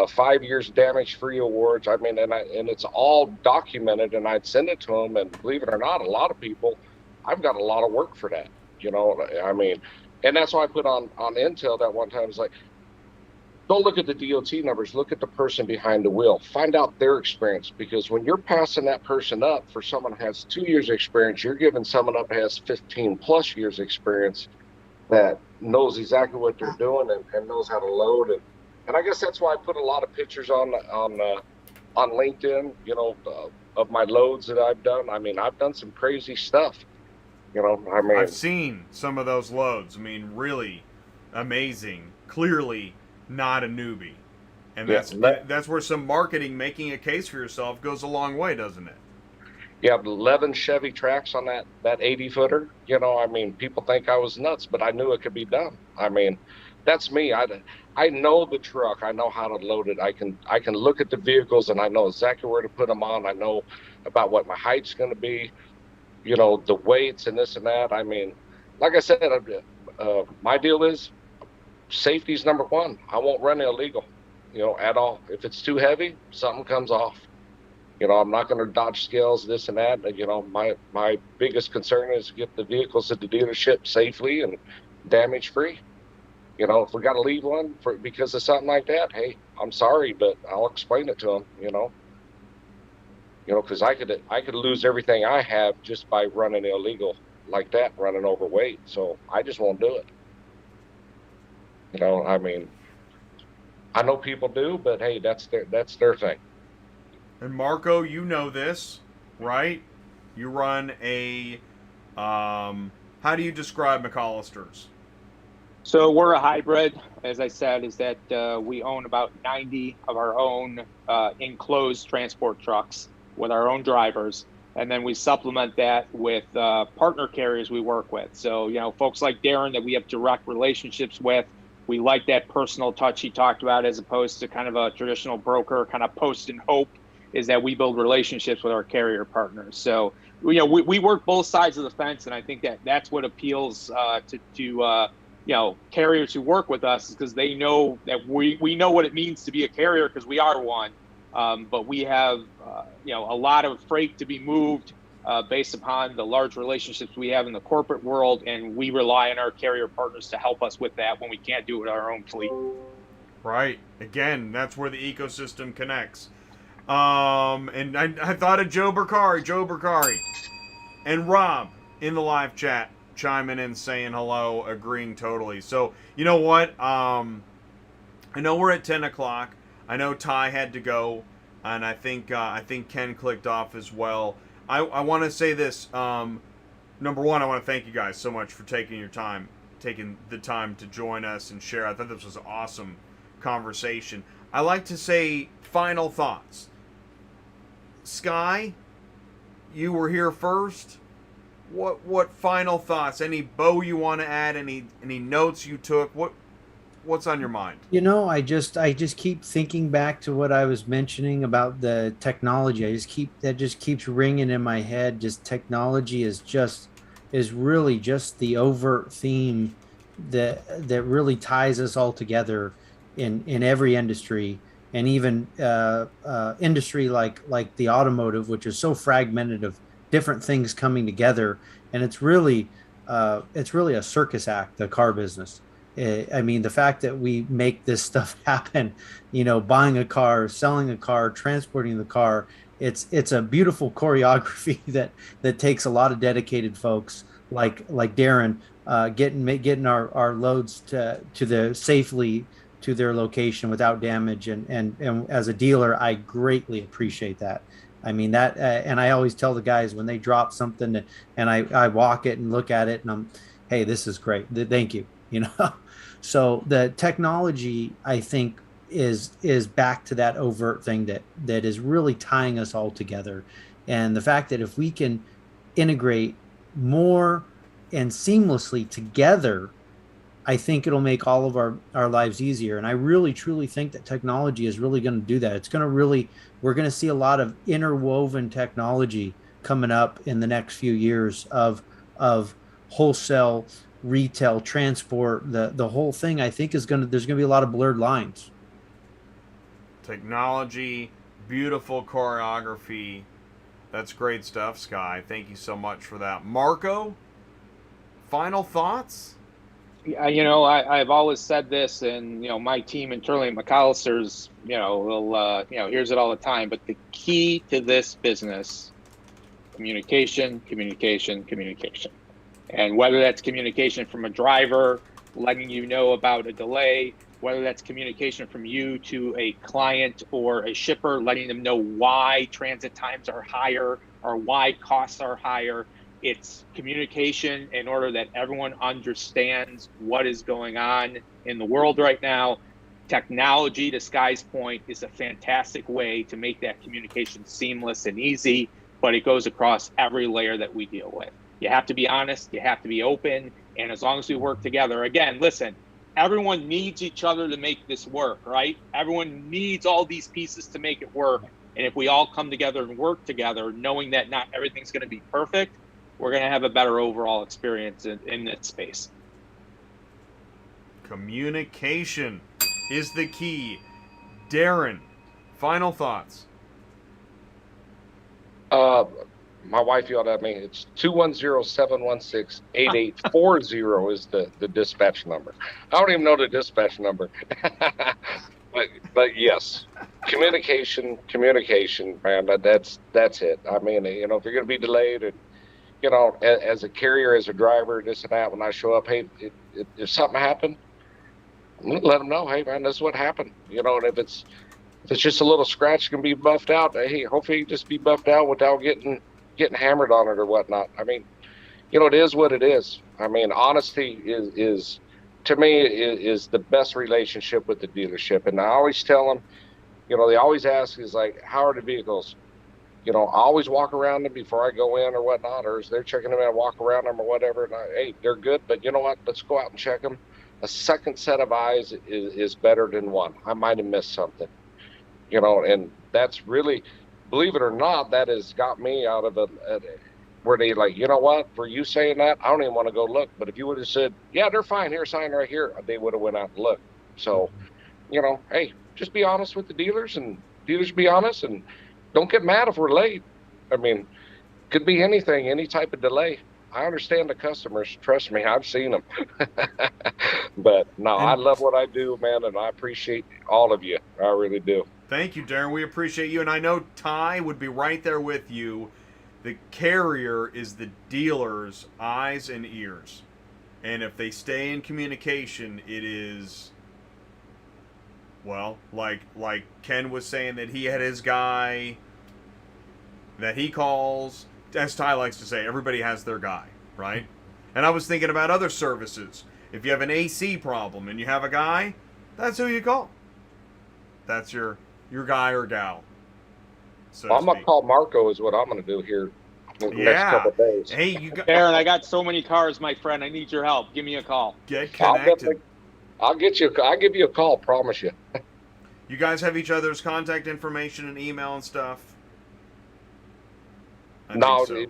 5 years damage-free awards. I mean, and it's all documented, and I'd send it to them. And believe it or not, a lot of people, I've got a lot of work for that. I mean, and that's why I put on Intel that one time. It's like, don't look at the DOT numbers. Look at the person behind the wheel. Find out their experience, because when you're passing that person up for someone who has 2 years experience, you're giving someone up who has 15 plus years experience that knows exactly what they're doing and knows how to load. And I guess that's why I put a lot of pictures on LinkedIn, of my loads that I've done. I mean, I've done some crazy stuff. I've seen some of those loads. I mean, really amazing. Clearly not a newbie. And that's where some marketing, making a case for yourself, goes a long way, doesn't it? Yeah, 11 Chevy tracks on that 80-footer. I mean, people think I was nuts, but I knew it could be done. I mean, that's me. I know the truck. I know how to load it. I can look at the vehicles, and I know exactly where to put them on. I know about what my height's going to be, the weights and this and that. I mean, like I said, my deal is safety's number one. I won't run illegal, at all. If it's too heavy, something comes off. I'm not going to dodge scales, this and that. My biggest concern is to get the vehicles at the dealership safely and damage-free. If we got to leave one because of something like that, hey, I'm sorry, but I'll explain it to them, You know, because I could lose everything I have just by running illegal like that, running overweight. So I just won't do it. You know, I mean, I know people do, but hey, that's their thing. And Marco, you know this, right? You run a, how do you describe McCollister's? So we're a hybrid, as I said, is that we own about 90 of our own enclosed transport trucks with our own drivers. And then we supplement that with partner carriers we work with. So, you know, folks like Darrin that we have direct relationships with. We like that personal touch he talked about, as opposed to kind of a traditional broker kind of post and hope, is that we build relationships with our carrier partners. So, you know, we work both sides of the fence. And I think that that's what appeals to you know, carriers who work with us, is because they know that we know what it means to be a carrier, because we are one. But we have, you know, a lot of freight to be moved based upon the large relationships we have in the corporate world, and we rely on our carrier partners to help us with that when we can't do it with our own fleet. Right. Again, that's where the ecosystem connects. And I thought of Joe Bercari, and Rob in the live chat chiming in, saying hello, agreeing totally. So, you know what? I know we're at 10 o'clock. I know Ty had to go, and I think Ken clicked off as well. I want to say this. Number one, I want to thank you guys so much for taking the time to join us and share. I thought this was an awesome conversation. I like to say final thoughts. Skye, you were here first. What final thoughts? Any bow you want to add? Any notes you took? What's on your mind? You know, I just keep thinking back to what I was mentioning about the technology. That just keeps ringing in my head. Just technology is really just the overt theme that really ties us all together in every industry, and even industry like the automotive, which is so fragmented of different things coming together. And it's really a circus act, the car business. I mean, the fact that we make this stuff happen, you know, buying a car, selling a car, transporting the car, it's a beautiful choreography that takes a lot of dedicated folks like Darrin, getting our loads safely to their location without damage. And as a dealer, I greatly appreciate that. I mean that, and I always tell the guys when they drop something, and I walk it and look at it, and hey, this is great. Thank you. You know, so the technology, I think, is back to that overt thing that is really tying us all together. And the fact that if we can integrate more and seamlessly together, I think it'll make all of our lives easier. And I really, truly think that technology is really going to do that. We're going to see a lot of interwoven technology coming up in the next few years of wholesale, retail, transport, the whole thing. I think there's going to be a lot of blurred lines. Technology, beautiful choreography. That's great stuff, Skye. Thank you so much for that. Marco, final thoughts? Yeah, you know, I've always said this, and, you know, my team internally at McCollister's, you know, will, you know, hears it all the time, but the key to this business, communication. And whether that's communication from a driver, letting you know about a delay, whether that's communication from you to a client or a shipper, letting them know why transit times are higher or why costs are higher. It's communication in order that everyone understands what is going on in the world right now. Technology, to Skye's point, is a fantastic way to make that communication seamless and easy, but it goes across every layer that we deal with. You have to be honest, you have to be open, and as long as we work together, again, listen, everyone needs each other to make this work, right? Everyone needs all these pieces to make it work. And if we all come together and work together, knowing that not everything's going to be perfect, we're going to have a better overall experience in that space. Communication is the key. Darrin, final thoughts. My wife yelled at me. It's 210-716-8840 is the dispatch number. I don't even know the dispatch number. But But yes, communication, man. That's it. I mean, if you're going to be delayed, and as a carrier, as a driver, this and that, when I show up, hey, if something happened, I'm gonna let them know, hey man, this is what happened. And if it's just a little scratch, can be buffed out. Hey, hopefully you just be buffed out without getting hammered on it or whatnot. I mean, it is what it is. I mean, honesty is to me is the best relationship with the dealership. And I always tell them, they always ask is like, how are the vehicles? I always walk around them before I go in or whatnot, or as they're checking them in, walk around them or whatever. And hey, they're good, but you know what? Let's go out and check them. A second set of eyes is better than one. I might have missed something, and that's really, believe it or not, that has got me out of where they like, you know what, for you saying that, I don't even want to go look. But if you would have said, yeah, they're fine, here, sign right here, they would have went out and looked. So, hey, just be honest with the dealers, and dealers be honest, and don't get mad if we're late. I mean, could be anything, any type of delay. I understand the customers. Trust me, I've seen them. But no, I love what I do, man, and I appreciate all of you. I really do. Thank you, Darrin. We appreciate you, and I know Ty would be right there with you. The carrier is the dealer's eyes and ears, and if they stay in communication, it is, well, like Ken was saying, that he had his guy that he calls. As Ty likes to say, everybody has their guy, right? And I was thinking about other services. If you have an AC problem and you have a guy, that's who you call. That's your guy or gal. So I'm going to call Marco is what I'm going to do here in the next couple of days. Hey, you got Darrin, I got so many cars, my friend. I need your help. Give me a call. Get connected. I'll give you a call, promise you. You guys have each other's contact information and email and stuff? No, so.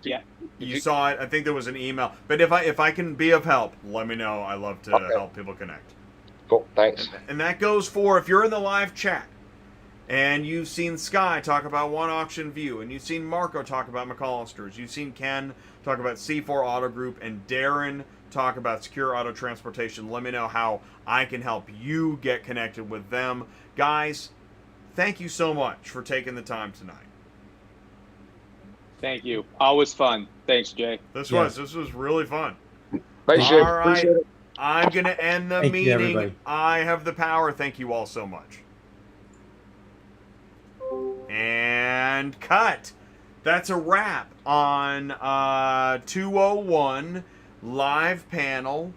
You saw it. I think there was an email. But if I can be of help, let me know. I love to help people connect. Cool, thanks. And that goes for if you're in the live chat and you've seen Skye talk about One Auction View, and you've seen Marco talk about McCollisters, you've seen Ken talk about C4 Auto Group, and Darrin talk about Secure Auto Transportation. Let me know how I can help you get connected with them. Guys, thank you so much for taking the time tonight. Thank you. Always fun. Thanks, Jay. This was really fun. Thanks, Jay. All right. Appreciate it. I'm going to end the Thank you, meeting. everybody. I have the power. Thank you all so much. And cut. That's a wrap on 201 live panel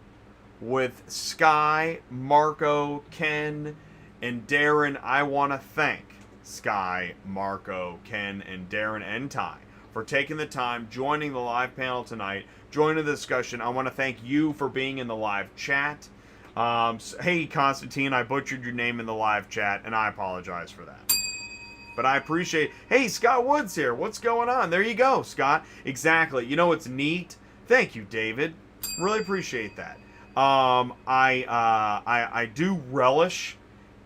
with Skye, Marco, Ken, and Darrin. I want to thank Skye, Marco, Ken, and Darrin and Ty for taking the time, joining the live panel tonight, joining the discussion. I want to thank you for being in the live chat. Hey, Constantine, I butchered your name in the live chat, and I apologize for that. But I appreciate... Hey, Scott Woods here. What's going on? There you go, Scott. Exactly. You know what's neat? Thank you, David. Really appreciate that. I do relish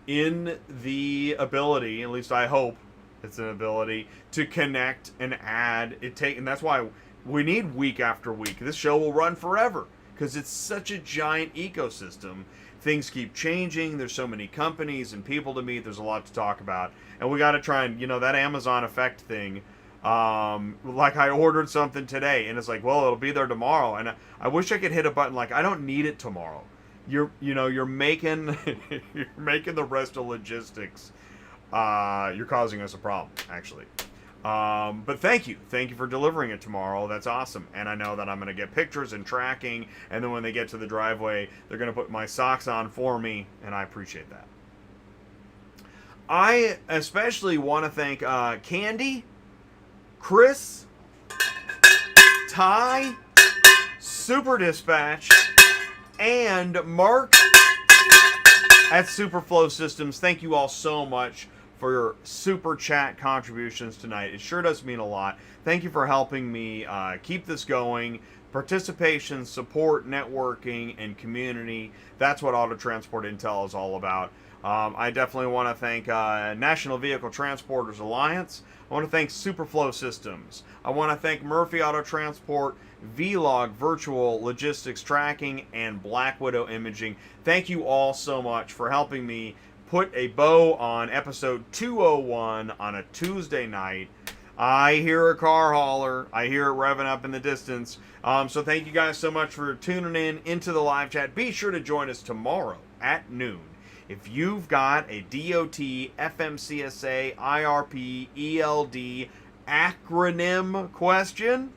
in the ability, at least I hope it's an ability, to connect and add. And that's why we need week after week. This show will run forever because it's such a giant ecosystem. Things keep changing. There's so many companies and people to meet. There's a lot to talk about. And we got to try and, that Amazon effect thing. Like I ordered something today and it's like, well, it'll be there tomorrow. And I wish I could hit a button like, I don't need it tomorrow. You're making you're making the rest of logistics. You're causing us a problem, actually. But thank you for delivering it tomorrow. That's awesome. And I know that I'm going to get pictures and tracking, and then when they get to the driveway, they're going to put my socks on for me, and I appreciate that. I especially want to thank Candy, Chris, Ty, Super Dispatch, and Mark at SuperFlo Systems. Thank you all so much for your super chat contributions tonight. It sure does mean a lot. Thank you for helping me keep this going. Participation, support, networking, and community. That's what Auto Transport Intel is all about. I definitely want to thank National Vehicle Transporters Alliance. I want to thank SuperFlo Systems. I want to thank Murphy Auto Transport, ViLOG Virtual Logistics Tracking, and Black Widow Imaging. Thank you all so much for helping me put a bow on episode 201 on a Tuesday night. I hear a car hauler. I hear it revving up in the distance. So thank you guys so much for tuning in into the live chat. Be sure to join us tomorrow at noon. If you've got a DOT, FMCSA, IRP, ELD acronym question,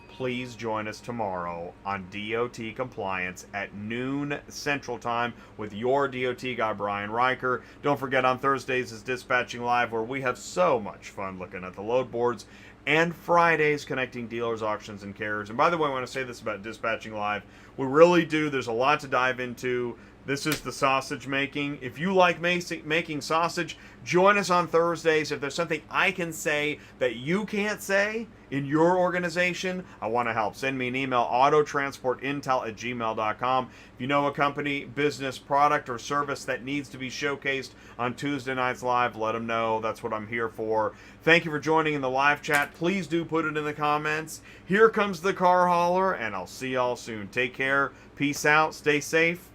please join us tomorrow on DOT Compliance at noon Central Time with your DOT guy, Brian Riker. Don't forget, on Thursdays is Dispatching Live, where we have so much fun looking at the load boards, and Fridays connecting dealers, auctions, and carriers. And by the way, I want to say this about Dispatching Live. We really do. There's a lot to dive into. This is the sausage making. If you like making sausage, join us on Thursdays. If there's something I can say that you can't say in your organization, I want to help. Send me an email, autotransportintel@gmail.com. If you know a company, business, product, or service that needs to be showcased on Tuesday Nights Live, let them know. That's what I'm here for. Thank you for joining in the live chat. Please do put it in the comments. Here comes the car hauler, and I'll see y'all soon. Take care. Peace out. Stay safe.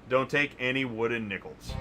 Don't take any wooden nickels.